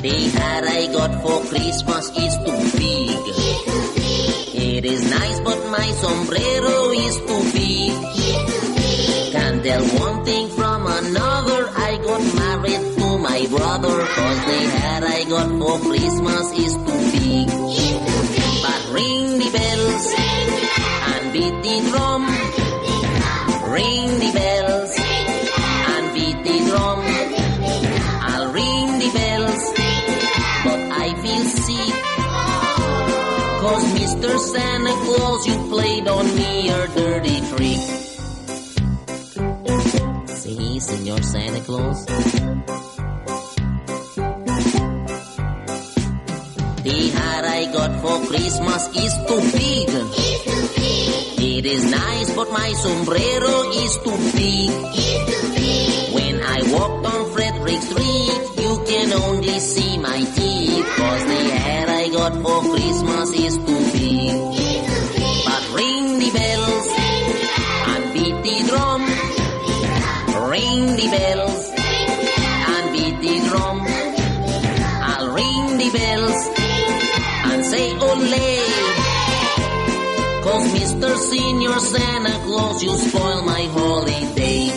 The hat I got for Christmas is too big. It is nice, but my sombrero is too big. Can't tell one thing from another. I got married to my brother, cause the hat I got for Christmas is too big. But ring the bells and beat the drum. Ring the bells and beat the drum. I'll ring the bells, but I feel sick, cause Mr. Santa Claus, you played on me a dirty trick. See, Senor Santa Claus, the hat I got for Christmas is too big. It is nice, but my sombrero is too big. When I walked on Frederick Street, you can only see my teeth, cause the hat I got for Christmas is too big. But ring the bells and beat the drum. Ring the bells and beat the drum. I'll ring the bells and say ole, cause Mr. Senior Santa Claus, you spoil my holiday.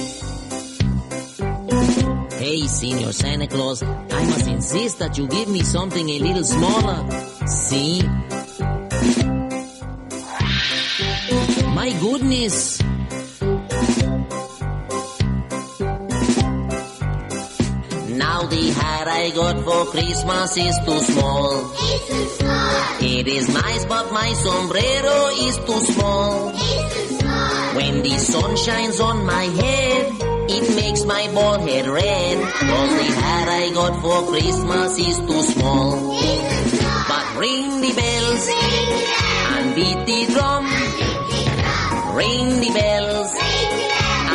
Hey, Senior Santa Claus, I must insist that you give me something a little smaller. See? My goodness! Now the hat I got for Christmas is too small. It's too small. It is nice, but my sombrero is too small. It's too small. When the sun shines on my head, it makes my bald head red, cause the hat I got for Christmas is too small. It's too small. But ring the bells and beat the drum. Ring the bells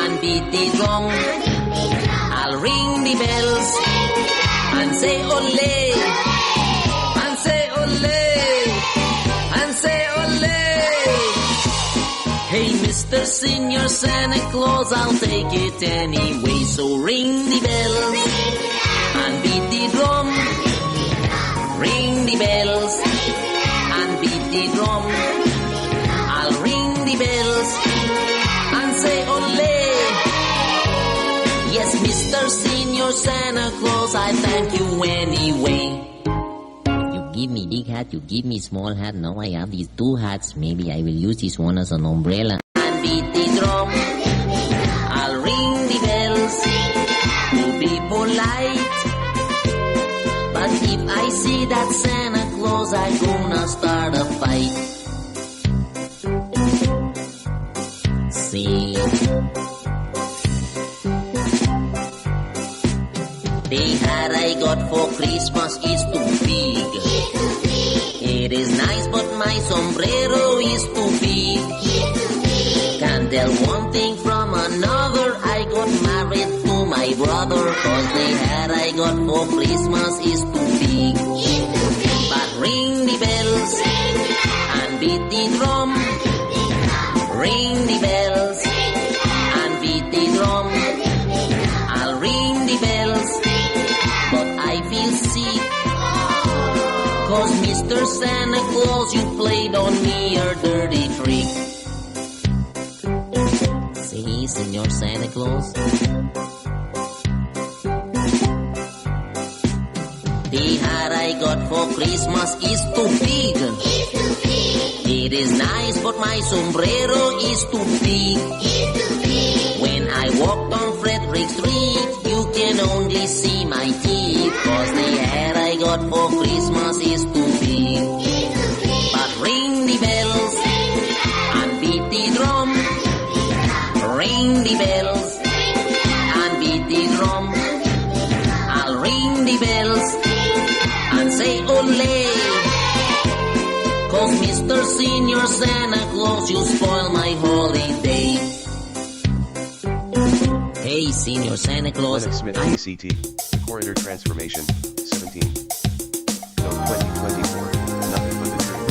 and beat the drum. I'll ring the bells and say ole, and say ole, and say ole. Hey, Mr. Senior Santa Claus, I'll take it anyway. So ring the bells and beat the drum. Ring the bells and beat the drum. I'll ring the bells and say ole. Yes, Mr. Senior Santa Claus, I thank you anyway. You give me big hat, you give me small hat. Now I have these two hats. Maybe I will use this one as an umbrella. And beat the drum. I'll ring the bells to be polite. But if I see that Santa Claus, I'm gonna start a fight. See? The hat I got for Christmas is too big. It is nice, but my sombrero is too big. Can't tell one thing from another. I got married to my brother, cause the hat I got for Christmas is too big. But ring the bells and beat the drum. Ring the bells and beat the drum. I'll ring the bells, but I feel sick, cause Mr. Santa Claus, you played on me a dirty trick. See, Senor Santa Claus, the hat I got for Christmas is too big. It is nice, but my sombrero is too big. When I walked on Frederick Street, you can only see my teeth, cause the hat I got for Christmas is too big. But ring the bells and beat the drum. Ring the bells and beat the drum. I'll ring the bells and say ole, cause Mr. Senior Santa Claus, you spoil my holiday. Hey, Senior Santa Claus, Lennox Smith TCT, Corridor Transformation, 17. No 2024, nothing but the truth.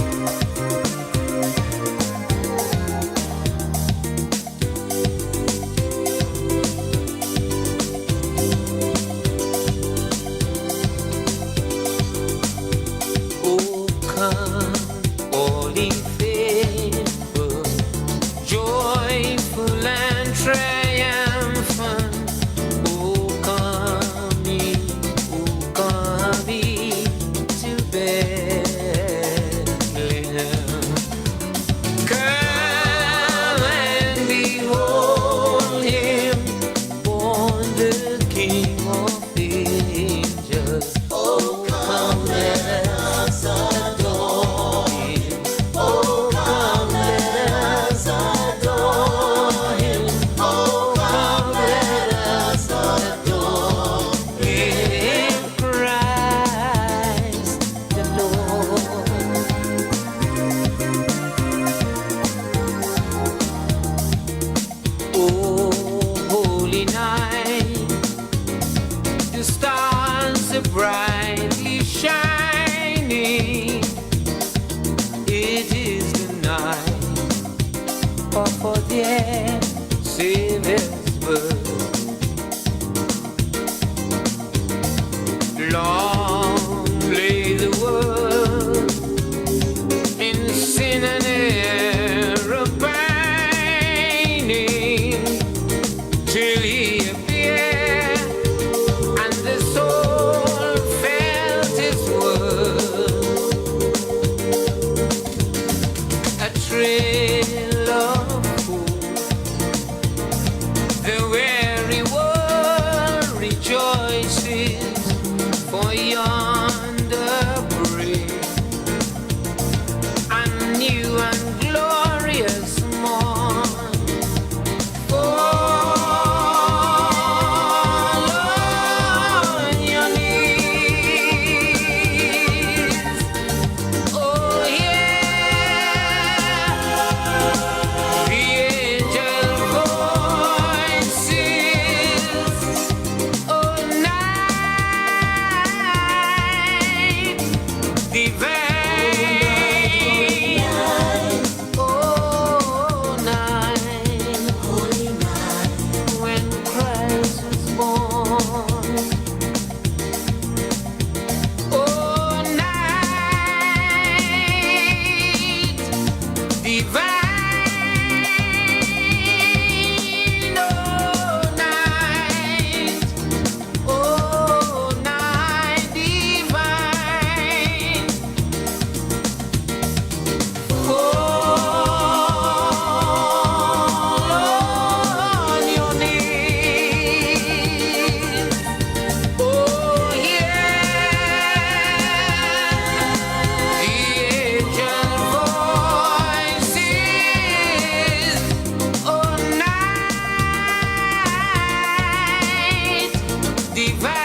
shining. It is the night of our dear Savior's birth. Long lay the world in sin and error pining, till he appeared and the soul felt his worth. A trail of hope, the weary world rejoices, for yonder break a new and glorious morn. Fall on your knees. Oh yeah, the angel voices. Oh night divine. Oh night, holy night, when Christ was born. Oh night divine. Oh night divine. Fall on your knees. Oh yeah, the angel voices. Oh night divine.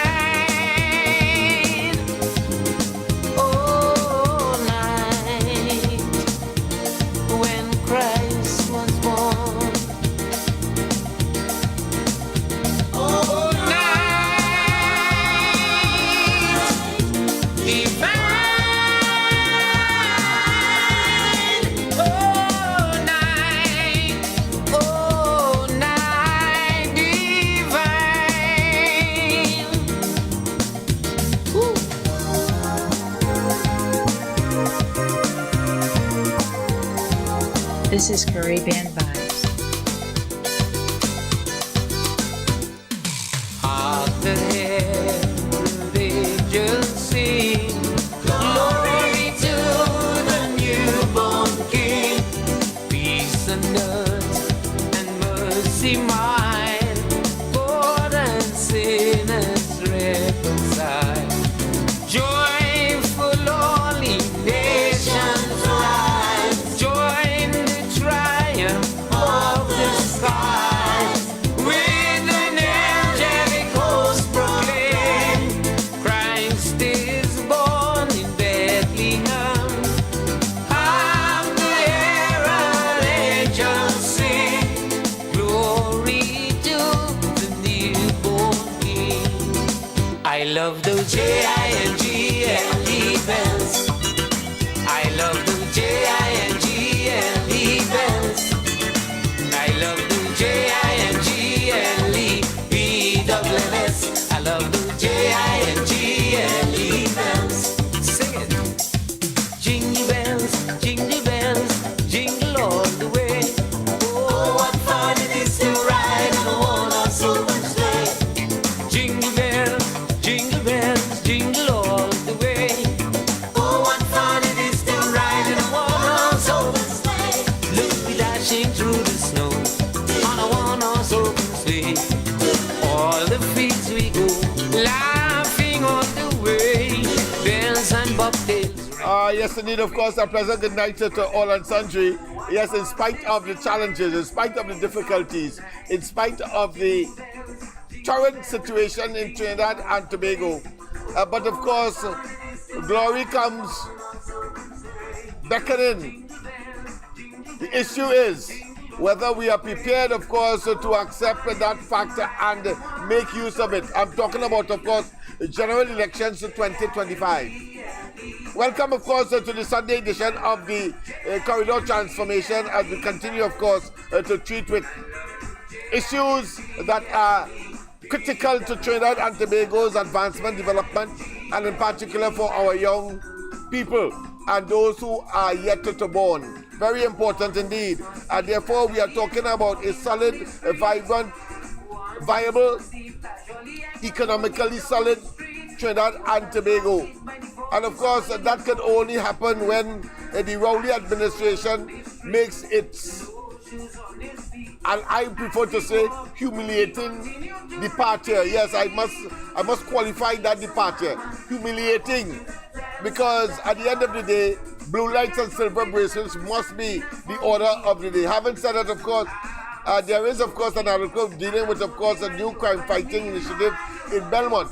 Oh night, when Christ was born. Oh night divine. Oh night divine. Woo. This is Caribbean Vibes. Hark the herald angels sing, glory to the newborn King. Peace on earth and mercy mild, God and sinners reconciled. Joyful all in nations rise, join the triumph of the skies. With an angelic host proclaim, Christ is born in Bethlehem. Hark the herald angels sing, glory to the newborn King. I love those J-I-N-G-L-E bells. I love those J-I-N-G-L-E bells. I love those J-I-N-G-L-E B-double-S. I love those J-I-N-G-L-E bells. Sing it. Jingle bells, jingle all the way. Oh, what fun it is to ride on a one-horse open sleigh. Jingle bells, jingle all the way. Oh, what fun it is to ride in a one-horse open sleigh. Look, we dashing through the snow on a one-horse open sleigh. All the fields we go, laughing all the way. Bells and bobtails. Yes, indeed, of course, a pleasant good night to all and sundry. Yes, in spite of the challenges, in spite of the difficulties, in spite of the current situation in Trinidad and Tobago. But of course, glory comes beckoning. The issue is whether we are prepared, of course, to accept that factor and make use of it. I'm talking about, of course, general elections 2025. Welcome, of course, to the Sunday edition of the Corridor Transformation, as we continue, of course, to treat with issues that are critical to Trinidad and Tobago's advancement, development, and in particular for our young people and those who are yet to born. Very important indeed. And therefore, we are talking about a solid, vibrant, viable, economically solid Trinidad and Tobago. And of course, that can only happen when the Rowley administration makes its, and I prefer to say, humiliating departure. Yes, I must qualify that departure. Humiliating. Because at the end of the day, blue lights and silver bracelets must be the order of the day. Having said that, of course, there is, of course, an article dealing with, of course, a new crime fighting initiative in Belmont.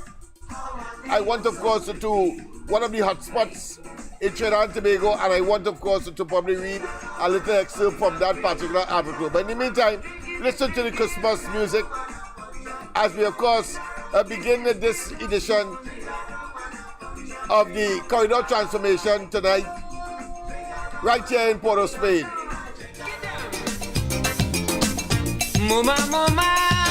I want, of course, to one of the hotspots in Trinidad and Tobago, and I want, of course, to probably read a little excerpt from that particular article. But in the meantime, listen to the Christmas music as we, of course, begin this edition of the Corridor Transformation tonight, right here in Port of Spain. Mama, mama,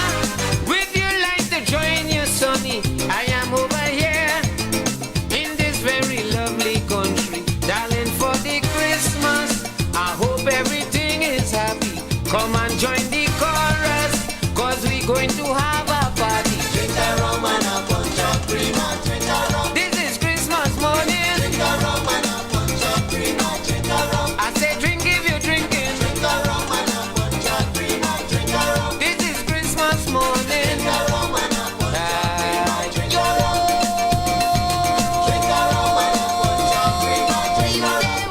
would you like to join your sonny? I am over here in this very lovely country, darling, for the Christmas. I hope everything is happy. Come and join the chorus, cause we're going to have a party. Drink a rum and a punch of cream, drink a rum. This is Christmas morning. Drink a rum and a punch of cream, drink a rum. I say drink if you're drinking. Drink a rum and a punch of cream, drink a rum. This is Christmas morning. Drink a rum and a punch of cream, drink a rum. Drink a rum and a punch of cream, drink a rum.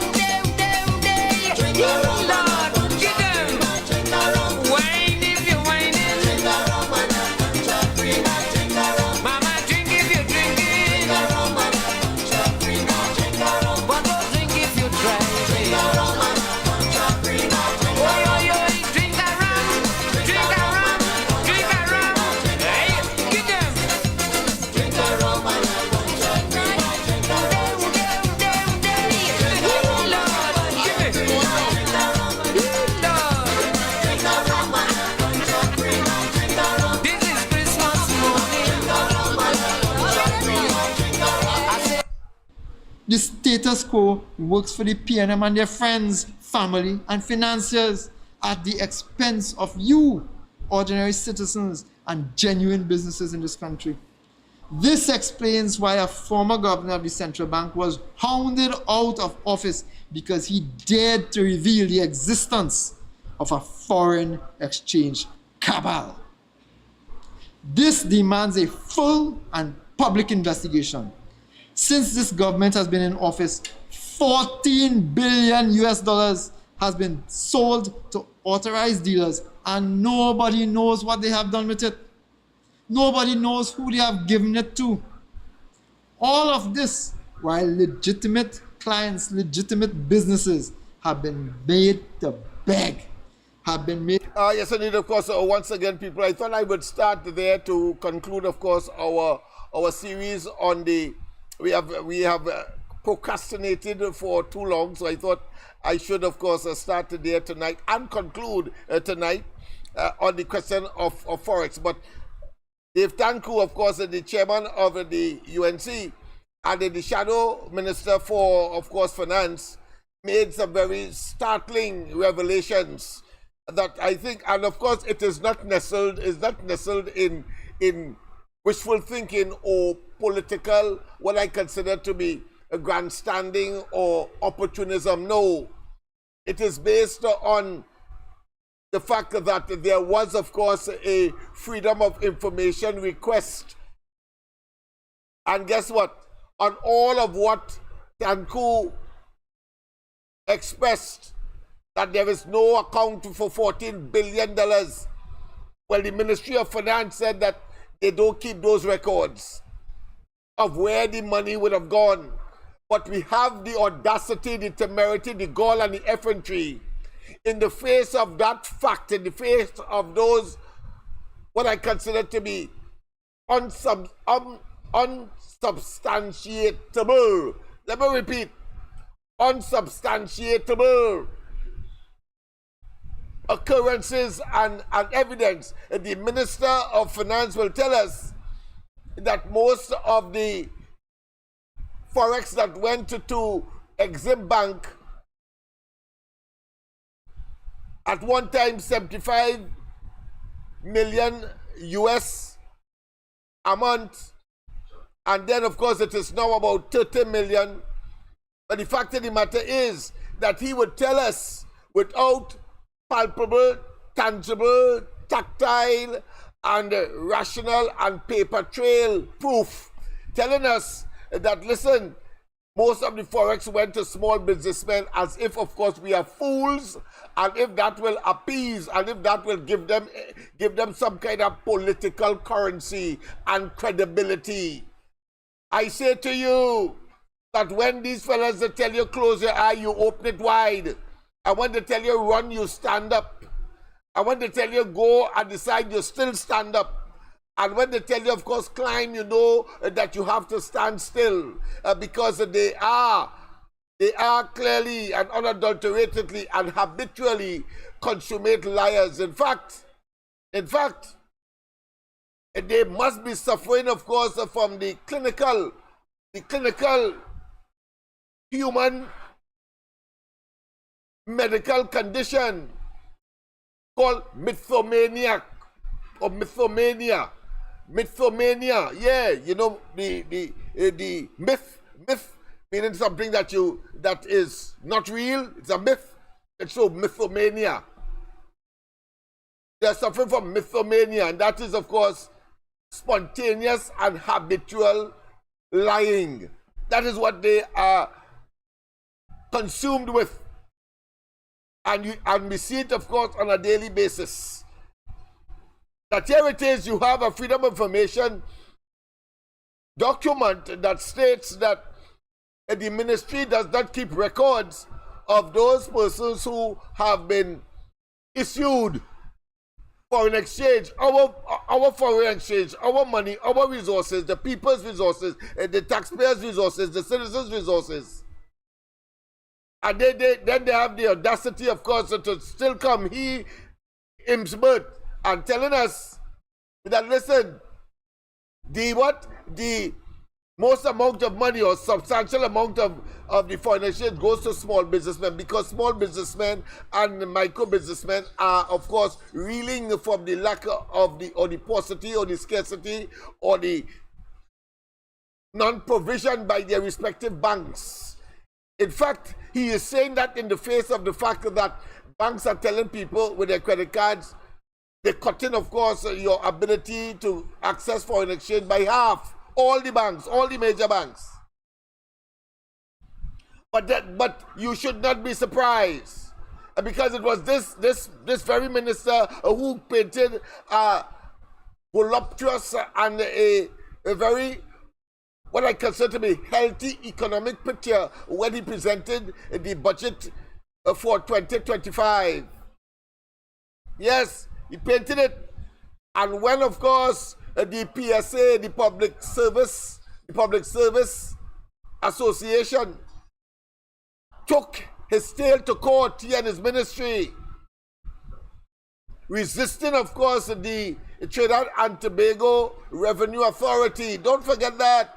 Drink a rum and a punch of cream, drink a rum. Wine if you're whining. Drink a rum and a punch of cream, drink a rum. Mama, drink if you're drinking. Drink a rum and a punch of cream, drink a rum. But don't drink if you're driving. Drink a rum and a punch of cream, drink a rum. Oi, oi, oi, drink a rum, drink a rum, drink a rum. Hey, get them. Drink a rum and a punch of cream, drink a rum. Lord, give it. Lord. Drink a rum and a punch of cream, drink a rum. This is Christmas morning. Drink a rum and a punch of cream, drink a rum. I say, The status quo works for the PNM and their friends, family, and financiers at the expense of you, ordinary citizens and genuine businesses in this country. This explains why a former governor of the central bank was hounded out of office because he dared to reveal the existence of a foreign exchange cabal. This demands a full and public investigation. Since this government has been in office, 14 billion US dollars has been sold to authorized dealers, and nobody knows what they have done with it. Nobody knows who they have given it to. All of this while legitimate clients, legitimate businesses have been made to beg, have been made. Yes, indeed, of course, once again, people, I thought I would start there to conclude, of course, our series on the, we have procrastinated for too long, so I thought I should, of course, start there tonight and conclude tonight on the question of Forex. But Dave Tanku, of course, the chairman of the UNC and the shadow minister for, of course, finance, made some very startling revelations that I think, and of course, it is not nestled in wishful thinking or political, what I consider to be a grandstanding or opportunism. No, it is based on the fact that there was, of course, a freedom of information request. And guess what? On all of what Tanku expressed, that there is no account for $14 billion. Well, the Ministry of Finance said that they don't keep those records of where the money would have gone. But we have the audacity, the temerity, the gall, and the effrontery in the face of that fact, in the face of those, what I consider to be unsubstantiatable. Let me repeat, unsubstantiatable occurrences and evidence. The Minister of Finance will tell us that most of the forex that went to Exim Bank at one time 75 million US a month, and then of course it is now about 30 million. But the fact of the matter is that he would tell us without palpable, tangible, tactile, and rational and paper trail proof, telling us that, listen, most of the forex went to small businessmen, as if, of course, we are fools, and if that will appease, and if that will give them some kind of political currency and credibility. I say to you that when these fellas that tell you close your eye, you open it wide. And when they tell you run, you stand up. And when they tell you go and decide, you still stand up. And when they tell you, of course, climb, you know that you have to stand still, because they are clearly and unadulteratedly and habitually consummate liars. In fact, they must be suffering, of course, from the clinical human medical condition called mythomania or mythomania. Mythomania, yeah, you know, the myth meaning something that is not real, it's a myth. It's so mythomania. They are suffering from mythomania, and that is, of course, spontaneous and habitual lying. That is what they are consumed with. And we see it, of course, on a daily basis. That here it is, you have a Freedom of Information document that states that the ministry does not keep records of those persons who have been issued foreign exchange, our foreign exchange, our money, our resources, the people's resources, the taxpayers' resources, the citizens' resources. And then they have the audacity, of course, to still come Imsbert, and telling us that, listen, the most amount of money or substantial amount of the foreign exchange goes to small businessmen, because small businessmen and micro businessmen are, of course, reeling from the lack of or the paucity or the scarcity or the non-provision by their respective banks. In fact, he is saying that in the face of the fact that banks are telling people with their credit cards, they're cutting, of course, your ability to access foreign exchange by half. All the banks, all the major banks. But you should not be surprised, because it was this very minister who painted a voluptuous and a very, what I consider to be healthy economic picture when he presented the budget for 2025. Yes, he painted it. And when, of course, the PSA, the Public Service Association, took his tail to court, he and his ministry, resisting, of course, the Trinidad and Tobago Revenue Authority. Don't forget that.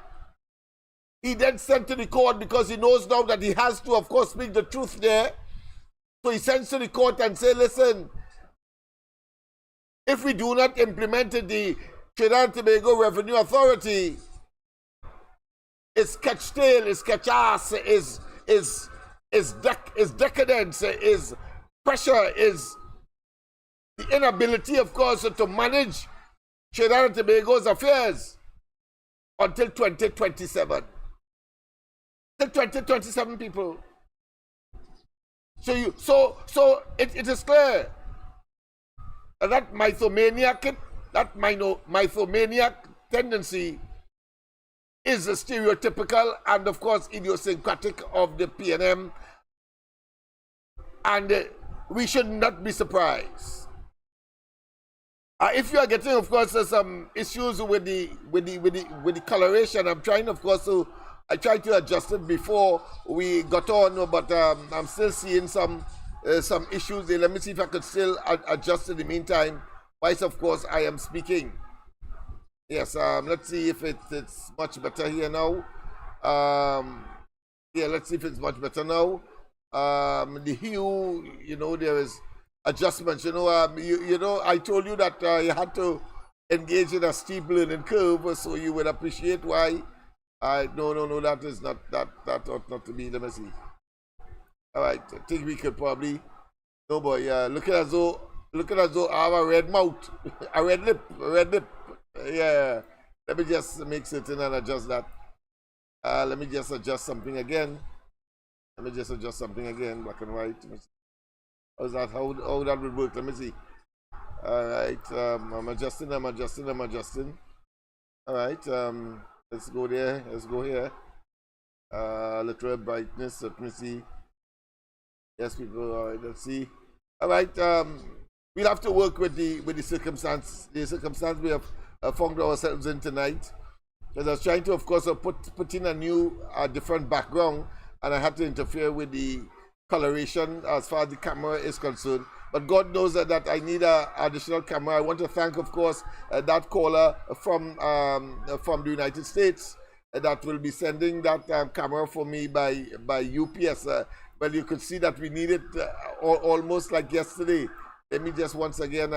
He then sent to the court, because he knows now that he has to, of course, speak the truth there. So he sends to the court and say, listen, if we do not implement the Trinidad and Tobago Revenue Authority, it's catch tail, it's catch ass, is decadence, is pressure, is the inability, of course, to manage Trinidad and Tobago's affairs until 2027. Till 2027, people. So it is clear that mythomaniac tendency is stereotypical and, of course, idiosyncratic of the PNM, and we should not be surprised. If you are getting, of course, some issues with the coloration, I'm trying, of course, I tried to adjust it before we got on, but I'm still seeing some issues there. Let me see if I could still adjust in the meantime, whilst, of course, I am speaking. Yes, let's see if it's much better here now. Yeah, let's see if it's much better now. The hue, there is adjustments. You know, I told you that you had to engage in a steep learning curve, so you would appreciate why. No, that is not that ought not to be. Let me see. All right, I think we could probably. No boy, yeah. Looking as though I have a red mouth, a red lip. Yeah. Let me just make certain and adjust that. Let me just adjust something again. Black and white. How's that? How that would work? Let me see. All right. I'm adjusting. All right. Let's go there. Let's go here. Little brightness. Let me see. Yes, people. All right. Let's see. All right. We'll have to work with the circumstance. The circumstance we have found ourselves in tonight. Because I was trying to, of course, put in a new, different background, and I had to interfere with the coloration as far as the camera is concerned. But God knows that I need an additional camera. I want to thank, of course, that caller from the United States that will be sending that camera for me by UPS. Well, you could see that we need it almost like yesterday. Let me just once again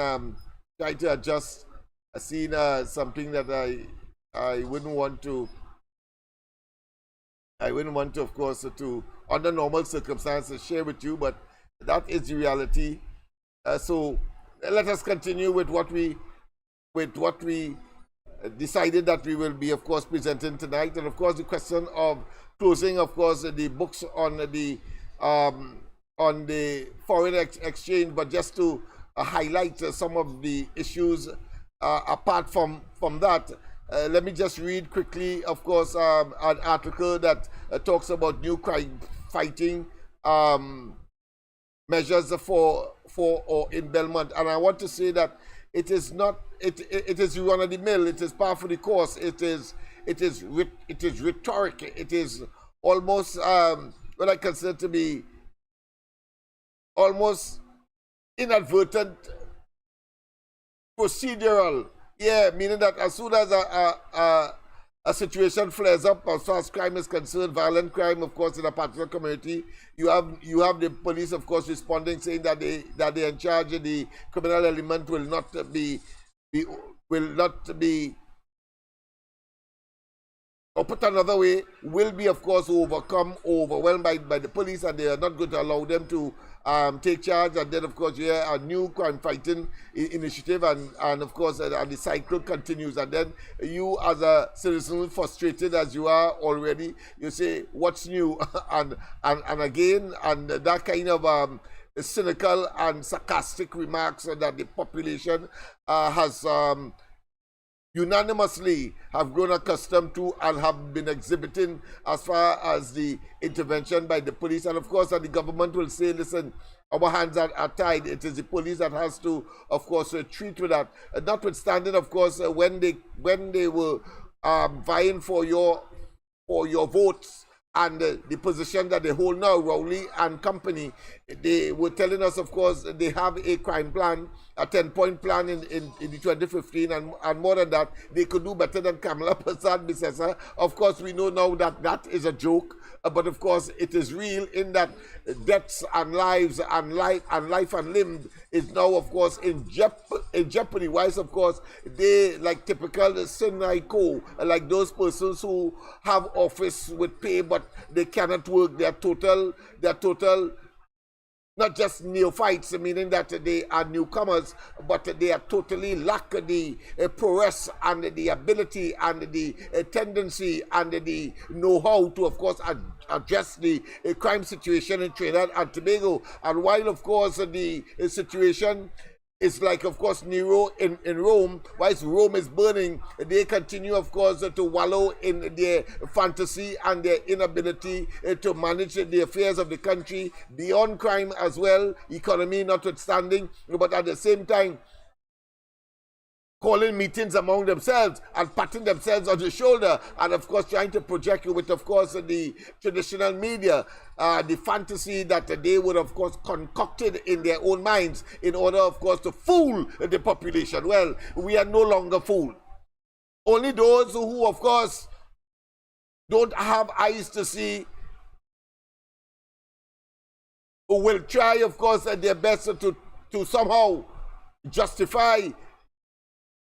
try to adjust. I seen something that I wouldn't want to, of course, to under normal circumstances share with you, but that is the reality. So let us continue with what we decided that we will be, of course, presenting tonight, and of course the question of closing, of course, the books on the foreign exchange, but just to highlight some of the issues apart from that. Let me just read quickly, of course, an article that talks about new crime fighting measures for or in Belmont, and I want to say that it is not it is run of the mill. It is par for the course. It is rhetoric. It is almost what I consider to be almost inadvertent procedural. Yeah, meaning that as soon as a situation flares up, as far as crime is concerned, violent crime, of course, in a particular community, you have the police, of course, responding, saying that they in charge of the criminal element will not be or put another way, will be, of course, overwhelmed by the police, and they are not going to allow them to take charge. And then, of course, you have a new crime fighting initiative, and of course, and the cycle continues. And then you, as a citizen, frustrated as you are already, you say, what's new? and again, and that kind of cynical and sarcastic remarks that the population has unanimously have grown accustomed to and have been exhibiting as far as the intervention by the police. And of course, the government will say, listen, our hands are tied. It is the police that has to, of course, treat with that. Notwithstanding, of course, when they were vying for your votes, and the position that they hold now, Rowley and company, they were telling us, of course, they have a crime plan, a 10-point plan in the 2015, and more than that, they could do better than Kamala Persad-Bissessar. Of course, we know now that that is a joke, but of course, it is real in that deaths and lives and life and limb is now, of course, in jeopardy. Whilst, of course, they, like typical Sinai Co, like those persons who have office with pay, but they cannot work. They are total, not just neophytes, meaning that they are newcomers, but they are totally lack the prowess and the ability and the tendency and the know-how to, of course, address the crime situation in Trinidad and Tobago. And while, of course, the situation is like, of course, Nero in Rome, whilst Rome is burning, they continue, of course, to wallow in their fantasy and their inability to manage the affairs of the country beyond crime as well, economy notwithstanding, but at the same time, calling meetings among themselves and patting themselves on the shoulder, and of course trying to project with, of course, the traditional media, the fantasy that they would, of course, concocted in their own minds in order, of course, to fool the population. Well, we are no longer fooled. Only those who, of course, don't have eyes to see who will try, of course, their best to somehow justify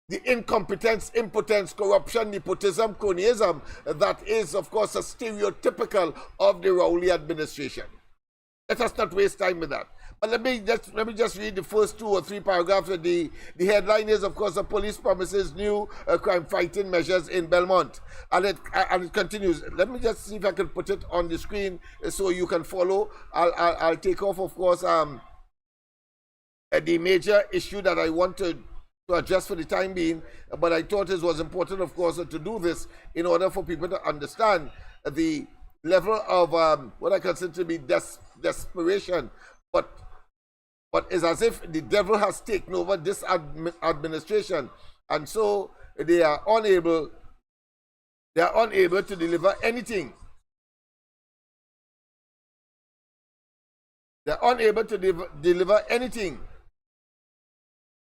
the incompetence, impotence, corruption, nepotism, cronyism that is, of course, a stereotypical of the Rowley administration. Let us not waste time with that. But let me just read the first 2 or 3 paragraphs. The headline is, of course, the police promises new crime-fighting measures in Belmont. And it continues. Let me just see if I can put it on the screen so you can follow. I'll take off, of course, the major issue that I want to address for the time being. But I thought it was important, of course, to do this in order for people to understand the level of what I consider to be desperation, but it's as if the devil has taken over this administration, and so they are unable to deliver anything. They're unable to deliver anything.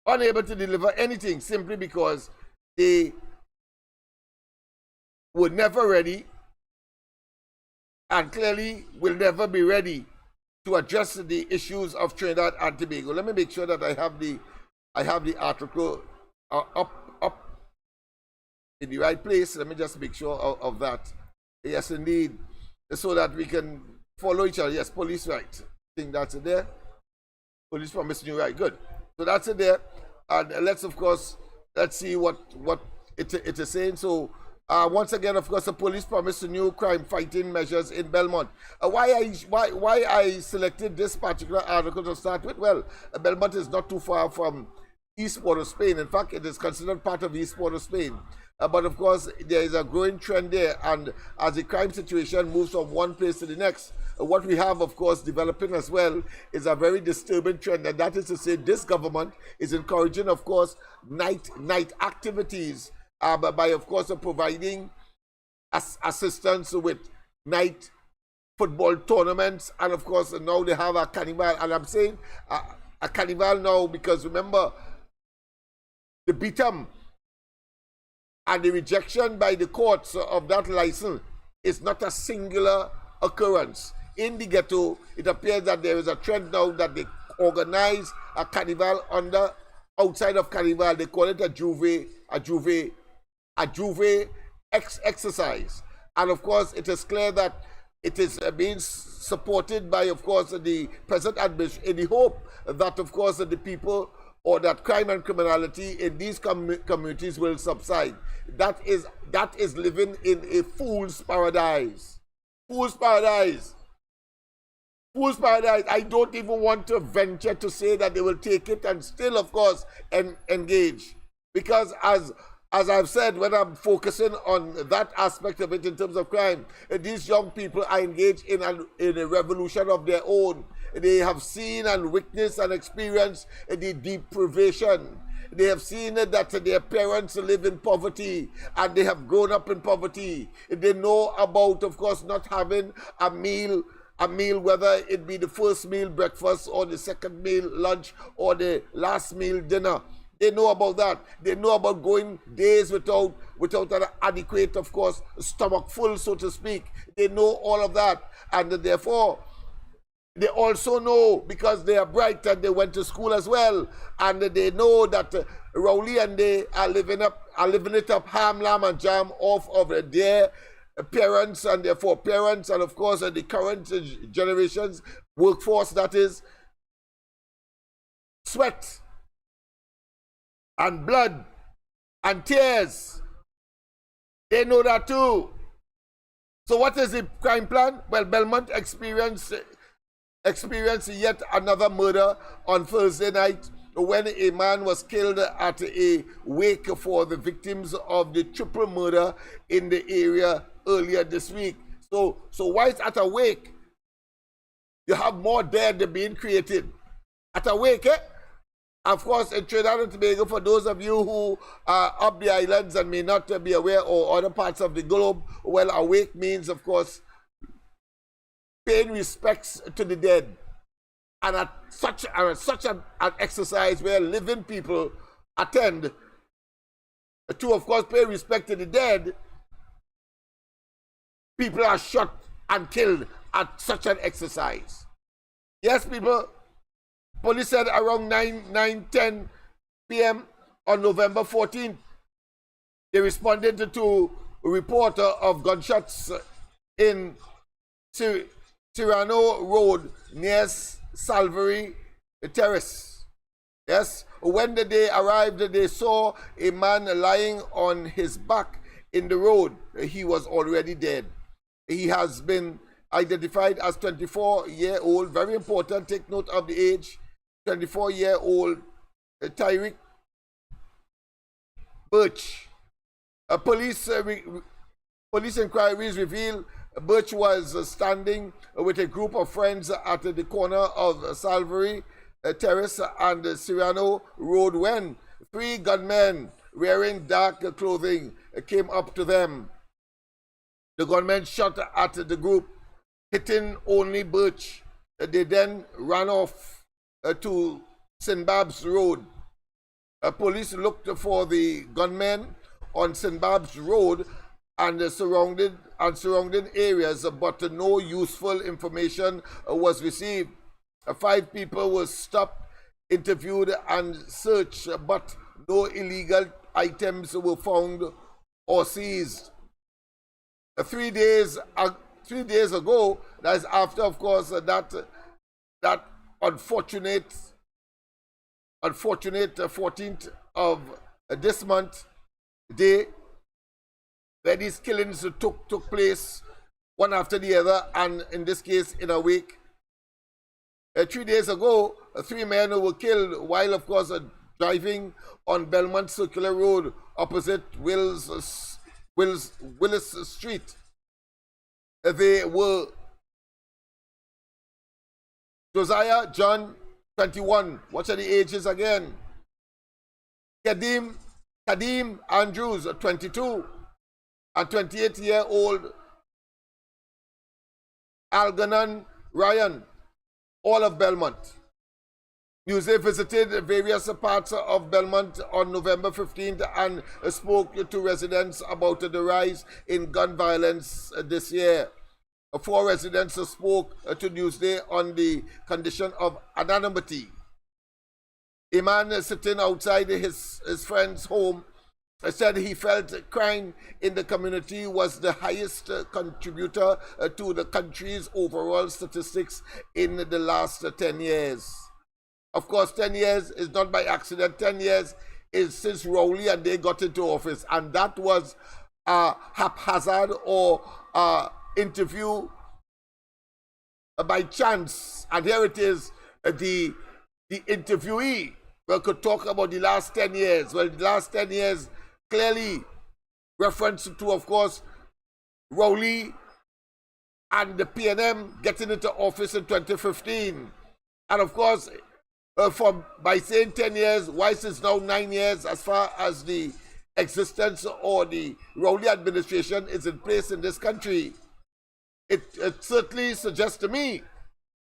Unable to deliver anything simply because they were never ready and clearly will never be ready to address the issues of Trinidad and Tobago. Let me make sure that I have the article up in the right place. Let me just make sure of that. Yes, indeed, so that we can follow each other. Yes, police right. I think that's it there. Police promise new right. Good. So that's it there. And let's see what it is saying. So once again, of course, the police promised new crime-fighting measures in Belmont. Why I selected this particular article to start with? Well, Belmont is not too far from East Port of Spain. In fact, it is considered part of East Port of Spain. But of course, there is a growing trend there, and as the crime situation moves from one place to the next, what we have, of course, developing as well is a very disturbing trend, and that is to say this government is encouraging, of course, night activities by, of course, providing assistance with night football tournaments, and of course, now they have a carnival, and I'm saying a carnival now because remember, the beat-em and the rejection by the courts of that license is not a singular occurrence. In the ghetto, it appears that there is a trend now that they organize a carnival outside of carnival. They call it a juve exercise. And of course, it is clear that it is being supported by, of course, the present administration in the hope that, of course, the people or that crime and criminality in these communities will subside. That is living in a fool's paradise. Fool's paradise. Fool's paradise. I don't even want to venture to say that they will take it and still, of course, engage. Because as I've said, when I'm focusing on that aspect of it in terms of crime, these young people are engaged in a revolution of their own. They have seen and witnessed and experienced the deprivation. They have seen that their parents live in poverty and they have grown up in poverty. They know about, of course, not having a meal, whether it be the first meal, breakfast, or the second meal, lunch, or the last meal, dinner. They know about that. They know about going days without an adequate, of course, stomach full, so to speak. They know all of that. And therefore, they also know, because they are bright and they went to school as well, and they know that Rowley and they are living it up, ham, lamb, and jam off of their parents and their foreparents, and of course the current generations workforce, that is sweat and blood and tears. They know that too. So what is the crime plan? Well, Belmont experienced yet another murder on Thursday night when a man was killed at a wake for the victims of the triple murder in the area earlier this week. So why is at a wake? You have more dead being created. At a wake, Of course, in Trinidad and Tobago, for those of you who are up the islands and may not be aware, or other parts of the globe, well, a wake means, of course, paying respects to the dead. And at such an exercise where living people attend to, of course, pay respect to the dead, people are shot and killed at such an exercise. Yes, people. Police said around 9:10 p.m. on November 14th, they responded to a report of gunshots in Serrano Road near Salvery Terrace. Yes, when they arrived, they saw a man lying on his back in the road. He was already dead. He has been identified as 24-year-old, very important, take note of the age, 24-year-old Tyreek Birch. Police inquiries reveal Birch was standing with a group of friends at the corner of Salvery Terrace and Serrano Road when 3 gunmen wearing dark clothing came up to them. The gunmen shot at the group, hitting only Birch. They then ran off to St. Babs Road. Police looked for the gunmen on St. Babs Road and surrounding areas, but no useful information was received. 5 people were stopped, interviewed, and searched, but no illegal items were found or seized. 3 days ago, that is after, of course, that unfortunate 14th of this month day, where these killings took place one after the other, and in this case in a week. 3 days ago, 3 men were killed while, of course, driving on Belmont Circular Road opposite Willis Street. They were Josiah John, 21. What are the ages again? Kadim Andrews, 22. And 28-year-old Algernon Ryan, all of Belmont. Newsday visited various parts of Belmont on November 15th and spoke to residents about the rise in gun violence this year. 4 residents spoke to Newsday on the condition of anonymity. A man sitting outside his friend's home said he felt crime in the community was the highest contributor to the country's overall statistics in the last 10 years. Of course, 10 years is not by accident. 10 years is since Rowley and they got into office, and that was a haphazard or interview by chance. And here it is, the interviewee could talk about the last 10 years. Well, the last 10 years clearly reference to, of course, Rowley and the PNM getting into office in 2015. And of course, by saying 10 years, why since now 9 years as far as the existence or the Rowley administration is in place in this country? It certainly suggests to me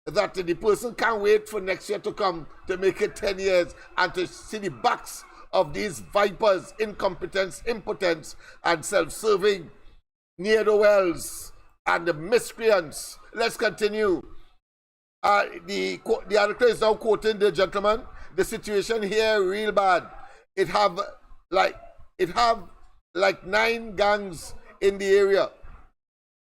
that the person can't wait for next year to come to make it 10 years and to see the backs of these vipers, incompetence, impotence, and self-serving ne'er-do-wells and the miscreants. Let's continue. The article is now quoting the gentleman. The situation here real bad. It have like 9 gangs in the area.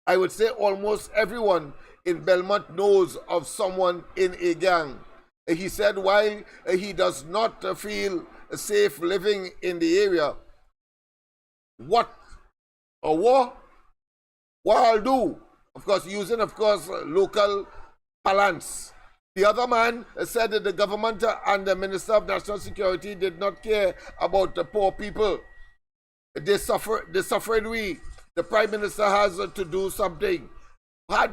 I would say almost everyone in Belmont knows of someone in a gang. He said while he does not feel safe living in the area, what I'll do, of course, using, of course, local parlance. The other man said that the government and the Minister of National Security did not care about the poor people. They suffered we. The Prime Minister has to do something.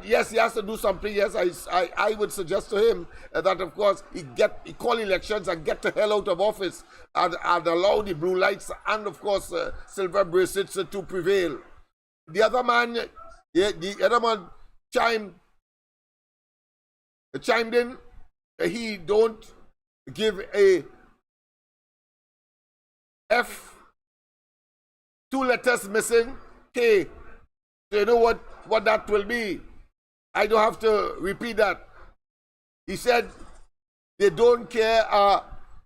Yes, he has to do something. Yes, I would suggest to him that, of course, he call elections and get the hell out of office and allow the blue lights and, of course, silver bracelets to prevail. The other man, the other man chimed in. He don't give a F, 2 letters missing, K. So you know what that will be. I don't have to repeat that. He said they don't care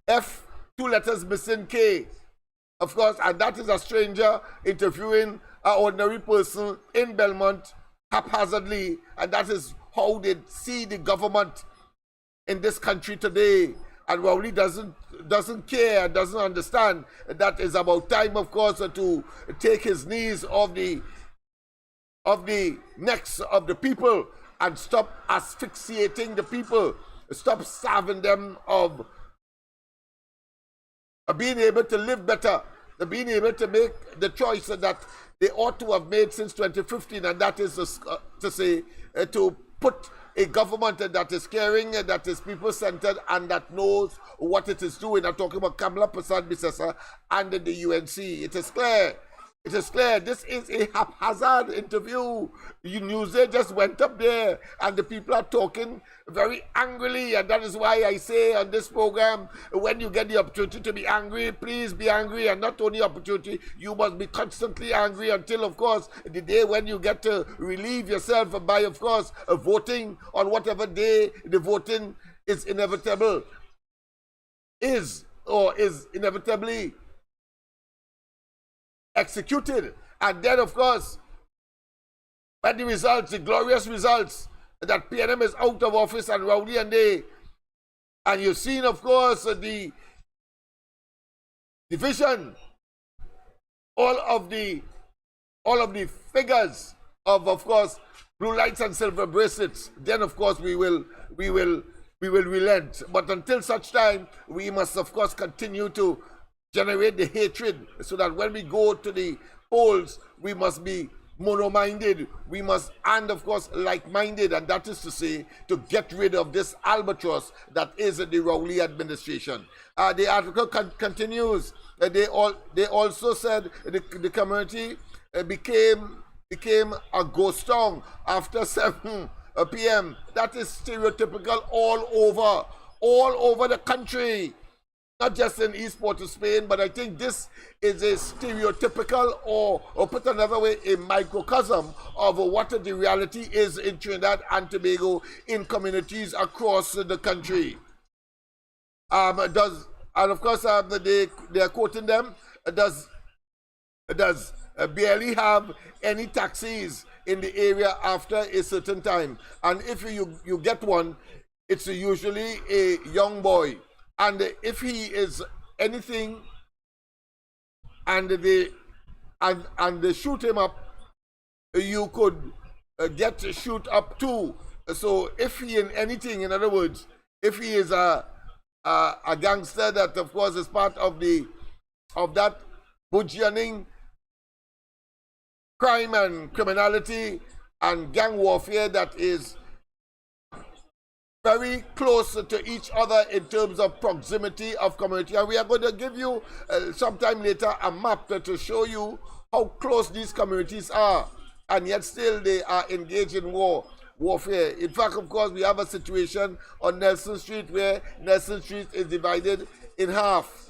F, 2 letters missing, K. Of course, and that is a stranger interviewing an ordinary person in Belmont haphazardly, and that is how they see the government in this country today. And Rowley doesn't care, doesn't understand that it's about time, of course, to take his knees off the necks of the people and stop asphyxiating the people, stop starving them of being able to live better, being able to make the choice that they ought to have made since 2015, and that is to put a government that is caring, that is people-centered, and that knows what it is doing. I'm talking about Kamala Prasad-Bissessa and the UNC. It is clear. It is clear. This is a haphazard interview. Newsday just went up there, and the people are talking very angrily, and that is why I say on this program, when you get the opportunity to be angry, please be angry, and not only opportunity, you must be constantly angry until, of course, the day when you get to relieve yourself by, of course, voting on whatever day the voting is inevitable, is inevitably executed. And then, of course, when the results, the glorious results, that PNM is out of office and Rowley and they, and you've seen, of course, the division, all of the figures of course, blue lights and silver bracelets, then, of course, we will relent. But until such time, we must, of course, continue to generate the hatred, so that when we go to the polls, we must be mono-minded, we must, and of course, like-minded, and that is to say, to get rid of this albatross that is the Rowley administration. The article continues. They also said the community became a ghost town after 7 p.m. That is stereotypical all over the country. Not just in East Port of Spain, but I think this is a stereotypical, or put another way, a microcosm of what the reality is in Trinidad and Tobago in communities across the country. And of course, they are quoting them. Does barely have any taxis in the area after a certain time, and if you get one, it's usually a young boy. And if he is anything, and they shoot him up, you could get shoot up too. So if he in anything, in other words, if he is a gangster that, of course, is part of that burgeoning crime and criminality and gang warfare that is very close to each other in terms of proximity of community. And we are going to give you sometime later a map to show you how close these communities are, and yet still they are engaged in warfare. In fact, of course, we have a situation on Nelson Street where Nelson Street is divided in half.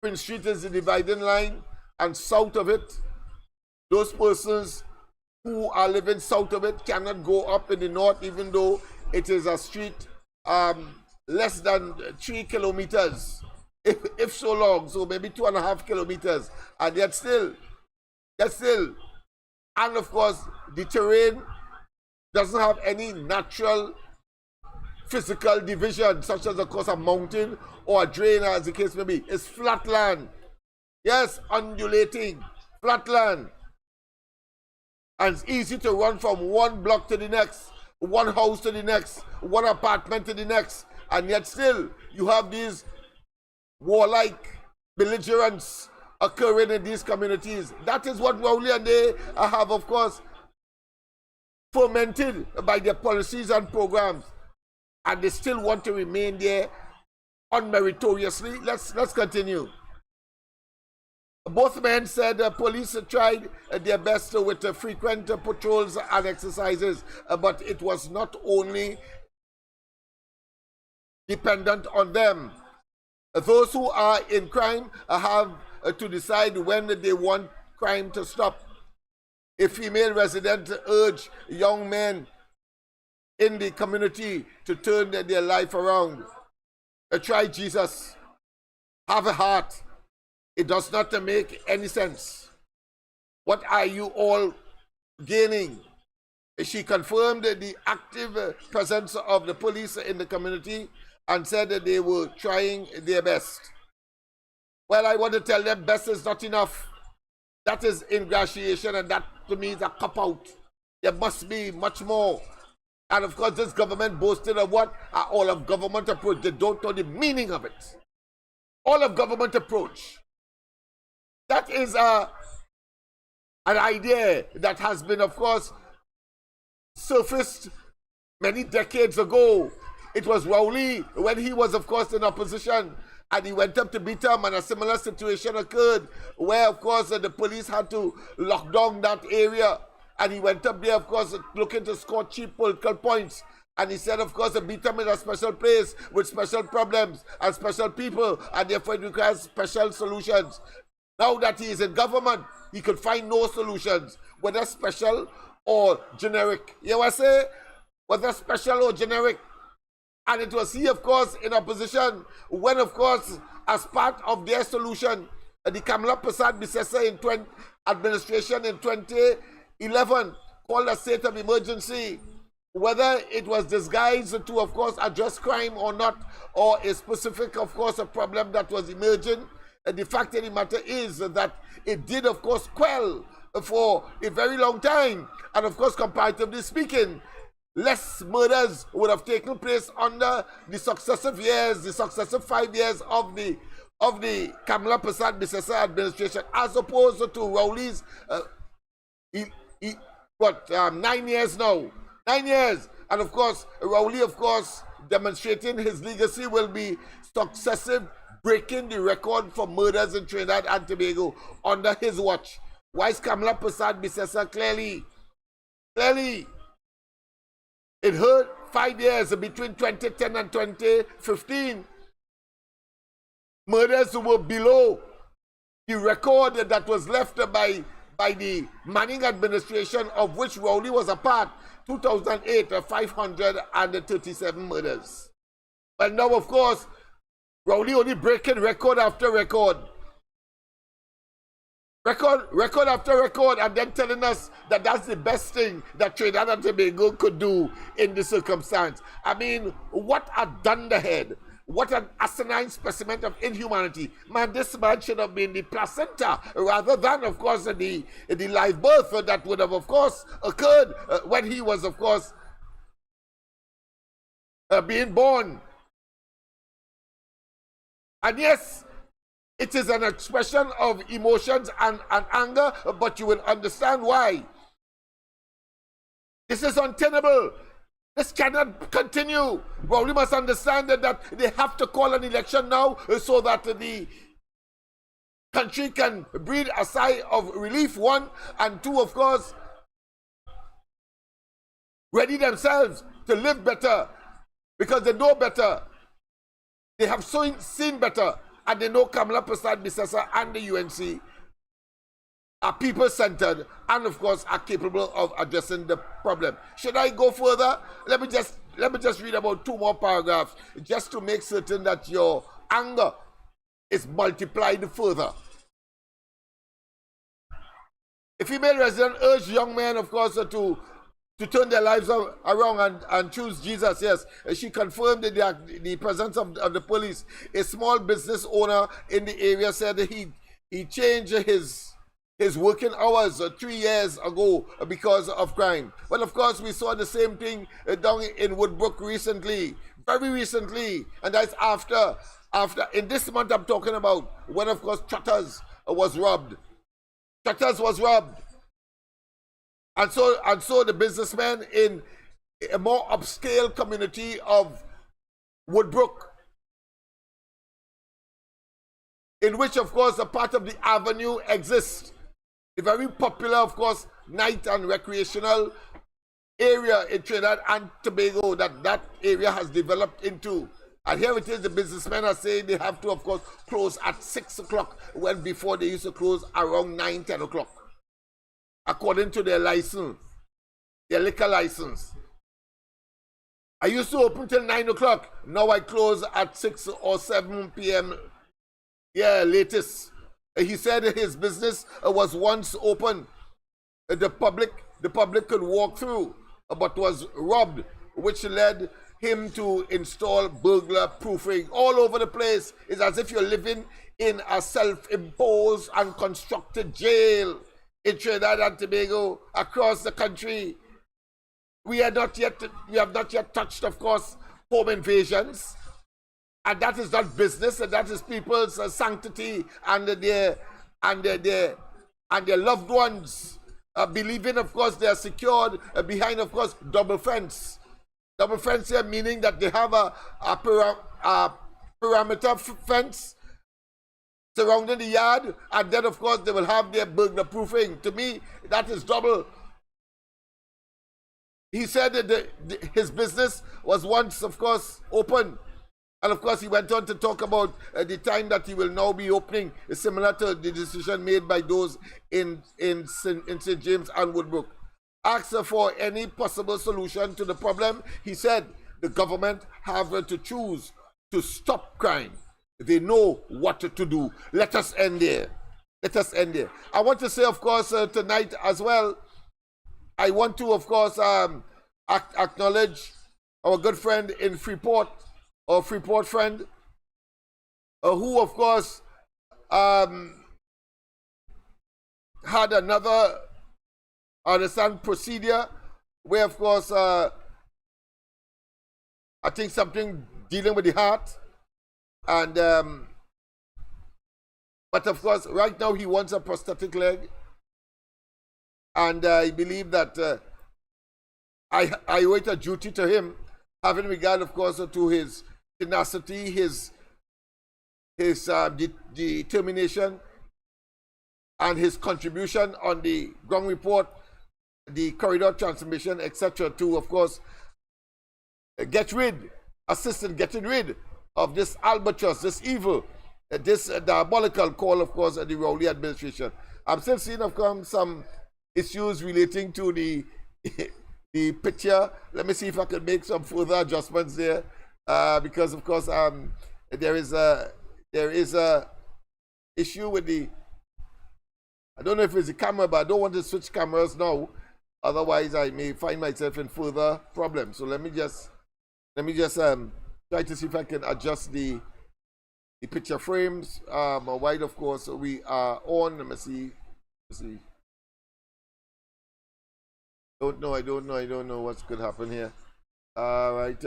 Prince Street is the dividing line, and south of it, those persons who are living south of it cannot go up in the north, even though it is a street less than 3 kilometers, if so long, so maybe 2.5 kilometers, and yet still, and of course, the terrain doesn't have any natural physical division, such as, of course, a mountain or a drain, as the case may be. It's flat land. Yes, undulating, flat land. And it's easy to run from one block to the next, one house to the next, one apartment to the next, and yet still you have these warlike belligerents occurring in these communities. That is what Rowley and they have, of course, fomented by their policies and programs, and they still want to remain there unmeritoriously. Let's continue. Both men said police tried their best with frequent patrols and exercises, but it was not only dependent on them. Those who are in crime have to decide when they want crime to stop. A female resident urged young men in the community to turn their life around. Try Jesus. Have a heart. It does not make any sense. What are you all gaining? She confirmed the active presence of the police in the community and said that they were trying their best. Well, I want to tell them best is not enough. That is ingratiation, and that to me is a cop-out. There must be much more. And of course, this government boasted of what? All of government approach. They don't know the meaning of it. All of government approach. That is an idea that has been, of course, surfaced many decades ago. It was Rowley when he was, of course, in opposition, and he went up to beat him, and a similar situation occurred where, of course, the police had to lock down that area, and he went up there, of course, looking to score cheap political points. And he said, of course, the Beetham is a special place with special problems and special people, and therefore it requires special solutions. Now that he is in government, he could find no solutions, whether special or generic. You know what I say? Whether special or generic. And it was he, of course, in opposition when, of course, as part of their solution, the Kamala Prasad Bisesa administration in 2011 called a state of emergency. Whether it was disguised to, of course, address crime or not, or a specific, of course, a problem that was emerging, the fact of the matter is that it did, of course, quell for a very long time. And, of course, comparatively speaking, less murders would have taken place under the successive years, the successive 5 years of the Kamala Prasad Bisesa administration, as opposed to Rowley's 9 years now. 9 years. And of course, Rowley, of course, demonstrating his legacy will be successive, breaking the record for murders in Trinidad and Tobago under his watch. Why Kamala Prasad Bisesa clearly, it hurt 5 years between 2010 and 2015. Murders were below the record that was left by the Manning administration, of which Rowley was a part. 2008, 537 murders. But now, of course, Rowley only breaking record after record. Record after record, and then telling us that that's the best thing that Trinidad and Tobago could do in this circumstance. I mean, what a dunderhead. What an asinine specimen of inhumanity. Man, this man should have been the placenta rather than, of course, the live birth that would have, of course, occurred when he was, of course, being born. And yes, it is an expression of emotions and anger, but you will understand why. This is untenable. This cannot continue. Well, we must understand that they have to call an election now so that the country can breathe a sigh of relief, one, and two, of course, ready themselves to live better because they know better. They have seen better, and they know Kamala Prasad Bisesa and the UNC are people-centered and, of course, are capable of addressing the problem. Should I go further? Let me just read about 2 more paragraphs just to make certain that your anger is multiplied further. A female resident urged young men, of course, to turn their lives around and choose Jesus. Yes, she confirmed the presence of the police. A small business owner in the area said that he changed his working hours 3 years ago because of crime. Well, of course, we saw the same thing down in Woodbrook recently, very recently, and that's after in this month I'm talking about, when, of course, Chutters was robbed. Chutters was robbed. And so the businessmen in a more upscale community of Woodbrook, in which, of course, a part of the avenue exists, a very popular, of course, night and recreational area in Trinidad and Tobago that area has developed into. And here it is, the businessmen are saying they have to, of course, close at 6 o'clock, when before they used to close around 9, 10 o'clock, according to their license, their liquor license. I used to open till 9 o'clock. Now I close at 6 or 7 p.m. Yeah, latest. He said his business was once open. The public could walk through, but was robbed, which led him to install burglar proofing all over the place. It's as if you're living in a self-imposed and constructed jail in Trinidad and Tobago, across the country. We have not yet touched, of course, home invasions. And that is not business, and that is people's sanctity and their loved ones believing, of course, they are secured behind, of course, double fence. Double fence here meaning that they have a perimeter fence surrounding the yard, and then, of course, they will have their burglar proofing. To me, that is double. He said that his business was once, of course, open. And of course, he went on to talk about the time that he will now be opening, similar to the decision made by those in St. James and Woodbrook. Asked for any possible solution to the problem, he said the government have to choose to stop crime. They know what to do. Let us end there. Let us end there. I want to say, of course, tonight as well, I want to, of course, acknowledge our good friend in Freeport, our Freeport friend, who, of course, had another, I understand, procedure where, of course, I think something dealing with the heart. And, but of course, right now he wants a prosthetic leg. And I believe that I owe it a duty to him, having regard, of course, to his tenacity, his determination, and his contribution on the ground report, the corridor transformation, etc., to, of course, assist in getting rid of this albatross, this evil, this diabolical call, of course, the Rowley administration. I'm still seeing, of course, some issues relating to the the picture. Let me see if I can make some further adjustments there, because of course there is a issue with the, I don't know if it's the camera, but I don't want to switch cameras now, otherwise I may find myself in further problems. So let me just try to see if I can adjust the picture frames while, of course, we are on. Let me see. I don't know what could happen here. Right,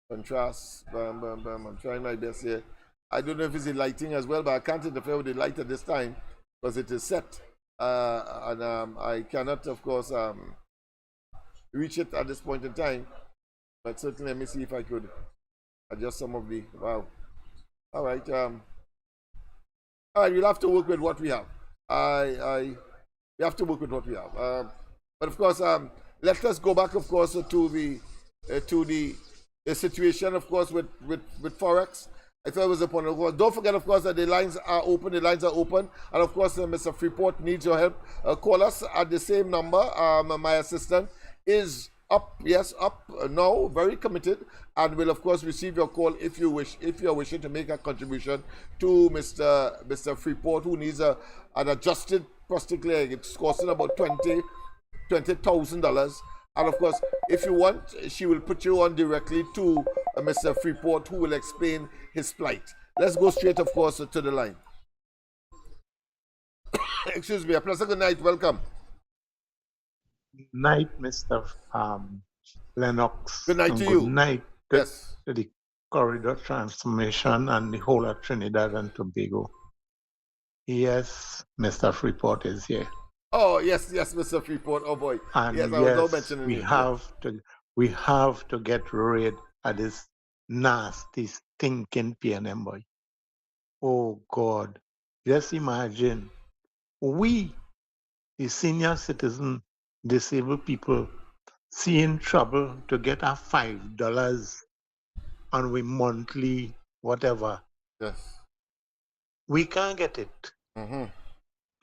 contrast, bam, I'm trying my best here. I don't know if it's the lighting as well, but I can't interfere with the light at this time because it is set. And I cannot, of course, reach it at this point in time. But certainly, let me see if I could adjust some of the, wow. All right, we'll have to work with what we have. We have to work with what we have. But of course, let us go back, of course, to the situation, of course, with Forex. I thought it was upon. Don't forget, of course, that the lines are open. The lines are open, and of course, Mr. Freeport needs your help. Call us at the same number. My assistant is up, yes, up now, very committed, and will, of course, receive your call if you wish. If you are wishing to make a contribution to Mr. Freeport, who needs an adjusted prosthetic leg. It's costing about $20,000. And of course, if you want, she will put you on directly to Mr. Freeport, who will explain his plight. Let's go straight, of course, to the line. Excuse me. A pleasant good night. Welcome. Night, Mr. Lennox. Good night to you. Good night Yes. to the corridor transformation and the whole of Trinidad and Tobago. Yes, Mr. Freeport is here. Oh yes, yes, Mr. Freeport. Oh boy. And Yes, I was not yes, mentioning we it. have to get rid of this nasty, stinking PNM boy. Oh God. Just imagine we, the senior citizen, disabled people, seeing trouble to get our $5 on we monthly, whatever. Yes. We can't get it. Mm-hmm.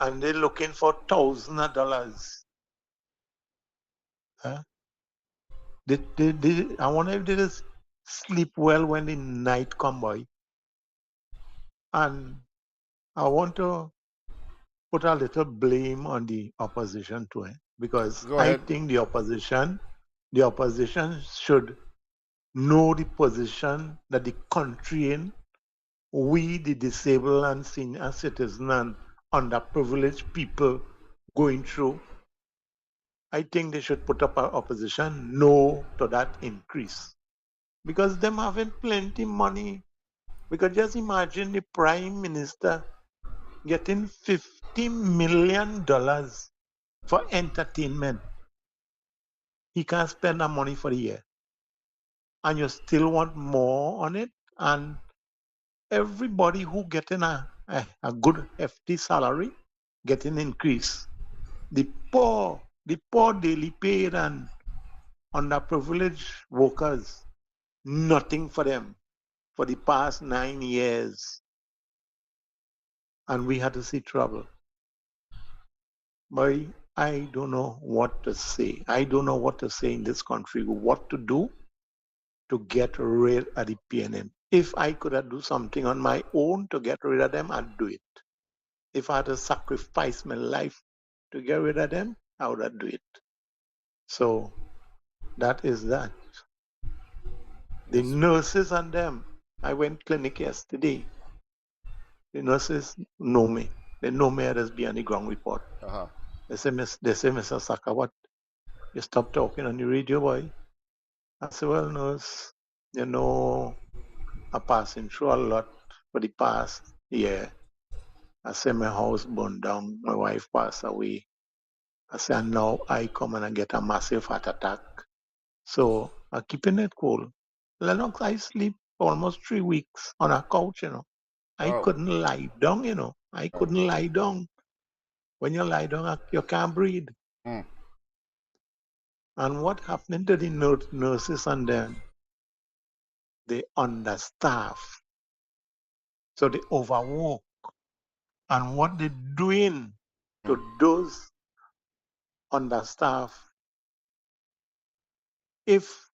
And they're looking for thousands of dollars. Huh? I wonder if they just sleep well when the night come by. And I want to put a little blame on the opposition too, because Go I ahead. think the opposition should know the position that the country in, we the disabled and senior citizen and underprivileged people going through. I think they should put up an opposition no to that increase, because them having plenty money. Because just imagine the prime minister getting $50 million for entertainment. He can't spend that money for the year. And you still want more on it. And everybody who getting a good hefty salary getting increase. The poor daily paid and underprivileged workers, nothing for them for the past 9 years. And we had to see trouble. But I don't know what to say. I don't know what to say in this country, what to do to get rid of the PNM. If I could do something on my own to get rid of them, I'd do it. If I had to sacrifice my life to get rid of them, I would do it. So that is that. The nurses and them, I went clinic yesterday. The nurses know me. They know me as be on the ground report. Uh-huh. They say, Mr. Saka, what? You stop talking on the radio, boy. I said, well, nurse, you know, I'm passing through a lot for the past year. I said, my house burned down. My wife passed away. I said, and now I come and I get a massive heart attack. So I'm keeping it cool. Lennox, I sleep almost 3 weeks on a couch, you know. I Wow. couldn't lie down, you know. I couldn't lie down. When you lie down, you can't breathe. Mm. And what happened to the nurses and them? They understaff. So they overwork. And what they're doing to those understaff, if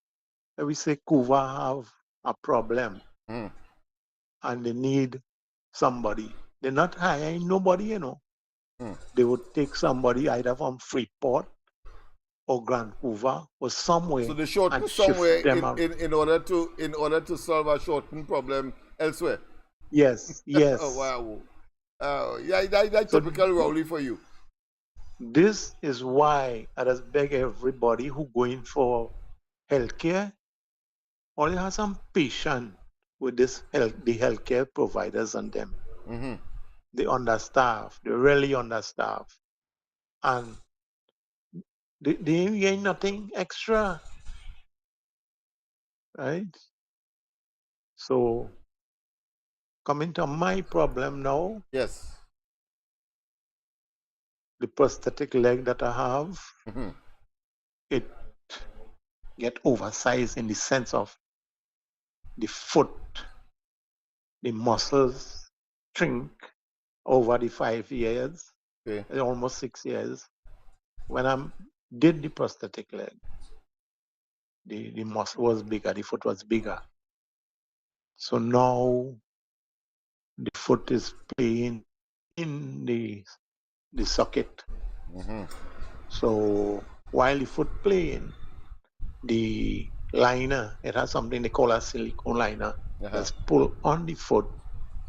we say Kuva have a problem Mm. and they need somebody, they're not hiring nobody, you know. Mm. They would take somebody either from Freeport or Grand Hoover or somewhere So they shorten and shift somewhere them out. in order to solve a shortened problem elsewhere. Yes, yes. Oh wow. Yeah, that's So typical Rowley for you. this is why I just beg everybody who going for healthcare, only have some patience with the healthcare providers and them. Mm-hmm. They understaff, they really understaff. And they ain't getting nothing extra, right? So coming to my problem now, Yes. the prosthetic leg that I have, Mm-hmm. it get oversized in the sense of the foot, the muscles shrink over the 5 years, Okay. almost 6 years. When I did the prosthetic leg, the muscle was bigger, the foot was bigger. So now the foot is playing in the socket. Mm-hmm. So while the foot playing, the liner, it has something they call a silicone liner, Uh-huh. that's pull on the foot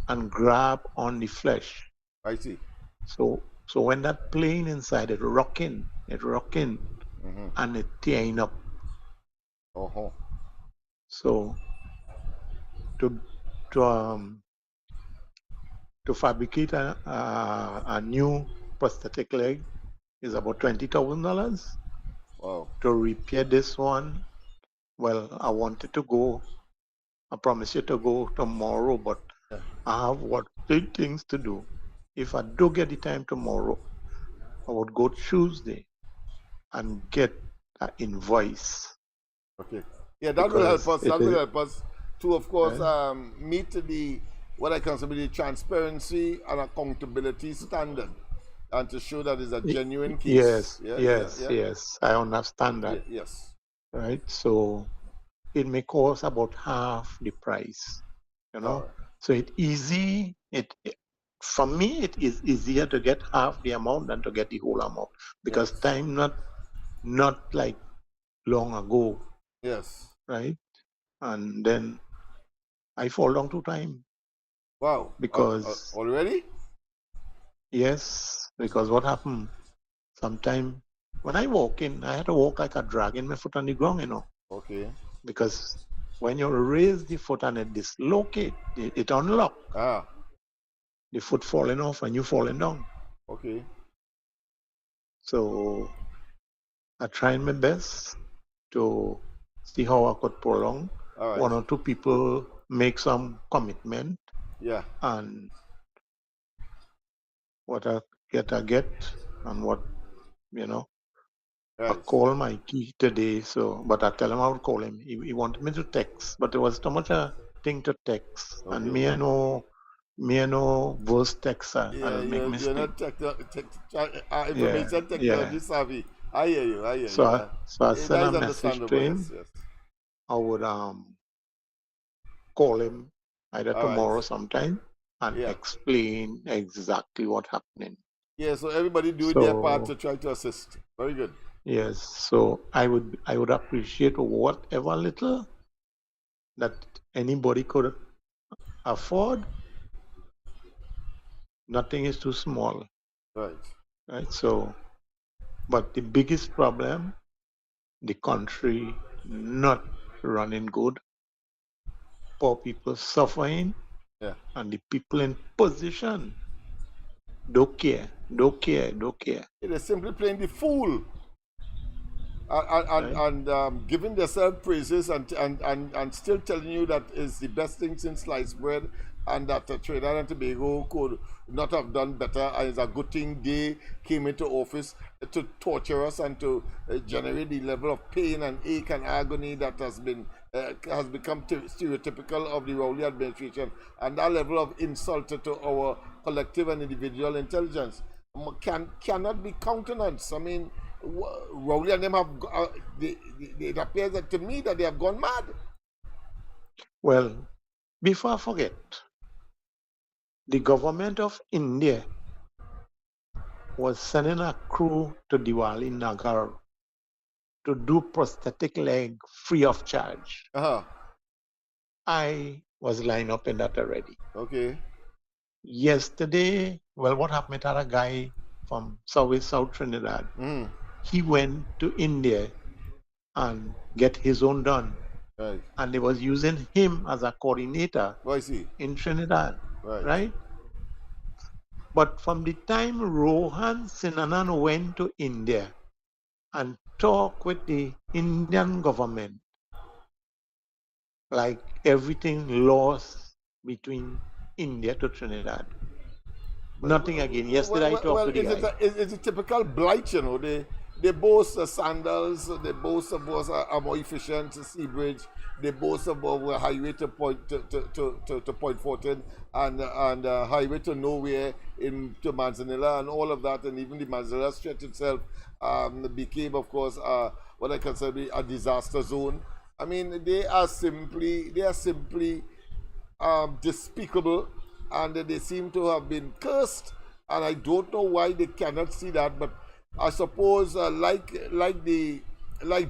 and grab on the flesh. I see. So when that playing inside, it rocking, Mm-hmm. and it tearing up. Oh. So to fabricate a new prosthetic leg, is about $20,000 Wow. to repair this one. Well, I wanted to go. I promise you to go tomorrow, but Yeah. I have what 3 things to do. If I do get the time tomorrow, I would go Tuesday and get an invoice Okay. Yeah, that will help because us. it That will is help us to, of course, right. meet the what I consider the transparency and accountability standard, and to show that it's a genuine case. Yes, Yeah, yeah, yes, yeah. yes. I understand that, Yes. right? So it may cost about half the price, you All know. right. So it easy. For me, it is easier to get half the amount than to get the whole amount because Yes. time not like long ago, Yes. right? And then I fall down to time Wow. because Already? yes, because what happened sometime when I walk in, I had to walk like a dragging my foot on the ground, you know, Okay. because when you raise the foot and it dislocate, it unlock, Ah. the foot falling off and you falling down. Okay. So I tried my best to see how I could prolong. All right. One or two people make some commitment Yeah. and what I get, and what, you know. I Right. called Mikey today, but I tell him I would call him. He wanted me to text, but it was too much a thing to text. And Okay. me I know voice texter. Yeah, I'll make you're mistake. not Yeah, information yeah. technology savvy. I hear you. I hear So you. I sent That a is message to understandable. Yes. him. Yes. I would call him either All right. tomorrow sometime and Yeah. explain exactly what happening. Yeah. So everybody doing their part So to try to assist. Very good. yes, so I would appreciate whatever little that anybody could afford. Nothing is too small, Right. right? So, but the biggest problem, the country not running good, poor people suffering, Yeah. and the people in position don't care, don't care, don't care, It is simply playing the fool and right? giving themselves praises and still telling you that is the best thing since sliced bread, and that Trinidad and Tobago could not have done better, and it's a good thing they came into office to torture us and to generate the level of pain and ache and agony that has become stereotypical of the Rowley administration, and that level of insult to our collective and individual intelligence cannot be countenanced. I mean, Rowley and them have, it appears that to me that they have gone mad. Well, before I forget, the government of India was sending a crew to Diwali Nagar to do prosthetic leg free of charge. Uh-huh. I was lined up in that already. Okay. Yesterday, well, what happened? I had a guy from South Trinidad. Mm. He went to India and get his own done, Right. and they was using him as a coordinator Oh, I see. in Trinidad, Right. right? But from the time Rohan Sinanan went to India and talked with the Indian government, like everything lost between India to Trinidad. Nothing again. Yesterday I talked to the guy. It's a typical blight, you know. They boast sandals, they boast about a more efficient sea bridge, they boast about a highway to Point 14 and highway to nowhere to Manzanilla and all of that, and even the Manzanilla Stretch itself became, of course, what I consider a disaster zone. I mean, they are simply despicable, and they seem to have been cursed, and I don't know why they cannot see that. But I suppose like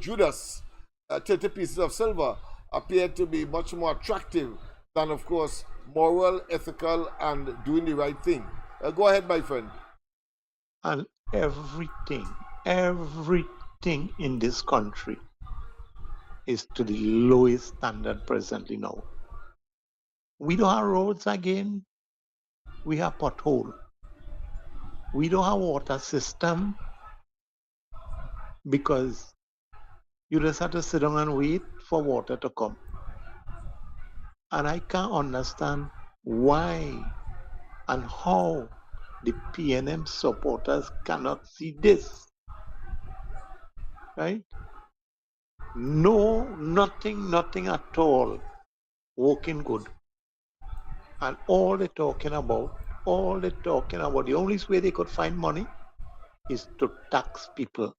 Judas, 30 pieces of silver appear to be much more attractive than, of course, moral, ethical, and doing the right thing. Go ahead, my friend. And everything in this country is to the lowest standard presently now. We don't have roads again. We have pothole. We don't have water system. because you just have to sit down and wait for water to come. And I can't understand why and how the PNM supporters cannot see this, right? No, nothing at all working good. And all they're talking about, the only way they could find money is to tax people.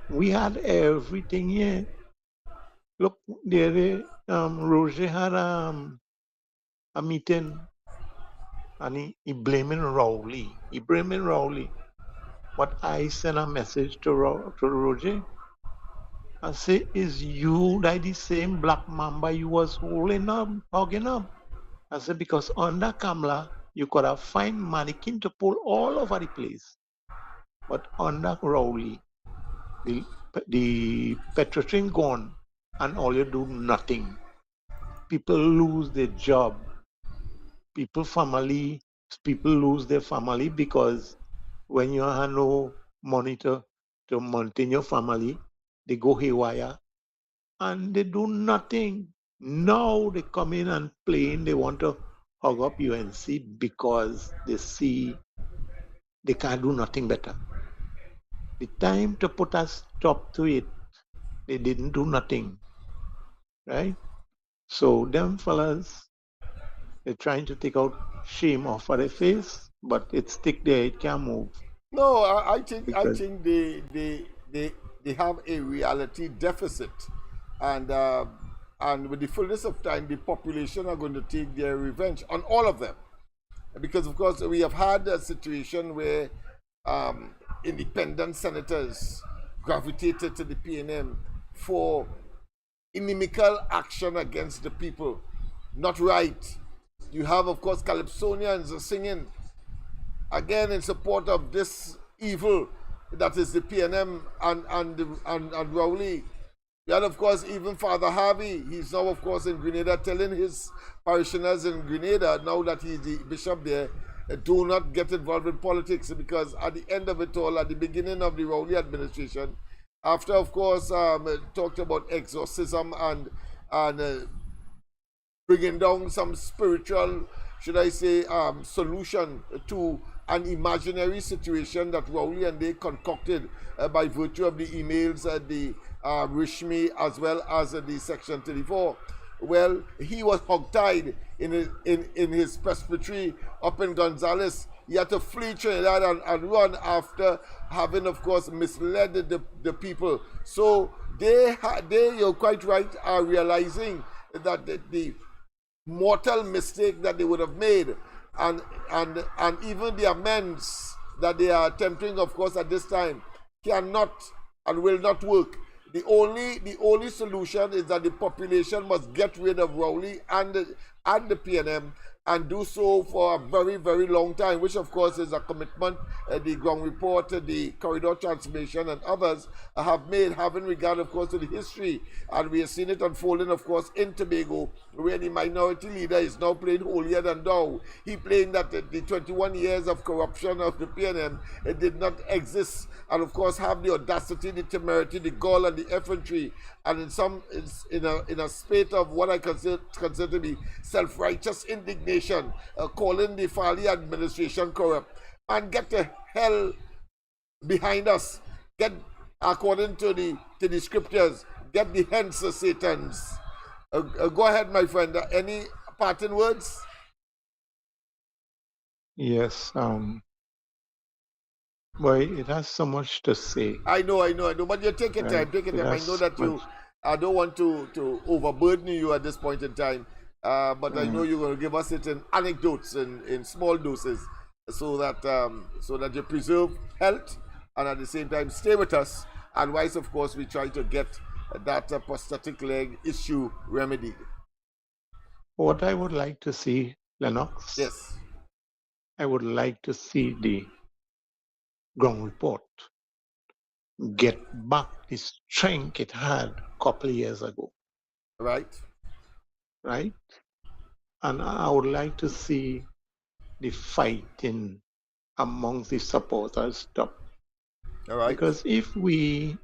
We had everything here. Look, there, Roger had a meeting and he blaming Rowley. But I sent a message to Roger. I say, is you like the same black mamba you was holding up, hugging up? I said, because under Kamala, you could have find mannequin to pull all over the place. But under Rowley, the petrol gone and all you do nothing. People lose their job. People lose their family because when you have no money to maintain your family, they go haywire and they do nothing. Now they come in and playing, they want to hug up UNC because they see they can't do nothing better. The time to put a stop to it, they didn't do nothing, right? So them fellas, they're trying to take out shame off of their face, but it stick there, it can't move. No, I think Because they have a reality deficit, and with the fullness of time, the population are going to take their revenge on all of them, because of course we have had a situation where independent senators gravitated to the PNM for inimical action against the people. Not right. You have, of course, Calypsonians singing again in support of this evil that is the PNM and Rowley. You had, of course, even Father Harvey. He's now, of course, in Grenada, telling his parishioners in Grenada, now that he's the bishop there, do not get involved in politics, because at the end of it all, at the beginning of the Rowley administration, after, of course, talked about exorcism and bringing down some spiritual, should I say, solution to an imaginary situation that Rowley and they concocted by virtue of the emails, the Rishmi, as well as the Section 34. Well, he was hogtied in his presbytery up in Gonzales. He had to flee Trinidad and run after having, of course, misled the people. So they, you're quite right, are realizing that the mortal mistake that they would have made, and even the amends that they are attempting, of course, at this time, cannot and will not work. The only solution is that the population must get rid of Rowley and the PNM, and do so for a very, very long time, which of course is a commitment the ground report, the corridor transformation, and others have made, having regard, of course, to the history. And we have seen it unfolding, of course, in Tobago, where the minority leader is now playing holier than thou. He playing that the 21 years of corruption of the PNM, it did not exist, and of course have the audacity, the temerity, the gall, and the effrontery, and in a spate of what I consider to be self-righteous indignation, calling the Farley administration corrupt. And get the hell behind us. Get, according to the scriptures, get the hence of Satans. Go ahead, my friend. Any parting words? yes, boy, it has so much to say. I know, but you take your time, take your time. I know that you, I don't want to overburden you at this point in time, but I know you're going to give us it in anecdotes, in small doses, so that you preserve health and at the same time stay with us. And whilst, of course, we try to get that prosthetic leg issue remedied. What I would like to see, Lennox, Yes. I would like to see the ground report get back the strength it had a couple of years ago, Right. right? And I would like to see the fighting amongst the supporters stop. All right. Because if we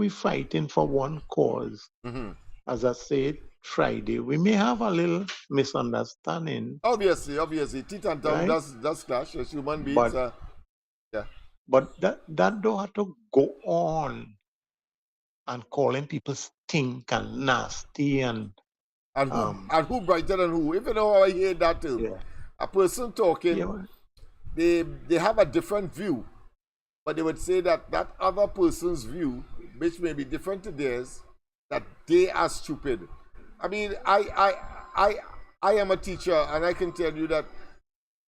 fighting for one cause, Mm-hmm. as I said Friday, we may have a little misunderstanding, Obviously, teeth and tongue right? does clash as human beings. But Yeah. but that don't have to go on and calling people stink and nasty and who brighter than who? If you know how I hear that term, yeah. a person talking, Yeah, they have a different view, but they would say that that other person's view, which may be different to theirs, that they are stupid. I mean, I am a teacher, and I can tell you that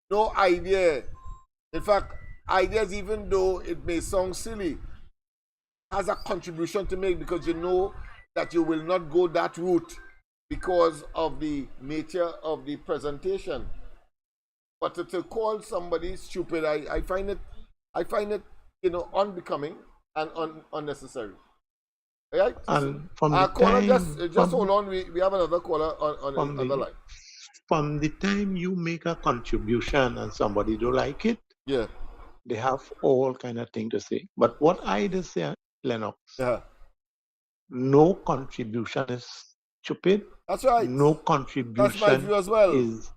no idea. In fact, ideas, even though it may sound silly, has a contribution to make, because you know that you will not go that route because of the nature of the presentation. But to call somebody stupid, I find it unbecoming and unnecessary. Right? and from the Caller, time just hold on. We have another caller on from the other the line. from the time you make a contribution and somebody don't like it, Yeah. they have all kind of thing to say. But what I just say, Lennox, Yeah. no contribution is stupid. That's right. No That's my contribution view as well. is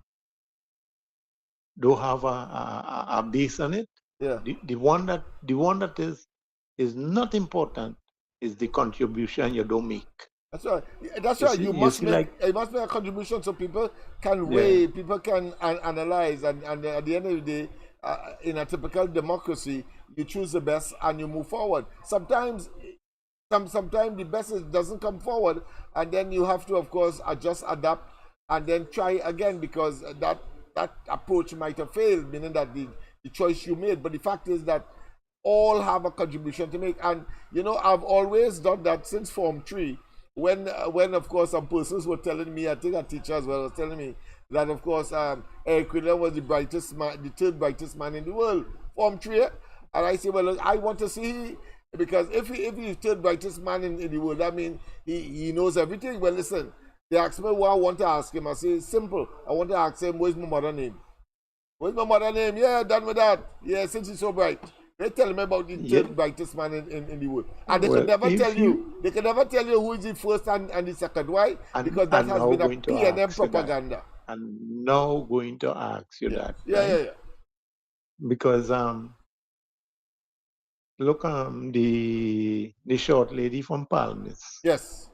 don't have a base on it. Yeah. The one that is not important is the contribution you don't make. That's right. That's You right. see- You you must see, make like- it must make a contribution so people can Yeah. weigh, people can analyze, and at the end of the day, in a typical democracy, you choose the best and you move forward. Sometimes the best doesn't come forward, and then you have to, of course, adjust, adapt, and then try again, because that approach might have failed, meaning that the choice you made. But the fact is that all have a contribution to make, and I've always done that since Form 3. When of course some persons were telling me, I think a teacher as well was telling me that, of course, Eric Quidler was the third brightest man in the world, Form 3. And I say, well, look, I want to see, because if he's the third brightest man in the world, that means he knows everything. Well, listen, they asked me what I want to ask him. I say, simple. I want to ask him, where's my mother name? Where's my mother name? Yeah, done with that. Yeah, since he's so bright. They tell me about the third brightest man in the world. And they can never tell you. They can never tell you who is the first and the second. Why? Because that has been a PNM propaganda. I'm now going to ask you that. Yeah, right? yeah. Because look, the short lady from Palmis. Yes.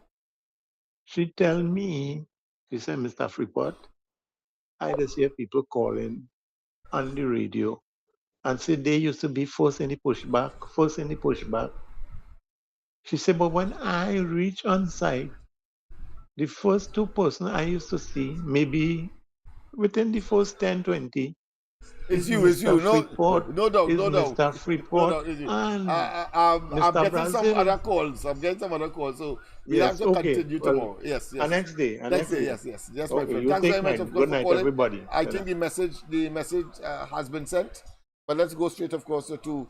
She tell me, she said, Mr. Freeport, I just hear people calling on the radio and say they used to be first in the pushback. She said, but when I reach on site, the first two persons I used to see, maybe within the first 10, 20, It's you. Freeport, No doubt. Mr. Freeport, No doubt. It's you. and I'm Mr. getting Brazil. some other calls. So we Yes, have to okay. continue Well, tomorrow. Yes. Next day. Next day, yes. Yes, my Okay, friend. you Thanks take very much, mine. of course, Good night, for calling. everybody. I Good think night. the message has been sent. But let's go straight, of course, to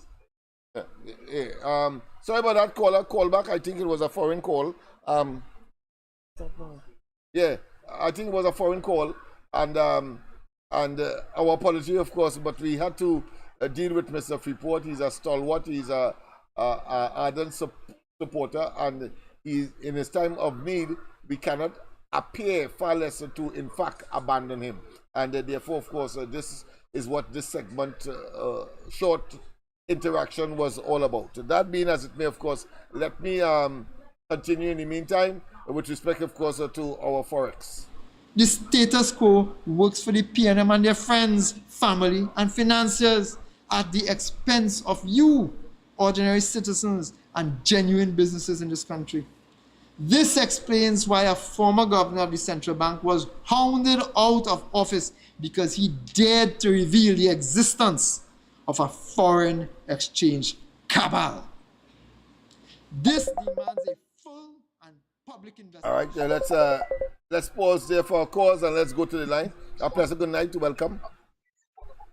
sorry about that call back. I think it was a foreign call. Yeah, I think it was a foreign call, and our apology, of course, but we had to deal with Mr. Freeport. He's a stalwart. He's a ardent supporter, and he's in his time of need. We cannot appear, far less to, in fact, abandon him. And therefore, of course, this is what this segment, short interaction, was all about. That being as it may, of course, let me continue in the meantime with respect, of course, to our Forex. The status quo works for the PNM and their friends, family, and financiers at the expense of you, ordinary citizens and genuine businesses in this country. This explains why a former governor of the central bank was hounded out of office because he dared to reveal the existence of a foreign exchange cabal. This demands a full and public investigation. All right, let's pause there for a cause and let's go to the line. A pleasant good night to welcome.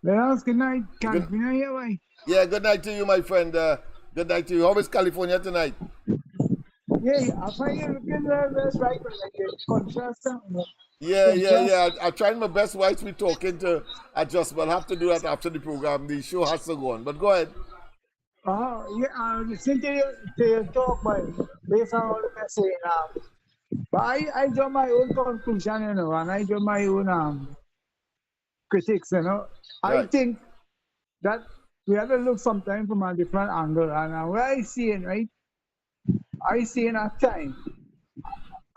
Well, good night, California. Why? Yeah, good night to you, my friend. Good night to you. How is California tonight? yeah, I find you looking very right, but like a contrast. Yeah. I'm trying my best whilst we're talking to adjust, but I'll have to do that after the program. The show has to go on. But go ahead. Yeah, listen to your talk, but based on what you're saying, but I draw my own conclusion, you know, and I draw my own critics, you know. I Right. think that we have to look sometimes from a different angle, and where I see it, right, I see in a time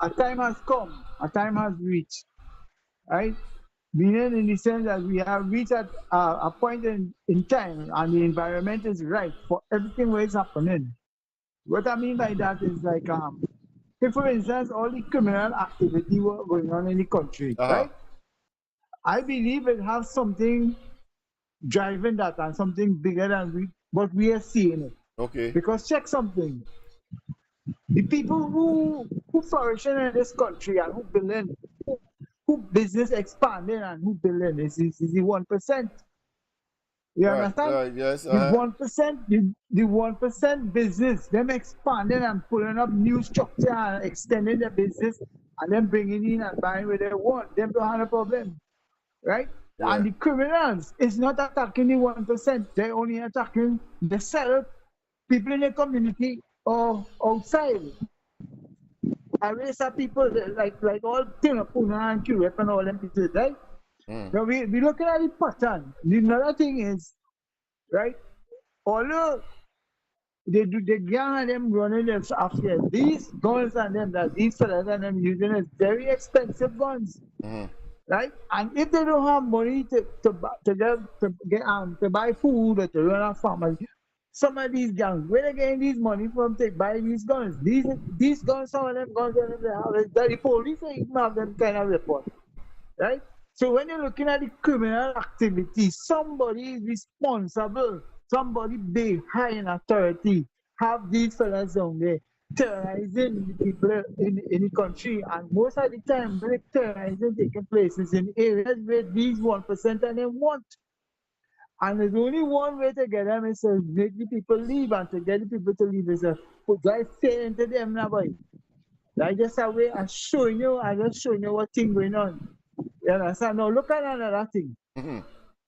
has come, a time has reached, right? Meaning in the sense that we have reached at a point in time and the environment is right for everything where it's happening. What I mean by that is like, if for instance, all the criminal activity going on in the country, right? I believe it has something driving that and something bigger than what we are seeing it. Okay. Because check something. The people who flourishing in this country and who building, who business expanding and who building is the 1%. You understand? Right, yes. The 1%, the 1% business, them expanding and pulling up new structure and extending their business and then bringing in and buying what they want. Them don't have a problem, right? Yeah. And the criminals is not attacking the 1%. They're only attacking the self, people in the community or outside. I raise up people like all Puna and Curep and all them people, right? Now we looking at the pattern. Another thing is, right? Although they do the gang and them running them after these guns and them that these fellas and them using is very expensive guns. Right? And if they don't have money to buy food or to run a family, some of these gangs, where they getting these money from to buy these guns? These guns, some of them guns they have, the police even have them kind of report. Right? So when you're looking at the criminal activity, somebody is responsible, somebody big, high in authority, have these fellas down there terrorizing the people in the country. And most of the time, when terrorizing taking place is in areas where these 1% and them want. And there's only one way to get them is to make the people leave, and to get the people to leave is to put that fear into them now, boy. That's just a way I'm just showing you what thing going on. You understand? Now look at another thing.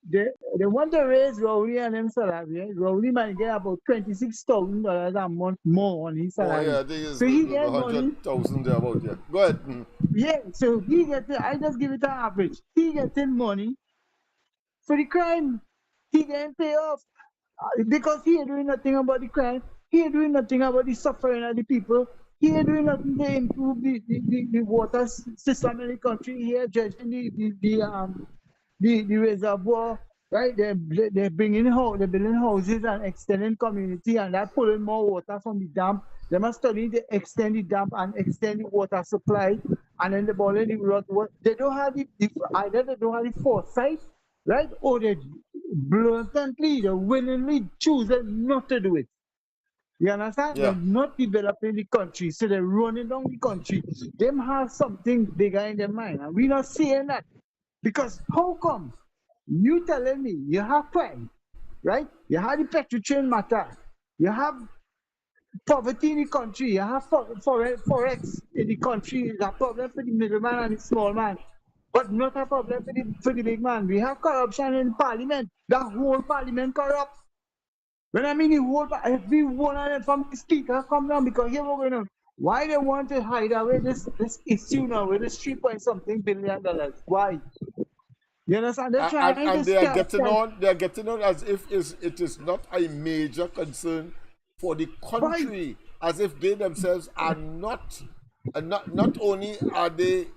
They want to raise Rowley and them salary. Rowley might get about $26,000 a month more on his salary. Oh yeah, I think it's so he gets money. 100,000 there about, yeah. Go ahead. Yeah, so he gets, I just give it an average. He getting money for the crime. He getting paid off because he ain't doing nothing about the crime. He ain't doing nothing about the suffering of the people. He ain't doing nothing to improve the water system in the country. He ain't judging the reservoir, right? They're building houses and extending community, and they're pulling more water from the dam. They must study to extend the dam and extend the water supply, and then the ball in the road. They don't have either they don't have the foresight, right? Or they blatantly, they willingly choose not to do it. You understand? Yeah. They're not developing the country, so they're running down the country. Them have something bigger in their mind, and we're not seeing that. Because how come you telling me you have crime, right? You have the petroleum matter, you have poverty in the country, you have forex in the country. It's a problem for the middleman and the small man, but not a problem for the big man. We have corruption in parliament. The whole parliament corrupt. When I mean the whole, every one of them from the speaker come down, because here we're going on. Why they want to hide away this issue now with this $3-something billion? Why? You understand? They're trying and to they are getting on as if it is not a major concern for the country, as if they themselves are not only are they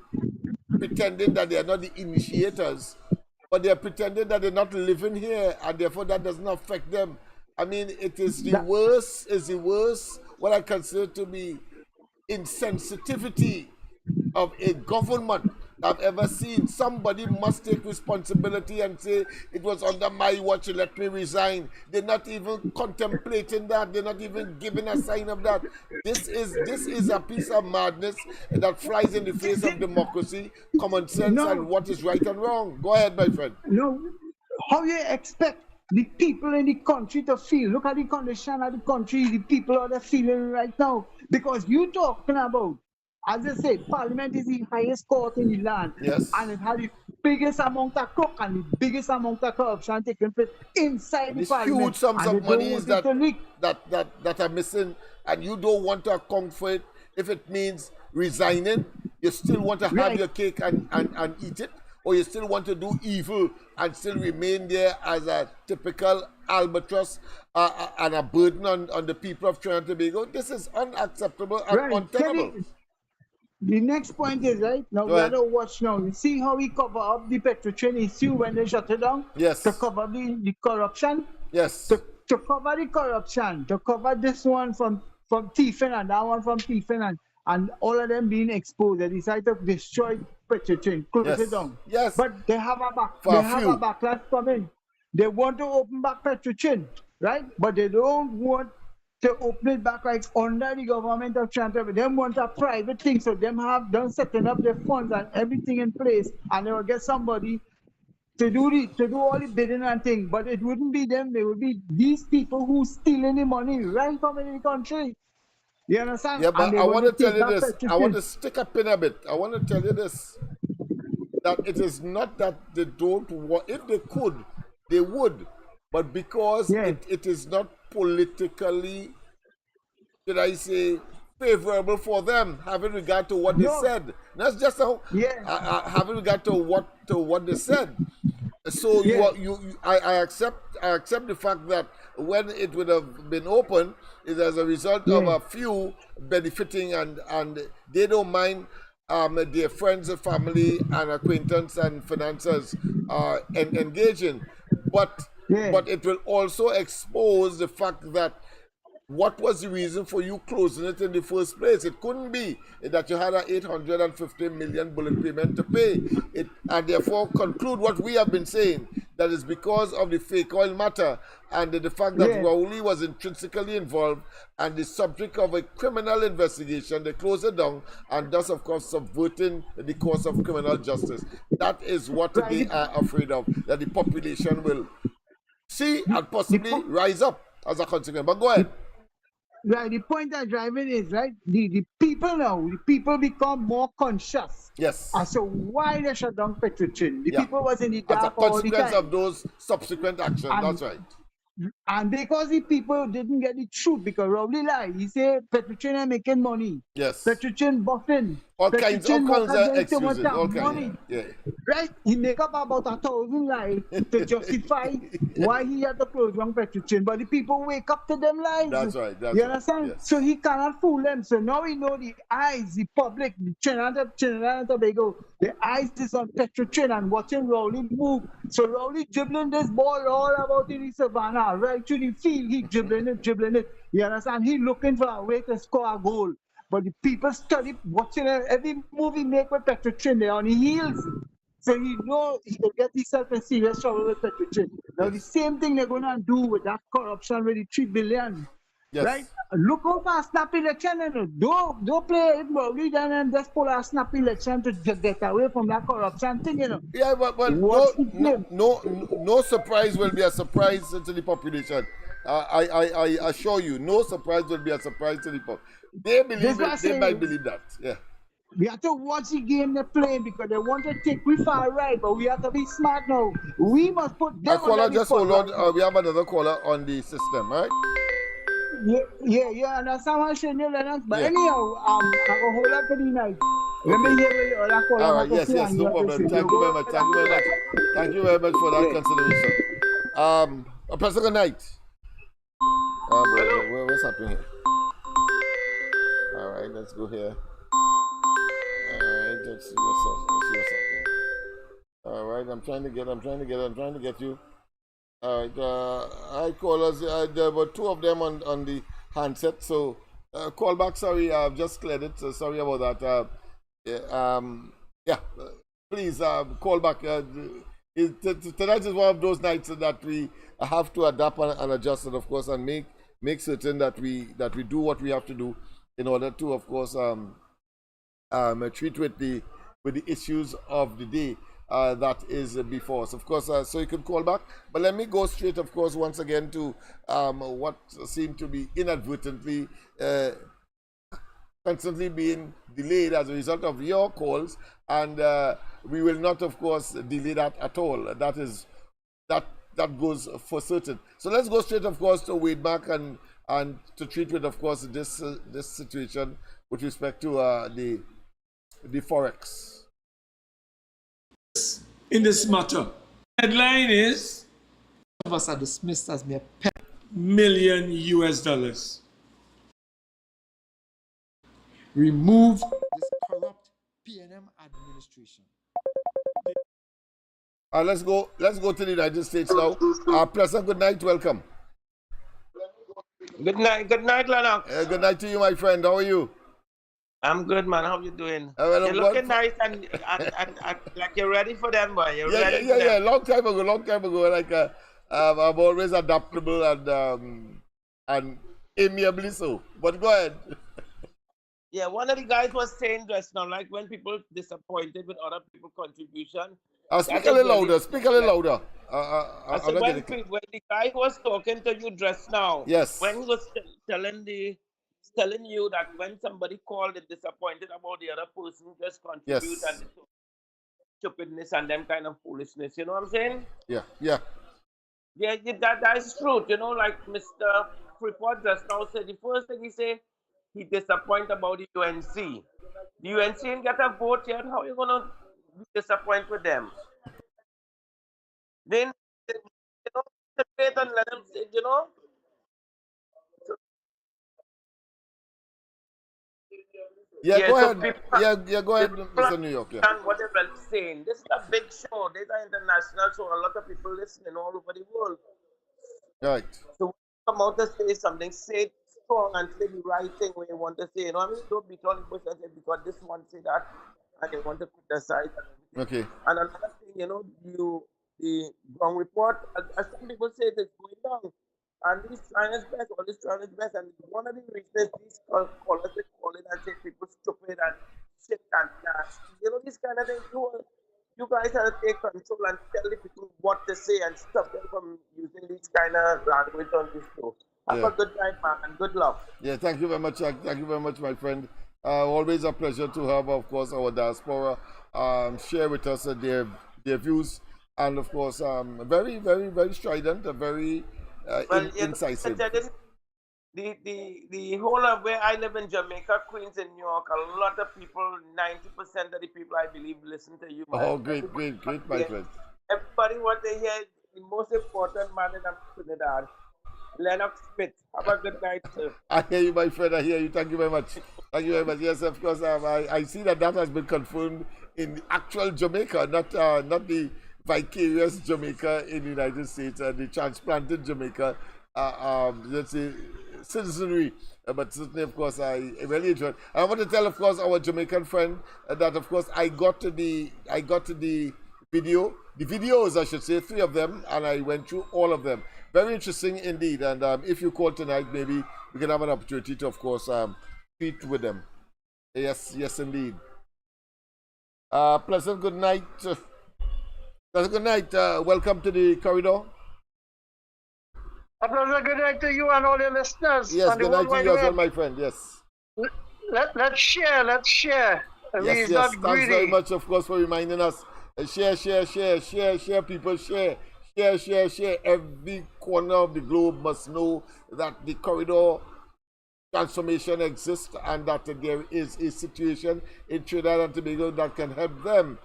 pretending that they are not the initiators, but they are pretending that they're not living here, and therefore that doesn't affect them. I mean, it is the worst, what I consider to be insensitivity of a government I've ever seen. Somebody must take responsibility and say, it was under my watch, let me resign. They're not even contemplating that. They're not even giving a sign of that. This is a piece of madness that flies in the face of democracy, common sense, and what is right and wrong. Go ahead, my friend. No, how you expect the people in the country to feel. Look at the condition of the country, the people are feeling right now. Because you talking about, as I say, Parliament is the highest court in the land. Yes. And it has the biggest amount of crook and the biggest amount of corruption taking place inside the These Parliament. huge sums and of they don't money want it to leak. that are missing, and you don't want to account for it. If it means resigning, you still want to have Right. your cake and eat it, or you still want to do evil and still remain there as a typical albatross and a burden on the people of Trinidad and Tobago. This is unacceptable and Right. untenable. Kelly, the next point is, right, now Go we ahead. have to watch now. You see how we cover up the Petrotrain issue when they shut it down? Yes. To cover the corruption? Yes. To cover the corruption, to cover this one from thieving and that one from thieving and all of them being exposed. They decide to destroy Petrotrain, close Yes. it down. Yes. But they have For a a few. backlash coming. They want to open back Petrotrain, right? But they don't want to open it back like under the government of Trinidad. They want a private thing, so them setting up their funds and everything in place, and they will get somebody to do all the bidding and thing. But it wouldn't be them; they would be these people who stealing the money right from in the country. You understand? Yeah, but And they I want to tell take you back this. I Petrotrain. want to stick a pin a bit. I want to tell you this. That it is not that they don't want, if they could, they would. But because Yeah. it is not politically, should I say, favorable for them, having regard to what they No. said. That's just how, Yeah. having regard to what they said. So Yeah. I accept the fact that when it would have been open, is as a result of Yeah. a few benefiting and they don't mind their friends and family and acquaintance and financiers engaging, but Yeah. but it will also expose the fact that what was the reason for you closing it in the first place? It couldn't be that you had an 850 million bullet payment to pay. And therefore conclude what we have been saying, that is because of the fake oil matter and the fact that Yeah. Raouli was intrinsically involved and the subject of a criminal investigation. They closed it down and thus, of course, subverting the course of criminal justice. That is what they are afraid of, that the population will see and possibly rise up as a consequence. But go ahead. Right, the point I'm driving is, right, the people now, the people become more conscious Yes. as to why they shut down Petrotrain. The Yeah. people was in the As a dark all the consequence time. of those subsequent actions. And- That's right. And because the people didn't get the truth, because Rowley lied, he said Petrotrain are making money. Yes. Petrotrain buffing. All kinds Petrotrain of workers make so excuses. much All money. kinds. Yeah. Right? He make up about 1,000 lies to justify why he had to close down Petrotrain. But the people wake up to them lies. That's right. That's You right. understand? Yes. So he cannot fool them. So now we know the eyes, the public, the Trinidad and Tobago, the eyes is on Petrotrain and watching Rowley move. So Rowley dribbling this ball all about in the savannah, right to the field. He dribbling it. You understand? He looking for a way to score a goal. But the people study watching every move he make with Petrotrain, they're on the heels. So he know he will get himself in serious trouble with Petrotrain. Now the same thing they're gonna do with that corruption with the 3 billion. Yes. Right? Look out for a snap election and don't play it Rowley then and just pull a snap election to get away from that corruption thing, you know. Yeah, but What's the game? no surprise will be a surprise to the population. I assure you, no surprise will be a surprise to the population. They believe That's what I it. They say. might believe that. Yeah. We have to watch the game they're playing because they want to take we far right, but we have to be smart now. We must put A them caller, under the just hold on. spotlight. We have another caller on the system, right? Yeah, understand what I'm saying, Lennox. But Yeah. anyhow, I will hold up for the night. Let me hear what your other caller All right. have to Yes. say Yes. and No you have to problem. say. Thank you very much. Thank you very much. Thank you very much for that consideration. A pleasant good night. What's happening here? All right. Let's go here. All right. Let's see what's happening. All right. I'm trying to get you. All right. I callers. There were 2 of them on the handset. So call back. Sorry, I've just cleared it. So sorry about that. Please call back. Tonight is one of those nights that we have to adapt and adjust, and of course, and make certain that we do what we have to do in order to, of course, treat with the issues of the day. that is before us. Of course, so you can call back. But let me go straight, of course, once again to what seemed to be inadvertently constantly being delayed as a result of your calls, and we will not, of course, delay that at all. That goes for certain. So let's go straight, of course, to Wade Mark and to treat with, of course, this situation with respect to the forex. In this matter, headline is Of us are dismissed as mere pet. million US dollars. Remove this corrupt PNM administration. Let's go to the United States now. President, good night, welcome. Good night, Lennox. Good night to you, my friend. How are you? I'm good, man. How you doing? Well, you're I'm looking good. nice and like you're ready for them, boy. You're ready. Yeah. Long time ago. Like I'm always adaptable and amiably so. But go ahead. Yeah, one of the guys was saying just now, like when people disappointed with other people's contribution. Speak a little louder. Speak a little louder. I said when the guy was talking to you just now, yes, when he was telling you that when somebody called and disappointed about the other person just contribute yes, and stupidness and them kind of foolishness, you know what I'm saying? Yeah. Yeah, that is true. You know, like Mr. Freeport just now said, the first thing he said, he disappointed about the UNC. The UNC didn't get a vote yet. How are you gonna be disappointed with them? Then, you know, debate and let them say, you know. Yeah, go so ahead. Go ahead, Mr. New York. Yeah. And what they're saying. This is a big show. There's an international show. A lot of people listening all over the world. Right. So when you come out to say something, say it strong and say the right thing when you want to say. You know what I mean? Don't beat on the bush and say because this one say that and they want to criticize and everything. Okay. And another thing, you know, the wrong report, as some people say, it's going down. And he's trying his best, all he's trying his best. And one of the reasons these callers they call it and say people stupid and shit and nasty. You know, this kind of thing. You guys have to take control and tell the people what to say and stop them from using this kind of language on this show. Have a good night, man, and good luck. Yeah, thank you very much. Thank you very much, my friend. Always a pleasure to have, of course, our diaspora share with us their views, and of course, very, very, very strident, very incisive. The whole of where I live in Jamaica, Queens, and New York, a lot of people, 90% of the people I believe listen to you, man. Oh, great, my friend. Everybody what they hear, the most important man in Trinidad, Lennox Smith. Have a good night, sir. I hear you, my friend. I hear you. Thank you very much. Thank you very much. Yes, of course. I see that has been confirmed in actual Jamaica, not the vicarious Jamaica in the United States, the transplanted Jamaica. Let's say citizenry. But certainly, of course, I really enjoy it. I want to tell, of course, our Jamaican friend that, of course, I got to the videos, I should say, 3 of them, and I went through all of them. Very interesting indeed. And if you call tonight, maybe we can have an opportunity to, of course, speak with them. Yes, indeed. Pleasant good night. Pleasant good night. Welcome to the corridor. A pleasant good night to you and all your listeners. Yes, good night to you as well, my friend. Yes. Let's share. Yes. Thanks very much, of course, for reminding us. Share, people, share. Every corner of the globe must know that the corridor transformation exists and that there is a situation in Trinidad and Tobago that can help them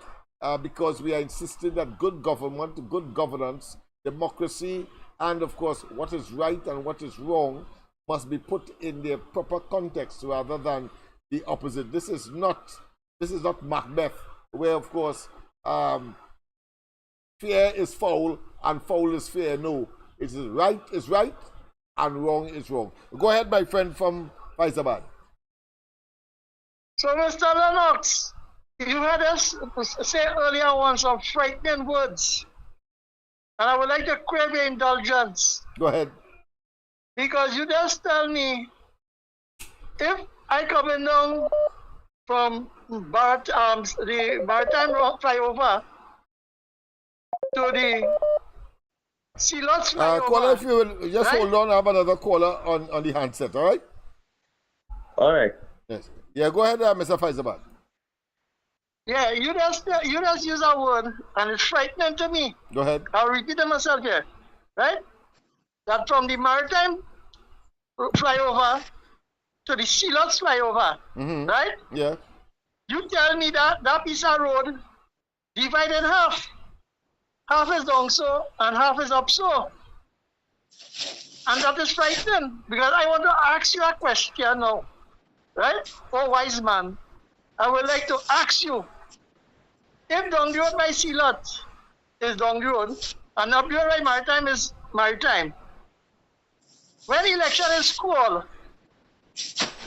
because we are insisting that good government, good governance, democracy, and of course what is right and what is wrong must be put in their proper context rather than the opposite. This is not Macbeth, where of course fair is foul and foul is fair. No, it is right and wrong is wrong. Go ahead, my friend from Faizabad. So, Mr. Lennox, you had us say earlier on some frightening words, and I would like to crave your indulgence. Go ahead. Because you just tell me, if I coming down from the Maritime flyover to the Silots Caller, if flyover. you will just Right? hold on, I have another caller on the handset, all right? All right. Yes. Yeah, go ahead, Mr. Faisabad. Yeah, you just use a word, and it's frightening to me. Go ahead. I'll repeat it myself here, right? That from the maritime flyover to the Silots flyover, right? Yeah. You tell me that that piece of road divided in half. Half is down so and half is up so. And that is frightening because I want to ask you a question now, right? Oh, wise man, I would like to ask you, if down the road by Silot is down the road and up the road by Maritime is Maritime, when election is called,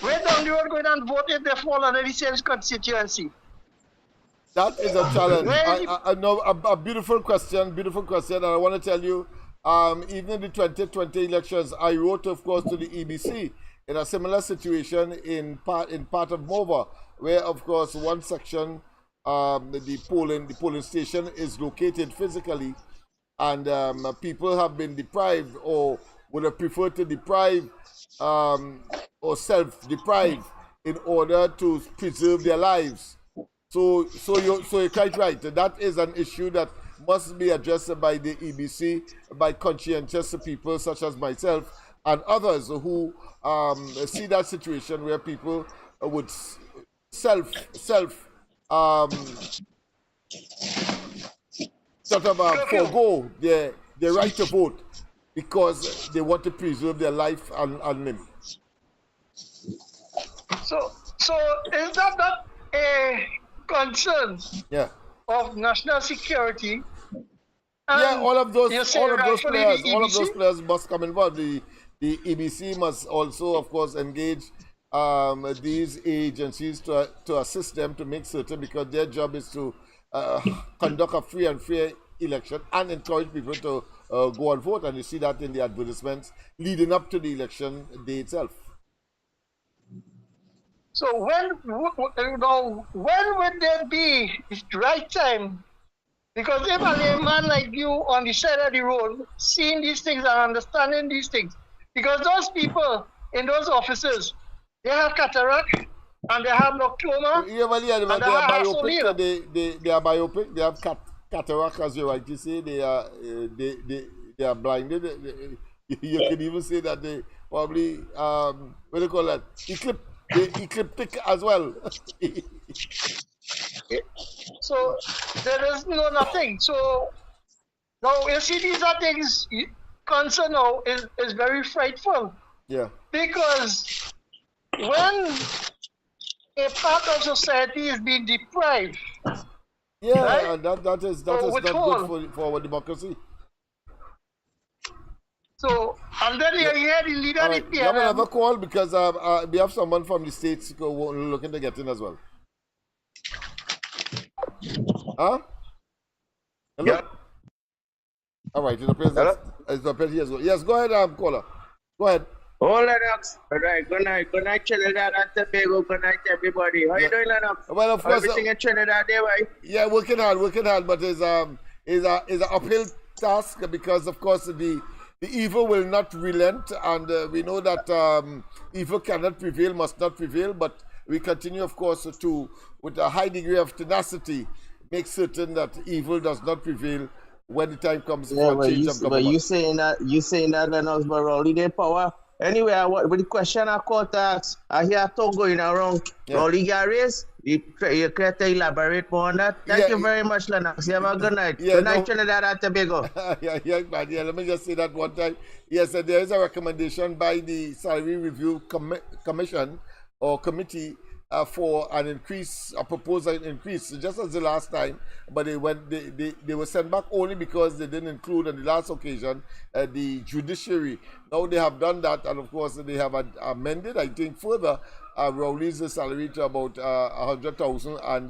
where down the road going and vote if they fall under the same constituency? That is a challenge. I know a beautiful question, and I want to tell you, even in the 2020 elections, I wrote, of course, to the EBC in a similar situation in part of Mova, where, of course, one section, the polling station is located physically, and people have been deprived or would have preferred to deprive or self-deprive in order to preserve their lives. So you're quite right. That is an issue that must be addressed by the EBC, by conscientious people such as myself and others who see that situation where people would forego their right to vote because they want to preserve their life and limb. So is that not a concern of national security? Yeah, all of those players must come involved. The EBC must also, of course, engage these agencies to assist them to make certain, because their job is to conduct a free and fair election and encourage people to go and vote. And you see that in the advertisements leading up to the election day itself. So when would there be the right time? Because if a man like you on the side of the road, seeing these things and understanding these things, because those people in those offices, they have cataract and they have glaucoma. Yeah, well, yeah, they are biopic. They are biopic. They have cataract, as you rightly say. They are blinded. You can even say that they probably what do you call that? Ecliptic as well. So there is nothing. So now you see, these are things concern now is very frightful. Yeah. Because when a part of society is being deprived, right? And that is not good for our democracy. So, and then you hear the leader of the PNM. You have another call because we have someone from the States looking to get in as well. Huh? Hello? Yeah. All right, it appears he as well. Yes, go ahead, caller. Go ahead. Oh, Lennox. All right, good night, Trinidad and Tobago. Good night, everybody. How you doing, Lennox? Well, of course. Everything in Trinidad, there, right? Yeah, working hard, but it's an uphill task because, of course, the evil will not relent, and we know that evil cannot prevail, must not prevail, but we continue, of course, to, with a high degree of tenacity, make certain that evil does not prevail when the time comes for change of government. But you saying that Lennox, but Rowley their power. Anyway, with the question I caught asked, I hear talk going around. Rowley Garris, you care to elaborate more on that? Thank you very much, Lennox. You have a good night. Good night, Trinidad and Tobago. Let me just say that one time. Yes, there is a recommendation by the Salary Review Commission or Committee for an increase, a proposal increase, just as the last time, but they were sent back only because they didn't include on the last occasion the judiciary. Now they have done that, and of course they have amended, I think, further Rowley's salary to about 100,000, and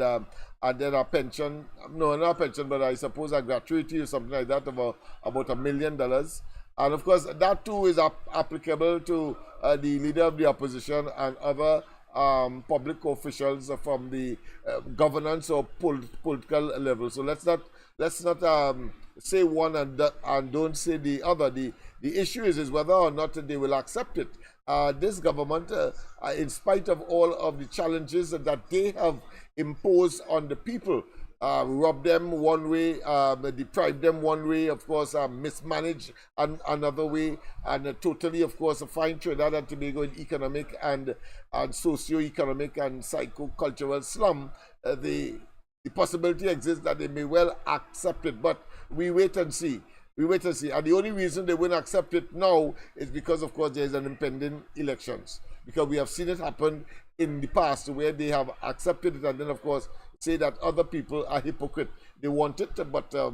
then a pension, no, not a pension, but I suppose a gratuity or something like that, about $1 million. And of course that too is applicable to the leader of the opposition and other public officials from the governance or political level. So let's not say one and don't say the other. The issue is whether or not they will accept it. This government, in spite of all of the challenges that they have imposed on the people, rob them one way, deprive them one way, of course, mismanage another way, and totally, of course, find Trinidad and Tobago in economic and socio-economic and psycho-cultural slum. The possibility exists that they may well accept it, but we wait and see. We wait and see. And the only reason they won't accept it now is because, of course, there is an impending elections. Because we have seen it happen in the past where they have accepted it and then, of course, say that other people are hypocrite. They want it, but they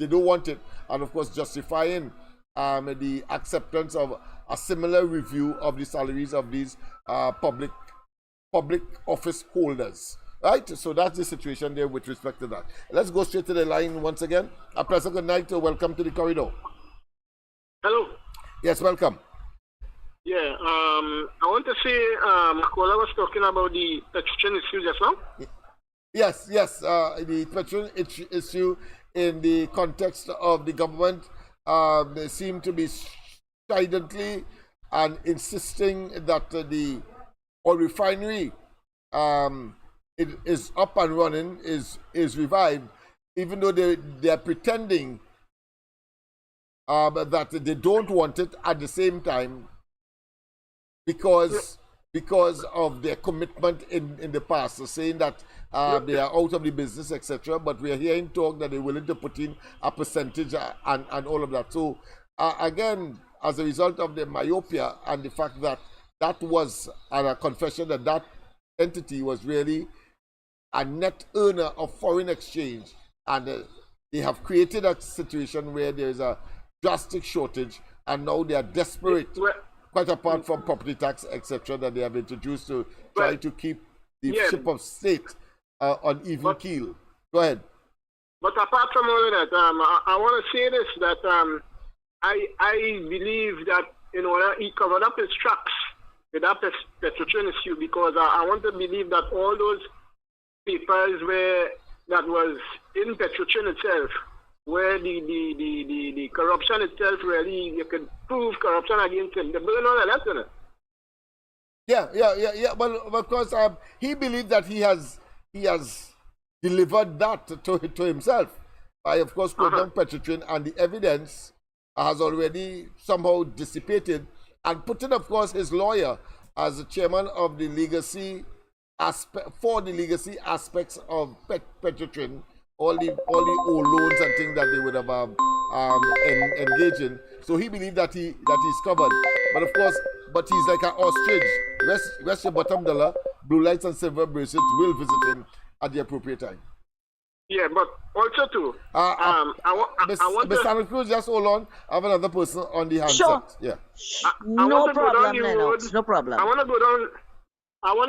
don't want it. And, of course, justifying the acceptance of a similar review of the salaries of these public office holders. Right? So that's the situation there with respect to that. Let's go straight to the line once again. A pleasant good night. Welcome to the corridor. Hello. Yes, welcome. Yeah, I want to say, Makola was talking about the petroleum issue just now. Yes, the petroleum issue in the context of the government, they seem to be stridently and insisting that the oil refinery it is up and running, is revived, even though they are pretending that they don't want it at the same time because of their commitment in the past, so saying that they are out of the business, etc. But we are hearing talk that they're willing to put in a percentage and all of that. So again, as a result of the myopia and the fact that that was a confession that entity was really a net earner of foreign exchange, and they have created a situation where there is a drastic shortage, and now they are desperate, quite apart from property tax, etc., that they have introduced to try to keep the ship of state on even keel. Go ahead. But apart from all of that, I want to say this, that I believe that in order he covered up his tracks with that petroleum issue, because I want to believe that all those papers that was in Petrotrin itself, where the corruption itself really, you could prove corruption against him. They burn all of that in it. Yeah. Well, of course, he believed that he has delivered that to himself by, of course, putting down Petrotrin, and the evidence has already somehow dissipated, and putting, of course, his lawyer as the chairman of the legacy aspects of Petrotrin, all the old loans and things that they would have engaged in. So he believed that he's covered. But of course, he's like an ostrich. Rest your bottom dollar. Blue lights and silver bracelets will visit him at the appropriate time. Yeah, but also too, I want Ms. Santa Cruz, just hold on. I have another person on the handset. Sure. Yeah. No problem, Lennox. No problem. I want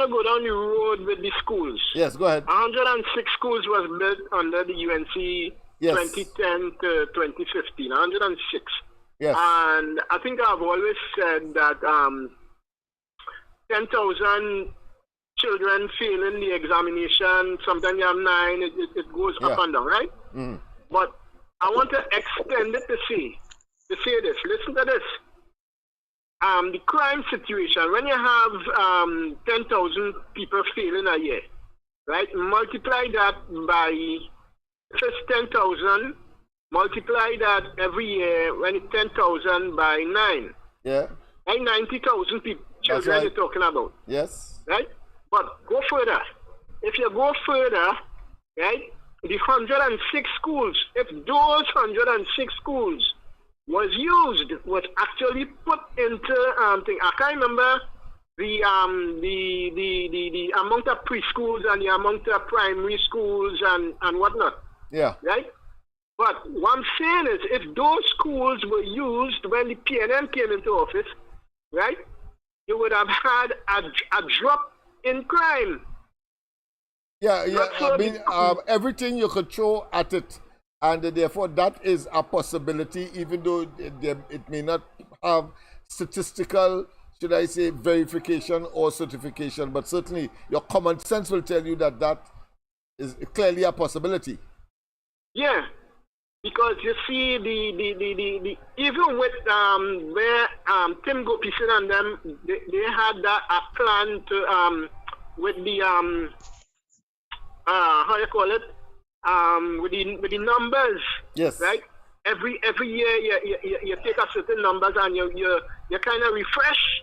to go down the road with the schools. Yes, go ahead. 106 schools was built under the UNC 2010 to 2015. 106. Yes. And I think I've always said that 10,000 children failing the examination. Sometimes you have 9. It goes up and down, right? Mm. But I want to extend it to say this. Listen to this. The crime situation, when you have 10,000 people failing a year, right? Multiply that by first 10,000, multiply that every year when it's 10,000 by 9. Yeah. Like 90,000 children you're talking about. Yes. Right? But go further. If you go further, right, the 106 schools, if those 106 schools was actually put into thing. I can't remember the amount of preschools and the amount of primary schools and whatnot. Yeah. Right? But what I'm saying is, if those schools were used when the PNM came into office, right, you would have had a drop in crime. Yeah. I mean, everything you could throw at it. And therefore, that is a possibility, even though it may not have statistical, should I say, verification or certification. But certainly, your common sense will tell you that is clearly a possibility. Yeah, because you see the even with where Tim Gopison and them they had that a plan to with the how you call it with the numbers. Yes. Right. Every year you take a certain numbers and you kind of refresh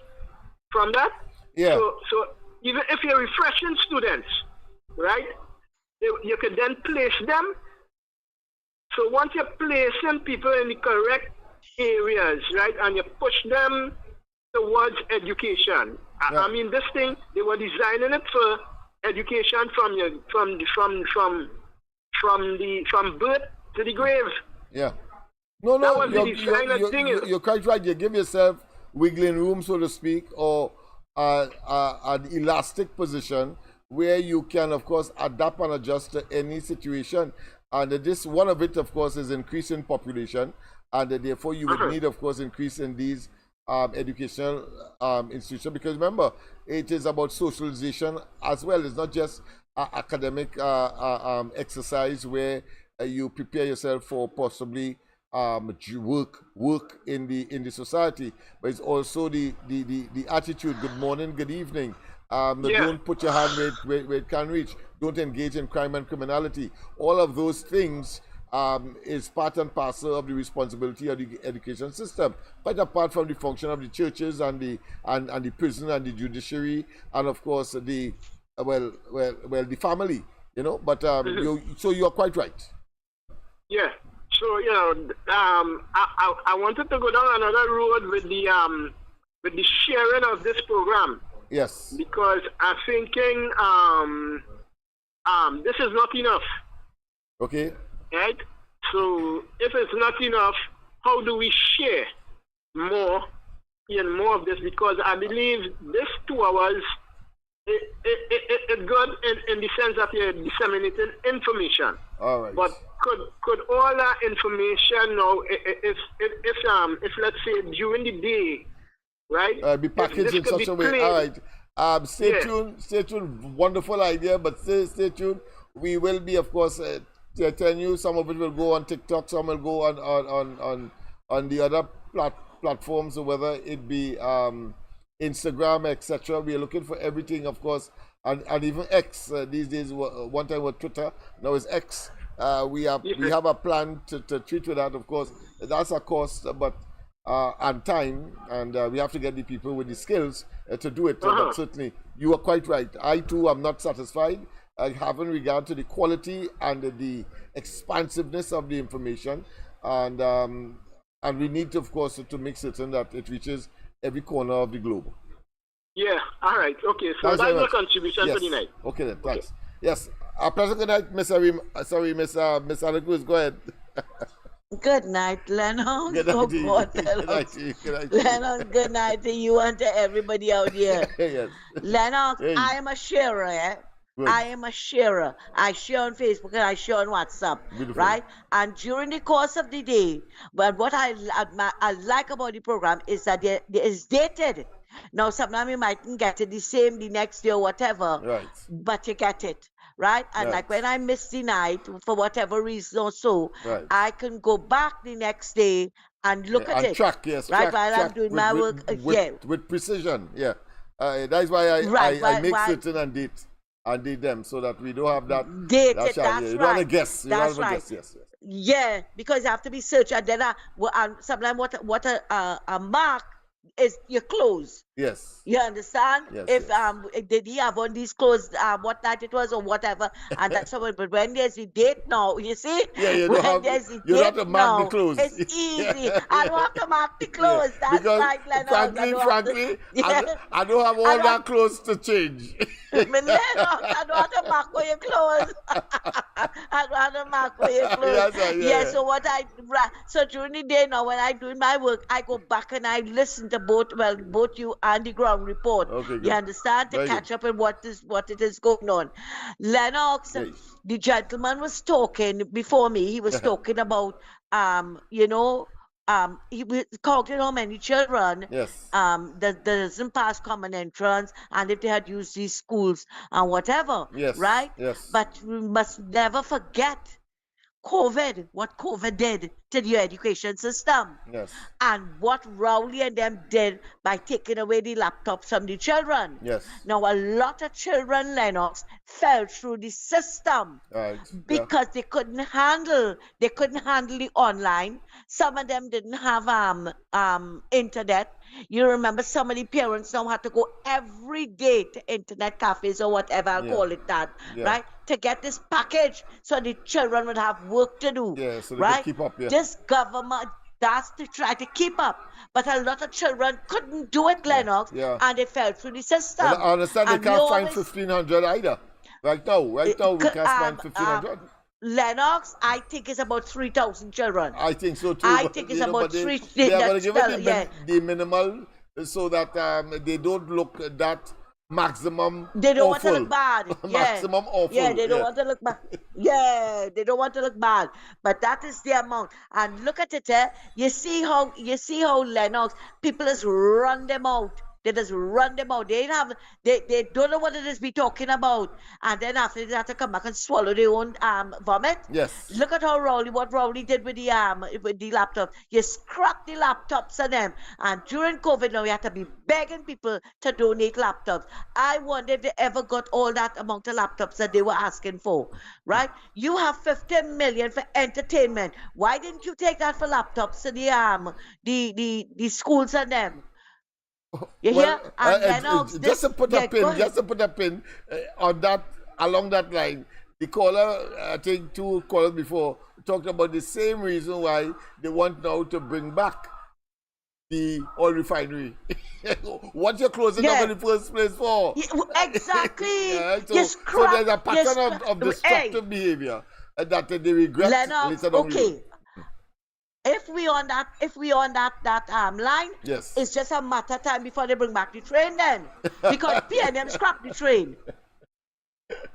from that. Yeah. So even if you're refreshing students, right, you can then place them. So once you're placing people in the correct areas, right, and you push them towards education. Yeah. I mean, this thing they were designing it for education from birth to the grave. Yeah. No, That was the designer thing. You're quite right. You give yourself wiggling room, so to speak, or an elastic position where you can, of course, adapt and adjust to any situation. And this one of it, of course, is increasing population, and therefore you would need, of course, increase in these educational institutions. Because remember, it is about socialization as well. It's not just academic exercise where you prepare yourself for possibly work in the society, but it's also the attitude. Good morning, good evening. Don't put your hand where it can reach. Don't engage in crime and criminality. All of those things is part and parcel of the responsibility of the education system. Quite apart from the function of the churches and the prison and the judiciary, and of course the family. But so you are quite right. Yeah. So I wanted to go down another road with the sharing of this program. Yes. Because I'm thinking this is not enough. Okay. Right. So if it's not enough, how do we share more of this? Because I believe this 2 hours it good in the sense that you're disseminating information. All right. But could all that information now, if let's say during the day, right? Be packaged in such a way. All right. Stay tuned. Wonderful idea, but stay tuned. We will be, of course, telling you some of it will go on TikTok, some will go on the other platforms, or whether it be Instagram, etc. We are looking for everything, of course, and even X these days. One time was Twitter, now it's X. We have a plan to treat with that. Of course, that's a cost, but and time, and we have to get the people with the skills to do it. But certainly, you are quite right. I too am not satisfied. Having regard to the quality and the expansiveness of the information, and we need, of course, to make certain that it reaches every corner of the globe. Yeah, all right, okay, so that's your contribution yes. for the night. Okay then, thanks. Okay. Yes, a pleasant good night, Miss Arim. Sorry, Miss Alacruz, go ahead. Good night, Lennox. Good night to you. Good night to you. Good night to you. Lennox, good night to you and to everybody out here. Yes. Lennox, Hey. I am a sharer, eh? Good. I am a sharer. I share on Facebook and I share on WhatsApp, Beautiful. right? And during the course of the day, but what I like about the program is that it is dated. Now, sometimes you mightn't get it the same the next day or whatever, Right. but you get it, right? And Right. like when I miss the night for whatever reason or so, Right. I can go back the next day and look at and it. track, yes, right, track, while I'm track doing with, my with, work. with, with precision, yeah. That's why I make certain and date them, so that we don't have that. Date that it, shall- that's you right. don't want to guess. You don't That's want to right. guess. Yes, yes. Yeah, because you have to be searched, and then sometimes what a mark is your clothes. Yes. You understand? Yes, If did he have on these clothes what night it was or whatever, and that's how. But when there's the date now, you see? Yeah, you when don't have, there's the you don't have date to mark now, the clothes. it's easy. I don't have to mark the clothes. Yeah, That's because right, Lennox. frankly, Yeah. I don't have all that clothes to change. But Lennox, I don't have to mark for your clothes. I don't have to mark for your clothes. That's right, yeah. So so during the day now, when I'm doing my work, I go back and I listen to both you and the ground report. Okay, good. You understand? To Very catch good. up in what it is going on. Lennox, Yes. the gentleman was talking before me. He was talking about he was counting how many children Yes. that doesn't pass common entrance, and if they had used these schools and whatever, Yes. right? Yes. But we must never forget COVID, what COVID did to the education system, Yes. and what Rowley and them did by taking away the laptops from the children. Yes. Now, a lot of children, Lennox, fell through the system Right. because they couldn't handle the online. Some of them didn't have internet. You remember some of the parents now had to go every day to internet cafes or whatever, I'll Yeah. call it that, Yeah. right? To get this package so the children would have work to do. Yeah, so they could right? keep up, yeah. This government that's to try to keep up. But a lot of children couldn't do it, Lennox, Yeah. and they fell through the system. And I understand they And can't we find always- 1,500 either. Right now, we can't find 1,500. Lennox, I think it's about 3,000 children. I think so too. I but, think it's you know, about but they, three. They are going to that's give it well, yeah. the minimal so that they don't look at that maximum They don't awful. want to look bad. Yeah. Maximum awful. Yeah, they don't want to look bad. Yeah, they don't want to look bad. But that is the amount. And look at it, You see how Lennox people just run them out. They just run them out. They don't know what it is be talking about. And then after they have to come back and swallow their own vomit. Yes. Look at what Rowley did with the laptop. You scrap the laptops on them. And during COVID now, we had to be begging people to donate laptops. I wonder if they ever got all that amount of laptops that they were asking for. Right? You have 50 million for entertainment. Why didn't you take that for laptops to the schools and them? You hear? And Lennox, just to put a pin on that, along that line, the caller, I think 2 callers before, talked about the same reason why they want now to bring back the oil refinery. What you're closing down in the first place for? Exactly. So there's a pattern of destructive behavior that they regret Lennox, later on. okay. If we on that line, yes, it's just a matter of time before they bring back the train then. Because PNM scrap the train.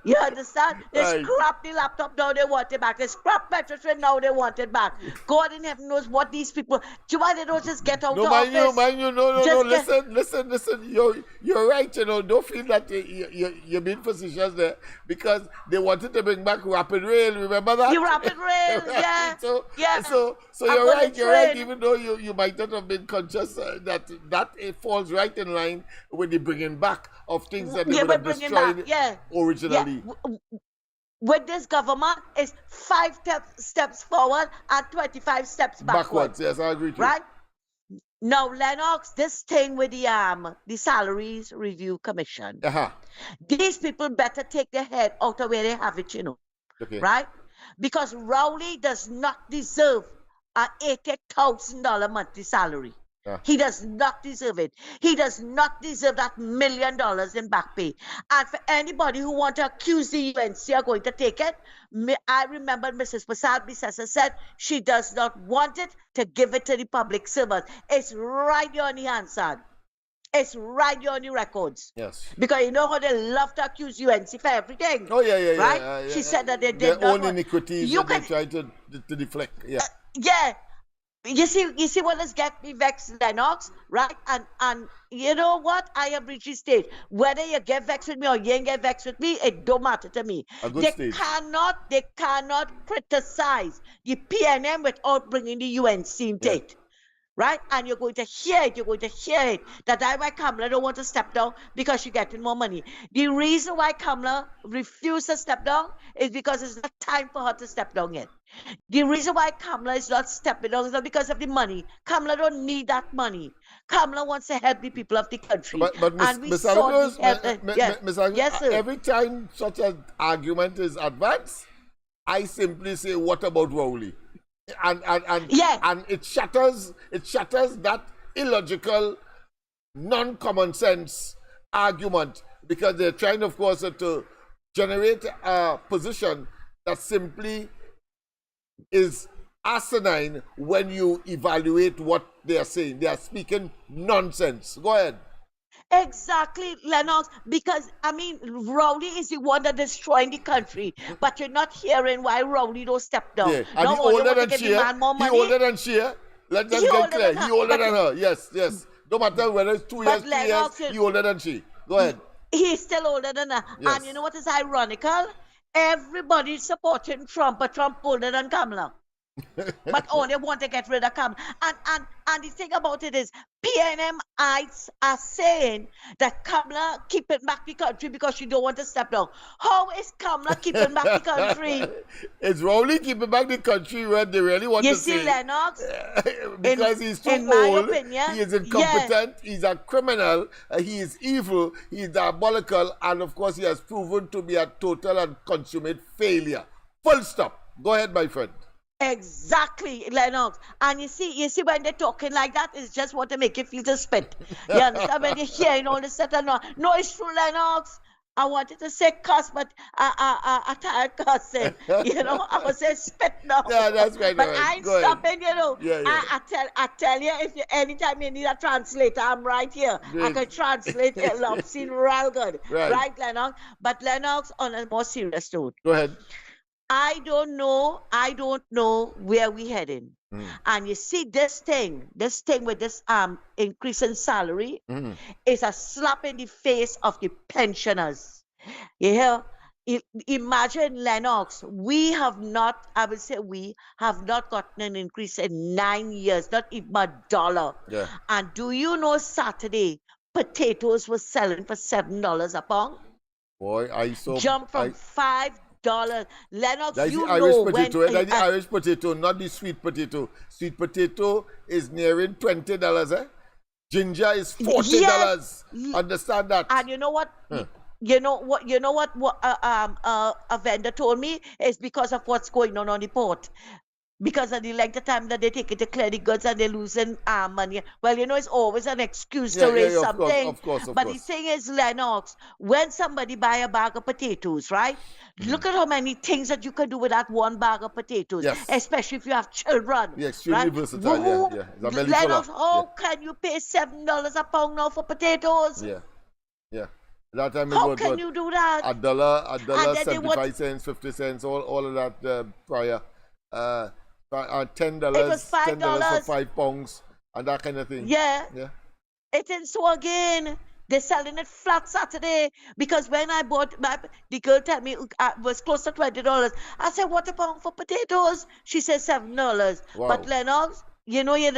You understand? They Right. scrap the laptop, now they want it back. They scrap Metro train, now they want it back. God in heaven knows what these people, do you know why they don't just get out of office? Mind you, no, Just listen, you're right, don't feel that you're being facetious there, because they wanted to bring back rapid rail, remember that? The rapid rail, yeah. So I'm you're gonna right, train. even though you might not have been conscious that it falls right in line with the bringing back of things that they Yeah, would we're have bringing destroyed back, yeah. originally. With this government, it's 5 steps forward and 25 steps Backwards, yes, I agree with you. right? Now, Lennox, this thing with the Salaries Review Commission, Uh-huh. these people better take their head out of where they have it, Okay. right? Because Rowley does not deserve an $80,000 monthly salary. Yeah. He does not deserve it. He does not deserve that $1 million in back pay. And for anybody who want to accuse the UNC are going to take it, I remember Mrs. Prasad Bisesa said she does not want it to give it to the public servants. It's right there on the answer. It's right there on the records. Yes. Because you know how they love to accuse UNC for everything. Oh, yeah. Right? She said that they did their not own want- iniquities You that can- they try to deflect. Yeah. Yeah. You see what has get me vexed, Lennox, right? And you know what? I have reached this stage. Whether you get vexed with me or you ain't get vexed with me, it don't matter to me. A good They stage. cannot criticize the PNM without bringing the UNC into it. Right? And you're going to hear it. That's why Kamala don't want to step down, because she's getting more money. The reason why Kamala refused to step down is because it's not time for her to step down yet. The reason why Kamala is not stepping down is not because of the money. Kamala don't need that money. Kamala wants to help the people of the country. But and we Ms. saw Alvarez, the help. Ms. Alvarez, Yes, sir. every time such an argument is advanced, I simply say, what about Rowley? And it shatters that illogical, non-common sense argument, because they're trying, of course, to generate a position that simply is asinine when you evaluate what they are saying. They are speaking nonsense. Go ahead. Exactly, Lennox, because, Rowley is the one that destroying the country, but you're not hearing why Rowley don't step down. Yeah. And No, he they older want to than give the Shea. man more He money. older than Shea. let's just He get older clear. than He her, older but than her. Yes, yes. No matter whether it's 2 years, but 3 years, Lennox, he older than she. Go ahead. he's still older than her. Yes. And you know what is ironical? Everybody's supporting Trump, but Trump older than Kamala. But they want to get rid of Kamala. And the thing about it is, PNMites are saying that Kamala keeping back the country because she don't want to step down. How is Kamala keeping back the country? It's Rowley keeping back the country when they really want You to see, say. Lennox? Because he's too in my old, opinion, he is incompetent, he's a criminal, he is evil, he is diabolical, and of course he has proven to be a total and consummate failure. Full stop. Go ahead, my friend. Exactly, Lennox. And you see when they're talking like that, it's just what to make you feel to spit. You understand? When you're hearing all this stuff, no, it's true, Lennox. I wanted to say cuss, but I tired cussing. You know, I was saying spit now. Yeah, that's right. But I ain't Go ahead. stopping, you know. Yeah. I tell you, if you anytime you need a translator, I'm right here. I Great. can translate a love scene real good. Right. Right, Lennox? But Lennox, on a more serious note, Go ahead. I don't know where we heading. And you see this thing with this increase in salary is a slap in the face of the pensioners. You hear? Imagine, Lennox, we have not gotten an increase in 9 years, not even $1. Yeah. And do you know Saturday potatoes were selling for $7 a pound? Boy, I saw. Jump from $5. Lennox, That's you the Irish know potato. when That's the Irish potato, not the sweet potato. Sweet potato is nearing $20, eh? Ginger is $40. Yes. Understand that? And you know what? You know what a vendor told me is because of what's going on the port. Because of the length of time that they take it to clear the goods and they're losing money. Well, you know, it's always an excuse to raise something. Of course. But the thing is, Lennox, when somebody buy a bag of potatoes, right? Look at how many things that you can do with that one bag of potatoes. Yes. Especially if you have children. Yeah, extremely right? versatile. Yeah. It's a belly Lennox, fuller. how can you pay $7 a pound now for potatoes? Yeah. That time How it was can you do that? $1, then they 75 cents, 50 cents, all of that prior. $10, It was $10 for $5. 5 pounds, and that kind of thing. Yeah. Yeah. It is so again. They're selling it flat Saturday because when I bought the girl told me it was close to $20. I said, "What a pound for potatoes?" She said $7. Wow. But Lennox, you know, you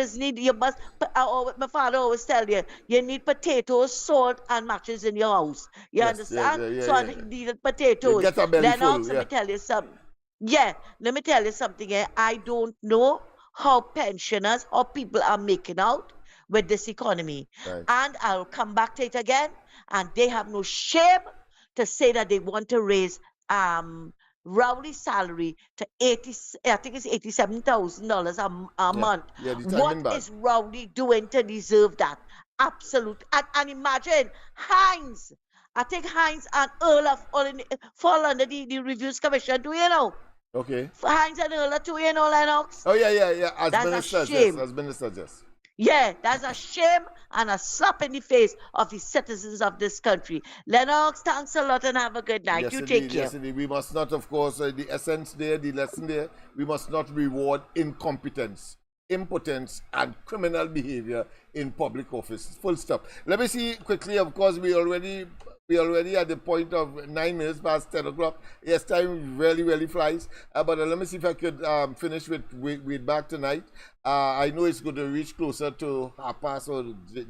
must. My father always tell you need potatoes, salt, and matches in your house. You understand? So I needed potatoes. You get a belly Lennox, full, let me tell you something. Yeah, let me tell you something here. I don't know how pensioners or people are making out with this economy. Right. And I'll come back to it again. And they have no shame to say that they want to raise Rowley's salary to $87,000 a month. Yeah, the timing What bad. is Rowley doing to deserve that? Absolutely. And imagine Heinz. I think Heinz and Earl fall under the Reviews Commission. Do you know? Okay. Heinz and Earl too, you know, Lennox? Oh, yeah. As That's a ministers, shame. yes. As ministers, yes. Yeah, that's a shame and a slap in the face of the citizens of this country. Lennox, thanks a lot and have a good night. Yes, You indeed, take care. yes, indeed. We must not, of course, the essence there, the lesson there, we must not reward incompetence, impotence, and criminal behavior in public office. Full stop. Let me see quickly, of course, we already at the point of 9 minutes past 10 o'clock. Yes, time really flies. But let me see if I could finish with back tonight. I know it's going to reach closer to 1:30 or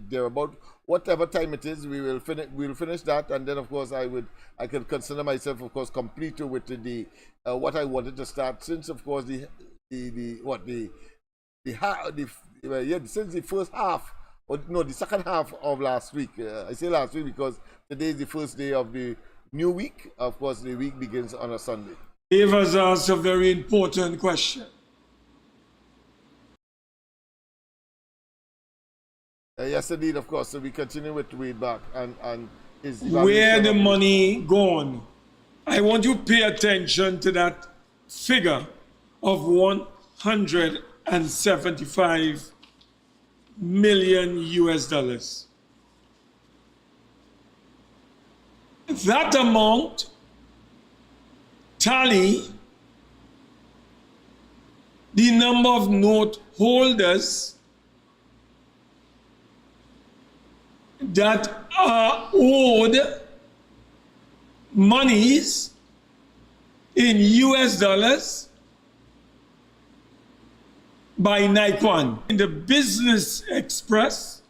thereabout. Whatever time it is, we'll finish that, and then of course I can consider myself, of course, complete with the what I wanted to start, since of course since the first half. No, the second half of last week. I say last week because today is the first day of the new week. Of course, the week begins on a Sunday. Dave has asked a very important question. Yes, indeed, of course. So we continue with Wade back and his Where the money gone? I want you to pay attention to that figure of 175 million US dollars. That amount tally the number of note holders that are owed monies in US dollars by Nikon. In the Business Express,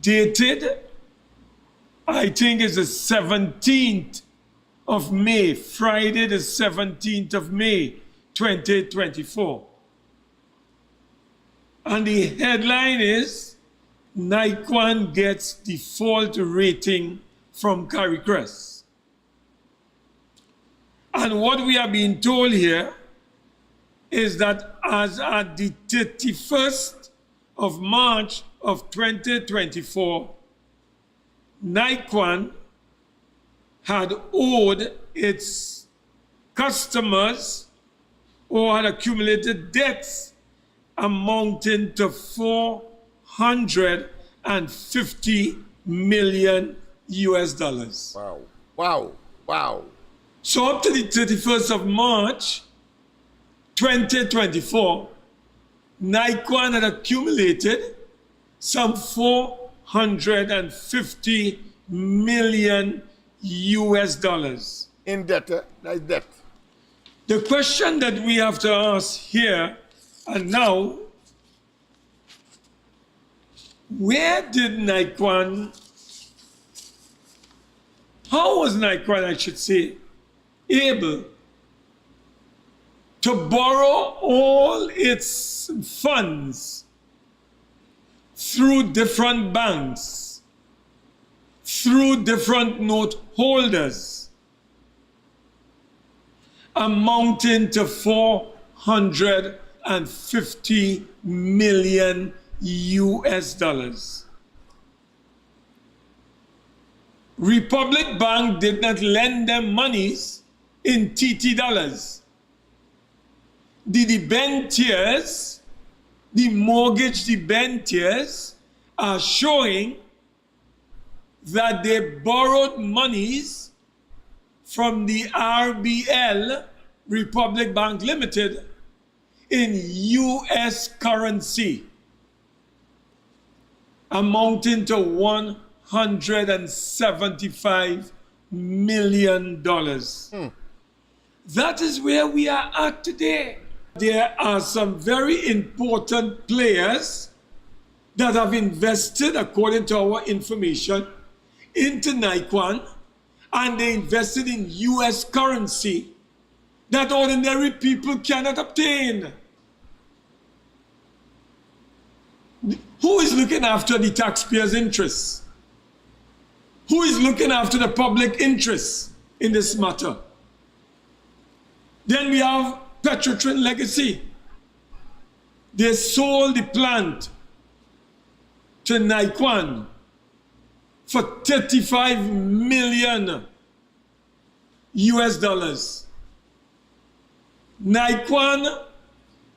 dated, I think it's the 17th of May, Friday the 17th of May, 2024. And the headline is, Nikon gets default rating from CARICREST. And what we are being told here is that as at the 31st of March of 2024, Nikon had owed its customers or had accumulated debts amounting to $450 million US dollars. Wow, wow, wow. So up to the 31st of March 2024, Nikon had accumulated some $450 million US dollars. In debt, that's debt. The question that we have to ask here and now, where did Nikon, how was Nikon, I should say, able to borrow all its funds through different banks, through different note holders, amounting to $450 million US dollars? Republic Bank did not lend them monies in TT dollars. The debentures, the mortgage debentures are showing that they borrowed monies from the RBL, Republic Bank Limited, in US currency, amounting to $175 million. That is where we are at today. There are some very important players that have invested, according to our information, into Nikon, and they invested in US currency that ordinary people cannot obtain. Who is looking after the taxpayers' interests? Who is looking after the public interests in this matter? Then we have Petrotrin Legacy. They sold the plant to Nikon for $35 million US dollars. Nikon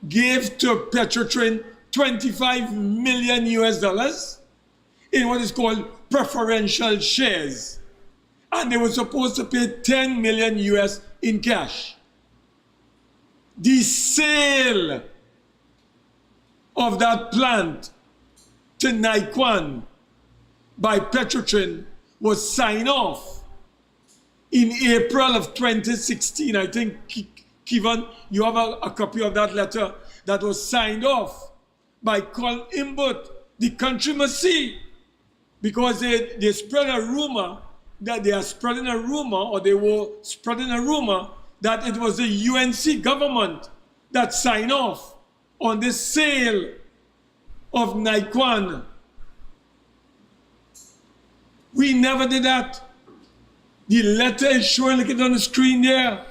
gave to Petrotrin 25 million US dollars in what is called preferential shares. And they were supposed to pay 10 million US in cash. The sale of that plant to Nikon by Petrotrin was signed off in April of 2016. I think, Kevin, you have a copy of that letter that was signed off by Colin Imbert. The country must see, because they spread a rumor that they are spreading a rumor, or they were spreading a rumor that it was the UNC government that signed off on the sale of Nikon. We never did that. The letter is showing, look at it on the screen there.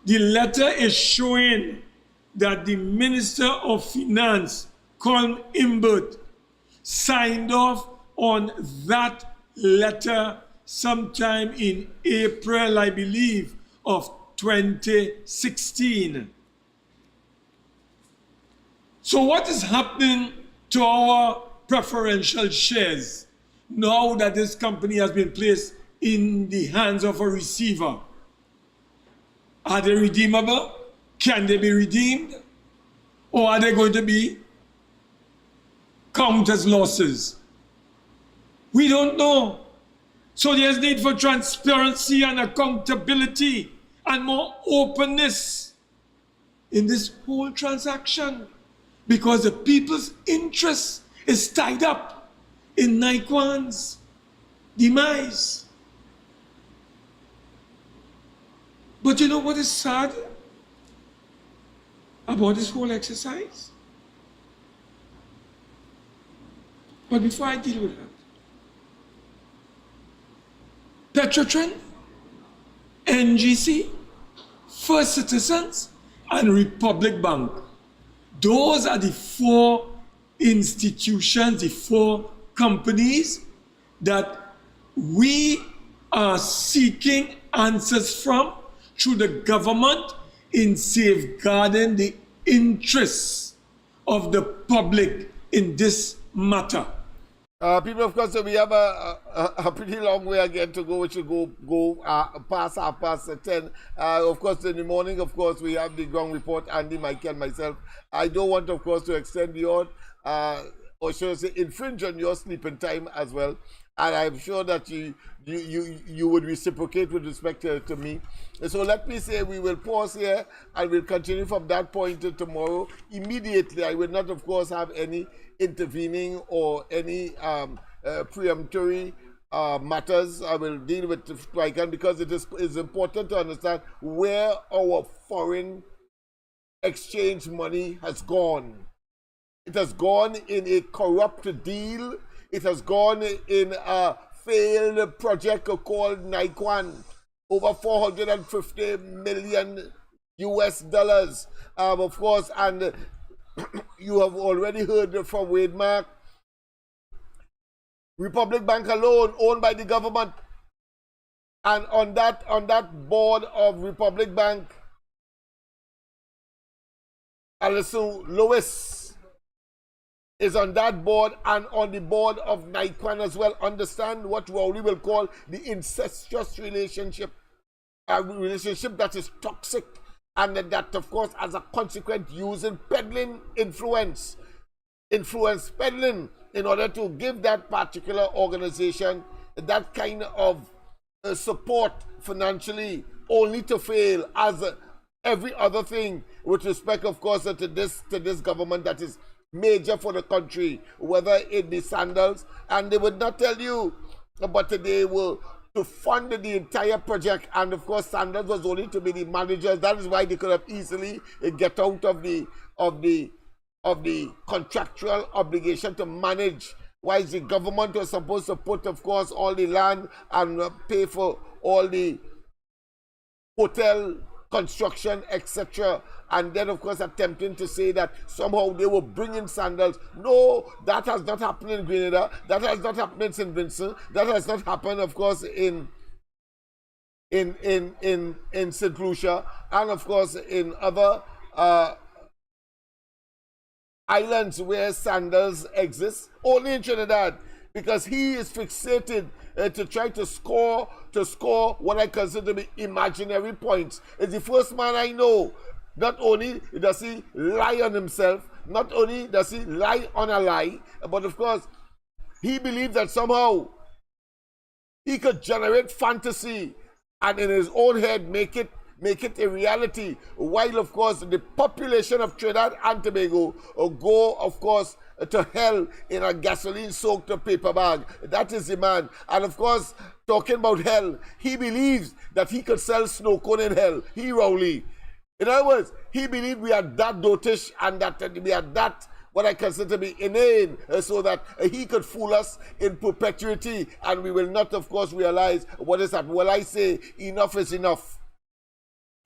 The letter is showing that the Minister of Finance, Colin Imbert, signed off on that letter sometime in April, I believe, of 2016. So what is happening to our preferential shares now that this company has been placed in the hands of a receiver? Are they redeemable? Can they be redeemed? Or are they going to be count as losses? We don't know. So there's need for transparency and accountability and more openness in this whole transaction, because the people's interest is tied up in Naikwan's demise. But you know what is sad about this whole exercise? But before I deal with that, Petrotrin, NGC, First Citizens, and Republic Bank. Those are the four institutions, the four companies that we are seeking answers from through the government in safeguarding the interests of the public in this matter. People, of course, we have a pretty long way again to go. We should go past 10:30. Of course, in the morning, of course, we have the ground report, Andy, Mike, and myself. I don't want, of course, to extend beyond, or should I say, infringe on your sleeping time as well. And I'm sure that you would reciprocate with respect to me. So let me say we will pause here and we'll continue from that point to tomorrow. Immediately, I will not, of course, have any intervening or any preemptory matters. I will deal with if I can, because it is important to understand where our foreign exchange money has gone. It has gone in a corrupt deal. It has gone in a failed project called Naikwan, over $450 million US. Of course, and you have already heard from Wade Mark. Republic Bank alone, owned by the government, and on that board of Republic Bank, Alison Lewis is on that board, and on the board of Naikwan as well. Understand what Rowley will call the incestuous relationship, a relationship that is toxic, and that, of course, as a consequence, using peddling influence peddling in order to give that particular organization that kind of support financially, only to fail as every other thing with respect, of course, to this government that is major for the country, whether it be Sandals, and they would not tell you, but they will to fund the entire project, and of course Sandals was only to be the managers. That is why they could have easily get out of the contractual obligation to manage, while the government was supposed to put, of course, all the land and pay for all the hotel construction, etc. And then, of course, attempting to say that somehow they were bringing Sandals. No, that has not happened in Grenada. That has not happened in St. Vincent. That has not happened, of course, in St. Lucia, and of course in other islands where Sandals exists. Only in Trinidad, because he is fixated to try to score what I consider to be imaginary points. It's the first man I know. Not only does he lie on himself, not only does he lie on a lie, but of course he believes that somehow he could generate fantasy and in his own head make it a reality, while of course the population of Trinidad and Tobago go, of course, to hell in a gasoline-soaked paper bag. That is the man. And of course, talking about hell, he believes that he could sell snow cone in hell. He, Rowley. In other words, he believed we are that dotish and that we are that what I consider to be inane, so that he could fool us in perpetuity, and we will not, of course, realize what is happening. Well, I say enough is enough.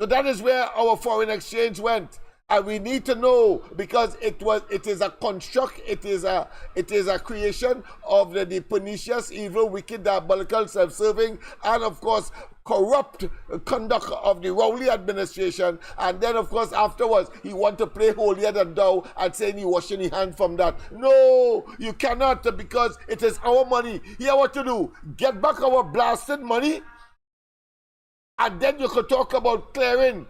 So that is where our foreign exchange went. And we need to know, because it is a construct, it is a creation of the pernicious, evil, wicked, diabolical, self-serving, and of course corrupt conduct of the Rowley administration. And then of course afterwards he want to play holier than thou and saying he washing his hand from that. No, you cannot, because it is our money. Here what to do, get back our blasted money, and then you could talk about clearing.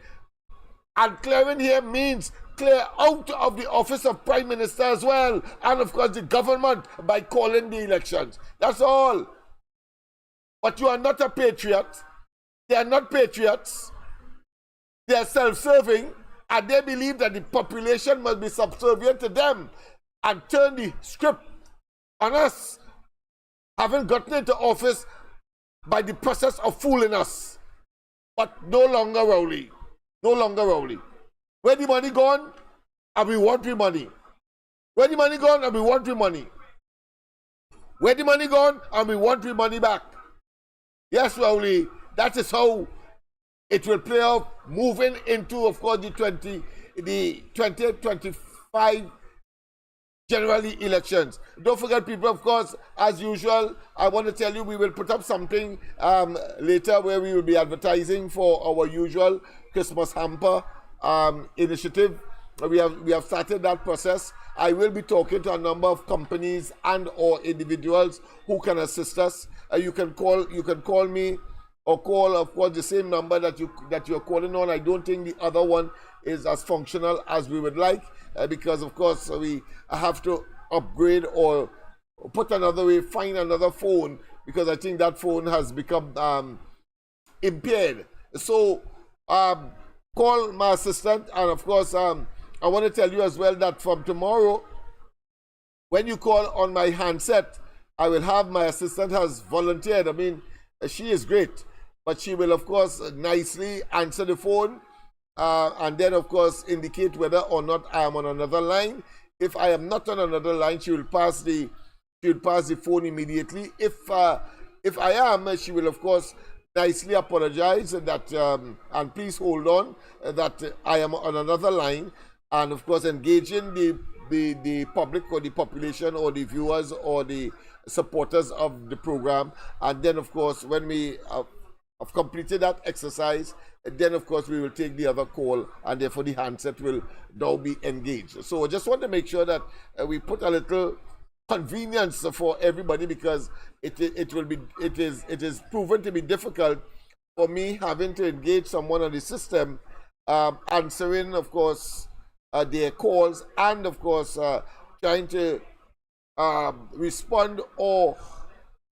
And clearing here means clear out of the office of Prime Minister as well, and of course the government by calling the elections. That's all. But you are not a patriot. They are not patriots. They are self-serving, and they believe that the population must be subservient to them and turn the script on us, having gotten into office by the process of fooling us. But no longer Rowley. No longer Rowley. Where the money gone, and we want the money. Where the money gone, and we want the money. Where the money gone, and we want the money back. Yes, Rowley, that is how it will play out moving into, of course, the 2025 generally elections. Don't forget, people, of course, as usual, I want to tell you we will put up something later where we will be advertising for our usual Christmas hamper initiative. We have started that process. I will be talking to a number of companies and or individuals who can assist us. You can call me or call, of course, the same number that you're calling on. I don't think the other one is as functional as we would like because, of course, we have to upgrade or put another way, find another phone because I think that phone has become impaired. So call my assistant, and of course, I want to tell you as well that from tomorrow, when you call on my handset, I will have my assistant has volunteered. I mean, she is great, but she will, of course, nicely answer the phone and then, of course, indicate whether or not I am on another line. If I am not on another line, she will pass the phone immediately. If I am, she will, of course, nicely apologize that and please hold on that I am on another line, and of course engaging the public or the population or the viewers or the supporters of the program. And then, of course, when we have completed that exercise, then of course we will take the other call, and therefore the handset will now be engaged. So I just want to make sure that we put a little convenience for everybody, because it is proven to be difficult for me having to engage someone on the system, answering, of course, their calls, and of course trying to respond or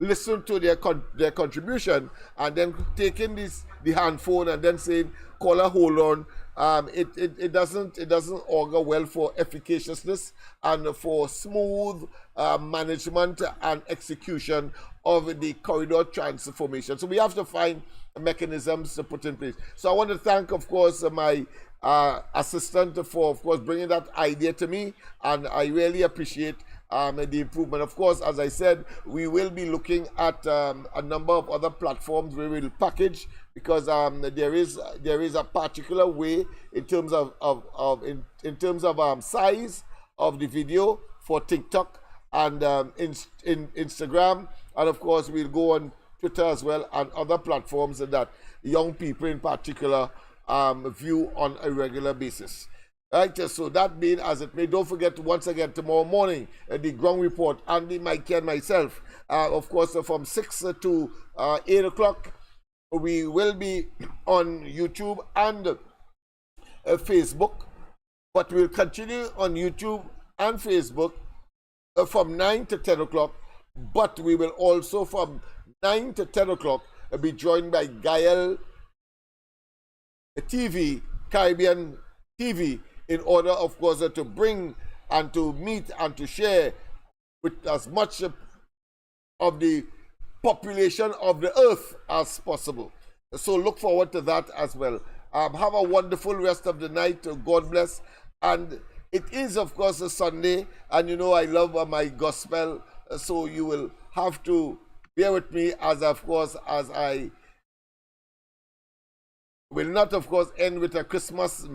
listen to their contribution, and then taking the hand phone and then saying, caller, hold on. It doesn't augur well for efficaciousness and for smooth management and execution of the corridor transformation. So we have to find mechanisms to put in place. So I want to thank, of course, my assistant for, of course, bringing that idea to me, and I really appreciate the improvement. Of course, as I said, we will be looking at a number of other platforms where we'll package, because there is a particular way in terms of size of the video for TikTok and in Instagram, and of course we'll go on Twitter as well and other platforms that young people in particular view on a regular basis. Right, so that being as it may, don't forget once again tomorrow morning the ground report, Andy, Mike, and myself, of course, from 6 to 8 o'clock, we will be on YouTube and Facebook, but we'll continue on YouTube and Facebook from 9 to 10 o'clock, but we will also from 9 to 10 o'clock be joined by Gael TV, Caribbean TV, in order, of course, to bring and to meet and to share with as much of the population of the earth as possible. So look forward to that as well. Have a wonderful rest of the night. God bless. And it is, of course, a Sunday, and you know I love my gospel, so you will have to bear with me as, of course, as I will not, of course, end with a Christmas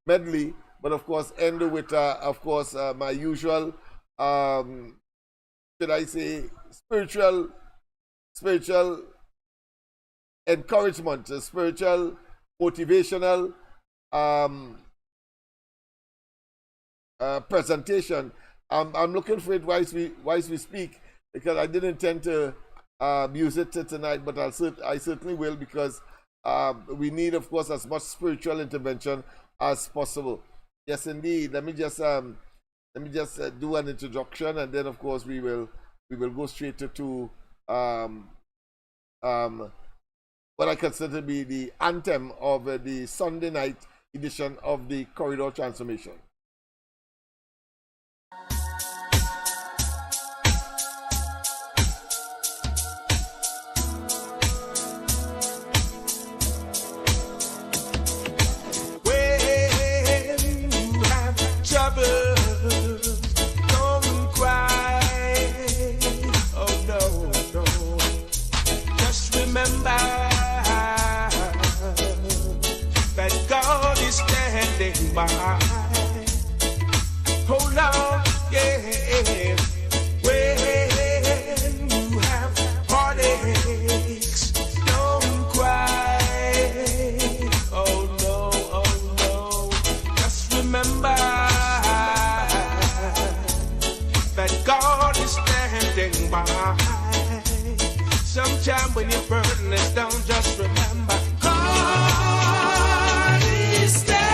medley, but of course end with of course my usual should I say spiritual encouragement, spiritual motivational presentation. I'm looking for it whilst we speak, because I didn't intend to use it tonight, but I certainly will, because we need, of course, as much spiritual intervention as possible. Yes, indeed. Let me just do an introduction, and then of course we will go straight to what I consider to be the anthem of the Sunday night edition of the Corridor Transformation. By. Hold on, yeah. When you have heartaches, don't cry. Oh no. Just remember that God is standing by. Sometime when your burden is down, just remember God is standing.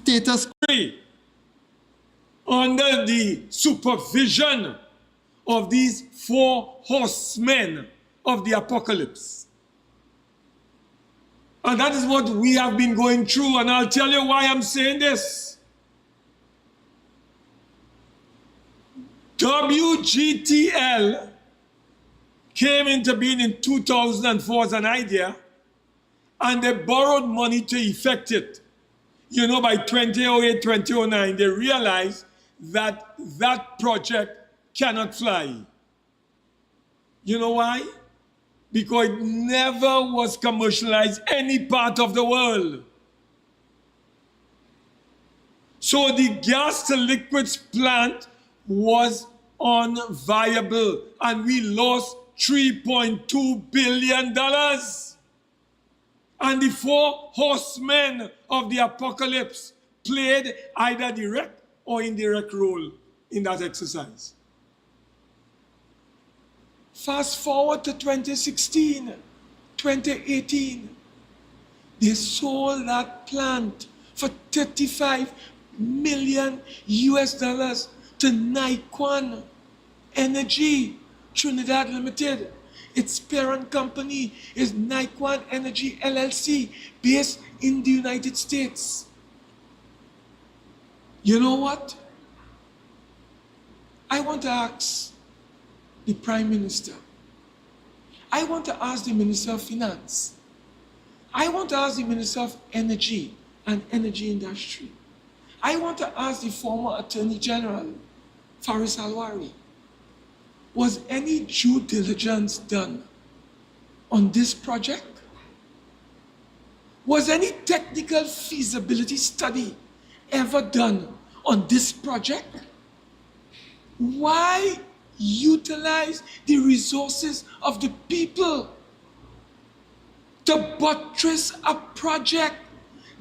status under the supervision of these 4 horsemen of the apocalypse. And that is what we have been going through, and I'll tell you why I'm saying this. WGTL came into being in 2004 as an idea, and they borrowed money to effect it. You know, by 2008, 2009, they realized that that project cannot fly. You know why? Because it never was commercialized any part of the world. So the gas to liquids plant was unviable, and we lost $3.2 billion. And the 4 horsemen of the apocalypse played either direct or indirect role in that exercise. Fast forward to 2016, 2018. They sold that plant for $35 million to Naquan Energy Trinidad Limited. Its parent company is Naquan Energy LLC, based in the United States. You know what? I want to ask the Prime Minister. I want to ask the Minister of Finance. I want to ask the Minister of Energy and Energy Industry. I want to ask the former Attorney General, Faris Alwari. Was any due diligence done on this project? Was any technical feasibility study ever done on this project? Why utilize the resources of the people to buttress a project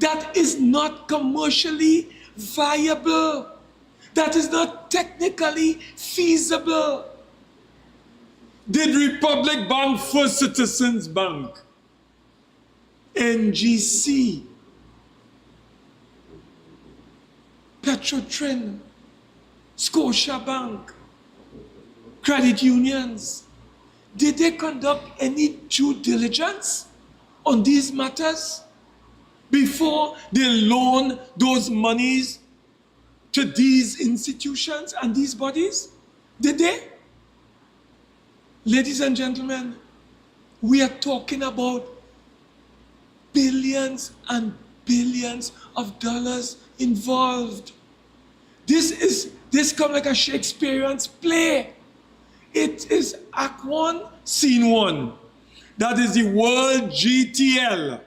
that is not commercially viable, that is not technically feasible? Did Republic Bank, First Citizens Bank, NGC, Petrotrin, Scotiabank, credit unions, did they conduct any due diligence on these matters before they loan those monies to these institutions and these bodies? Did they? Ladies and gentlemen, we are talking about billions and billions of dollars involved. This comes like a Shakespearean play. It is Act 1, Scene 1. That is the World GTL.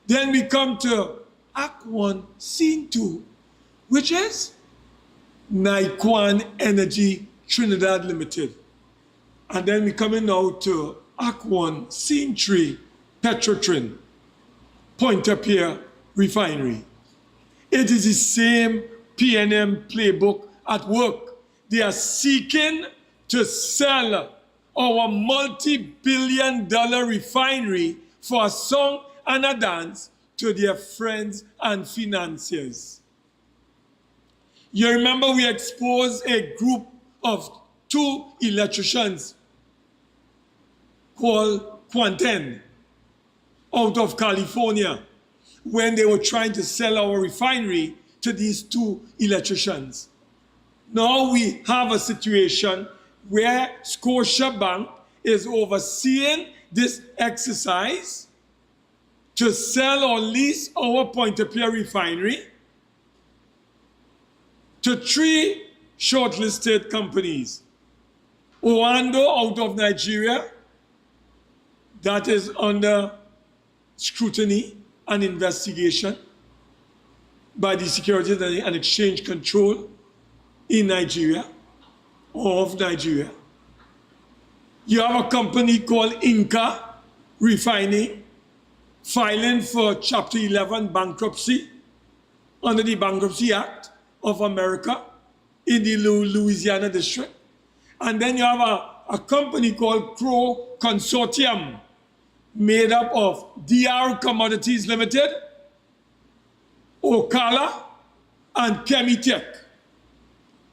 Then we come to Act 1, Scene 2, which is Naquan Energy Trinidad Limited. And then we come in now to Act 1, Scene 3, Petrotrin, Point-a-Pier Refinery. It is the same P&M playbook at work. They are seeking to sell our multi-billion-dollar refinery for a song and a dance to their friends and financiers. You remember we exposed a group of 2 electricians called Quanten out of California when they were trying to sell our refinery to these 2 electricians. Now we have a situation where Scotiabank is overseeing this exercise to sell or lease our Point-a-Pier refinery to 3 shortlisted companies. Oando out of Nigeria, that is under scrutiny and investigation by the Securities and Exchange Control in Nigeria, or of Nigeria. You have a company called Inca Refining, filing for Chapter 11 bankruptcy under the Bankruptcy Act of America in the Louisiana district. And then you have a company called Crow Consortium, made up of DR Commodities Limited, Ocala, and Chemitech.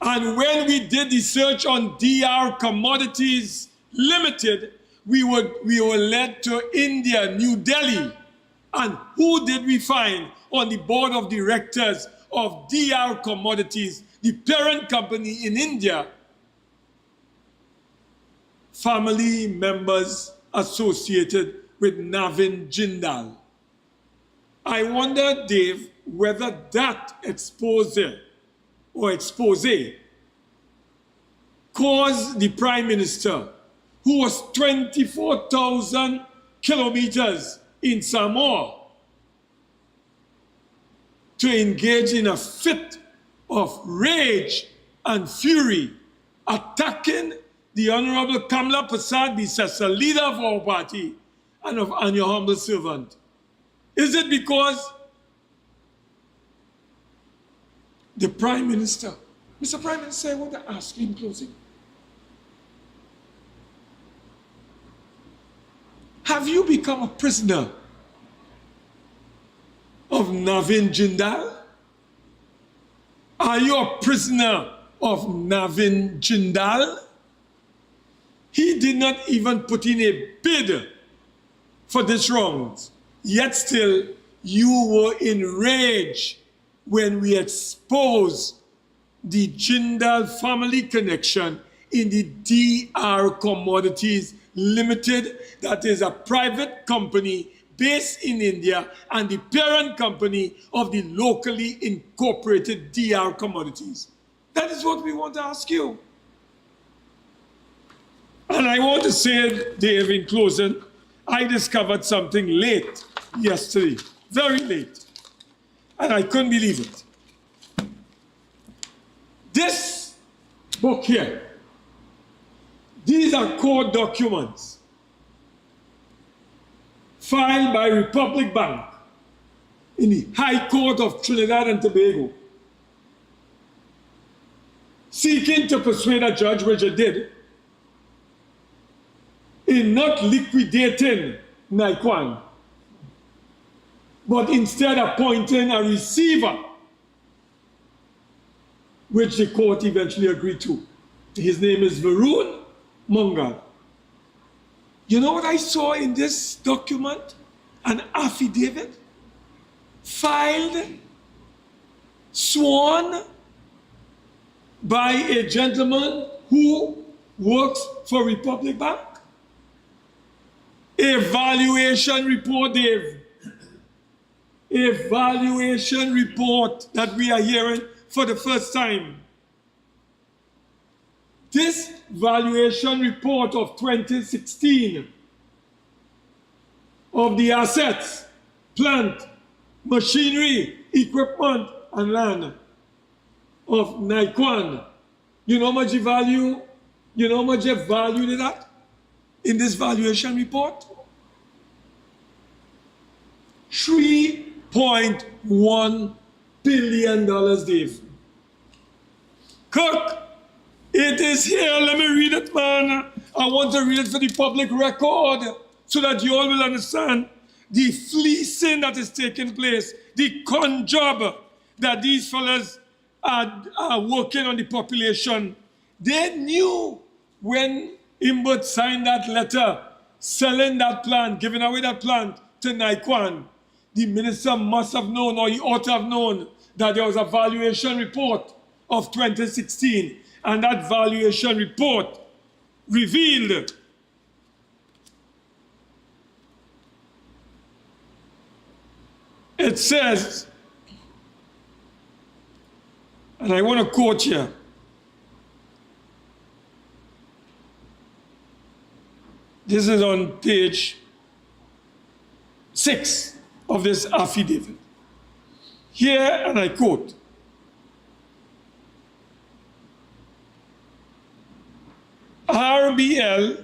And when we did the search on DR Commodities Limited, we were led to India, New Delhi. And who did we find on the board of directors of DR Commodities, the parent company in India? Family members associated with Navin Jindal. I wonder, Dave, whether that expose caused the Prime Minister, who was 24,000 kilometers in Samoa, to engage in a fit of rage and fury, attacking the Honorable Kamla Prasad Bisesa, leader of our party and your humble servant. Is it because the Prime Minister, Mr. Prime Minister, I want to ask you in closing, have you become a prisoner of Navin Jindal? Are you a prisoner of Navin Jindal? He did not even put in a bid for this round, yet still you were enraged when we exposed the Jindal family connection in the DR Commodities Limited, that is a private company based in India and the parent company of the locally incorporated DR Commodities. That is what we want to ask you. And I want to say, Dave, in closing, I discovered something late yesterday, very late, and I couldn't believe it. This book here, these are court documents filed by Republic Bank in the High Court of Trinidad and Tobago, seeking to persuade a judge, which it did, in not liquidating Naikwan, but instead appointing a receiver, which the court eventually agreed to. His name is Varun Mungal. You know what I saw in this document? An affidavit filed, sworn by a gentleman who works for Republic Bank. A valuation report, Dave. A valuation report that we are hearing for the first time. This valuation report of 2016 of the assets, plant, machinery, equipment, and land of Naikwan. You know how much value? You know how much value is that in this valuation report? $3.1 billion, Dave. Cook, it is here. Let me read it, man. I want to read it for the public record so that you all will understand the fleecing that is taking place, the con job that these fellas are working on the population. They knew when Imbert signed that letter, selling that plant, giving away that plant to Naikwan. The minister must have known, or he ought to have known, that there was a valuation report of 2016. And that valuation report revealed it says, and I want to quote here, this is on page 6 of this affidavit. Here, and I quote, RBL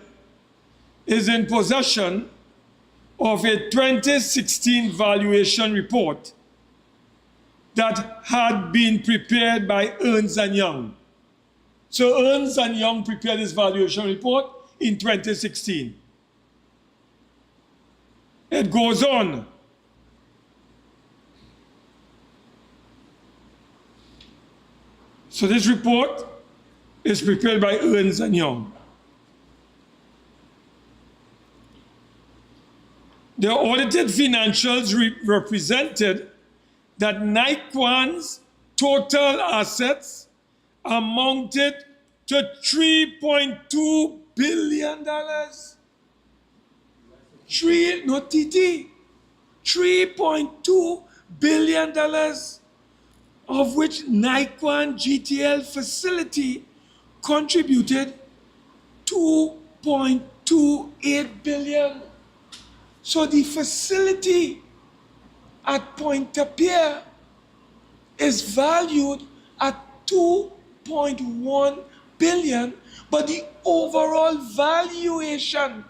is in possession of a 2016 valuation report that had been prepared by Ernst & Young. So Ernst & Young prepared this valuation report in 2016. It goes on. So this report is prepared by Ernst & Young. The audited financials represented that Naquan's total assets amounted to $3.2 billion. $3.2 billion, of which Naquan GTL facility contributed $2.28 billion. So the facility at Pointe-à-Pierre is valued at $2.1 billion, but the overall valuation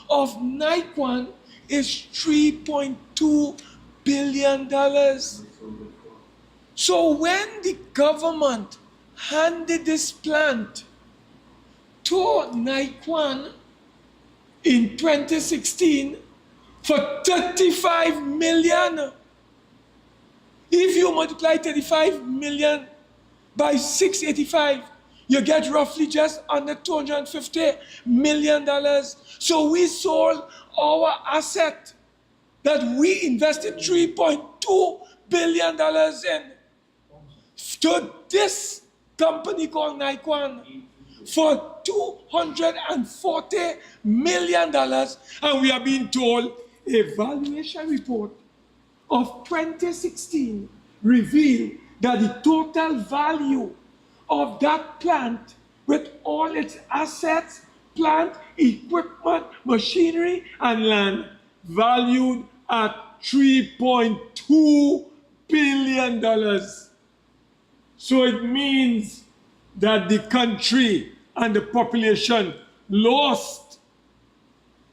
of Naquan is $3.2 billion. So when the government handed this plant to Naquan in 2016 for $35 million, if you multiply 35 million by 685, you get roughly just under $250 million. So we sold our asset that we invested $3.2 billion in to this company called Naquan for $240 million. And we are being told a valuation report of 2016 revealed that the total value of that plant with all its assets, plant, equipment, machinery, and land valued at $3.2 billion. So it means that the country and the population lost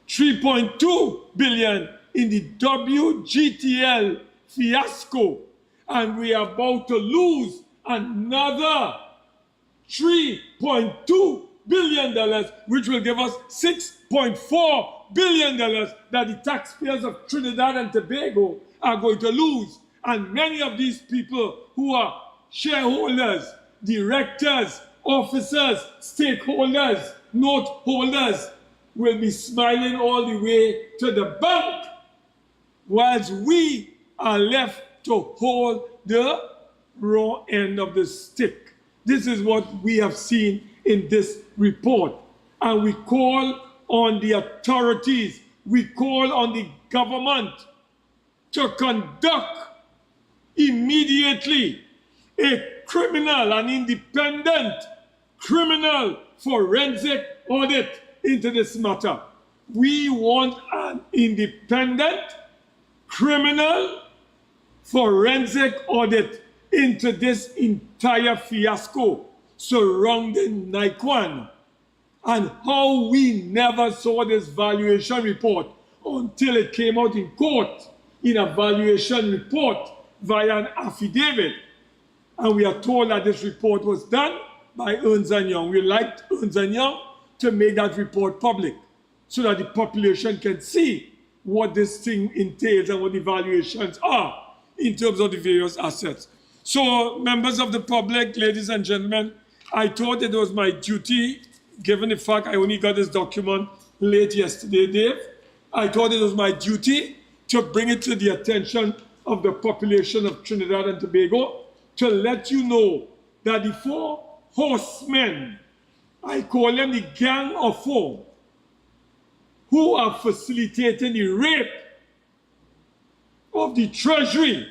$3.2 billion in the WGTL fiasco, and we are about to lose another $3.2 billion, which will give us $6.4 billion that the taxpayers of Trinidad and Tobago are going to lose. And many of these people who are shareholders, directors, officers, stakeholders, note holders will be smiling all the way to the bank, whilst we are left to hold the raw end of the stick. This is what we have seen in this report. And we call on the authorities, we call on the government to conduct immediately a criminal, an independent criminal forensic audit into this matter. We want an independent criminal forensic audit into this entire fiasco surrounding Naquan, and how we never saw this valuation report until it came out in court in a valuation report via an affidavit. And we are told that this report was done by Ernst & Young. We like Ernst & Young to make that report public so that the population can see what this thing entails and what the valuations are in terms of the various assets. So, members of the public, ladies and gentlemen, I thought it was my duty, given the fact I only got this document late yesterday, Dave, I thought it was my duty to bring it to the attention of the population of Trinidad and Tobago to let you know that the four horsemen, I call them the Gang of Four, who are facilitating the rape of the treasury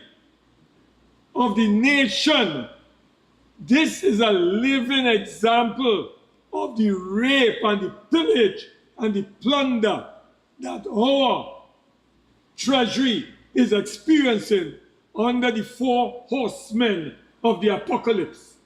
of the nation. This is a living example of the rape and the pillage and the plunder that our treasury is experiencing under the four horsemen of the apocalypse.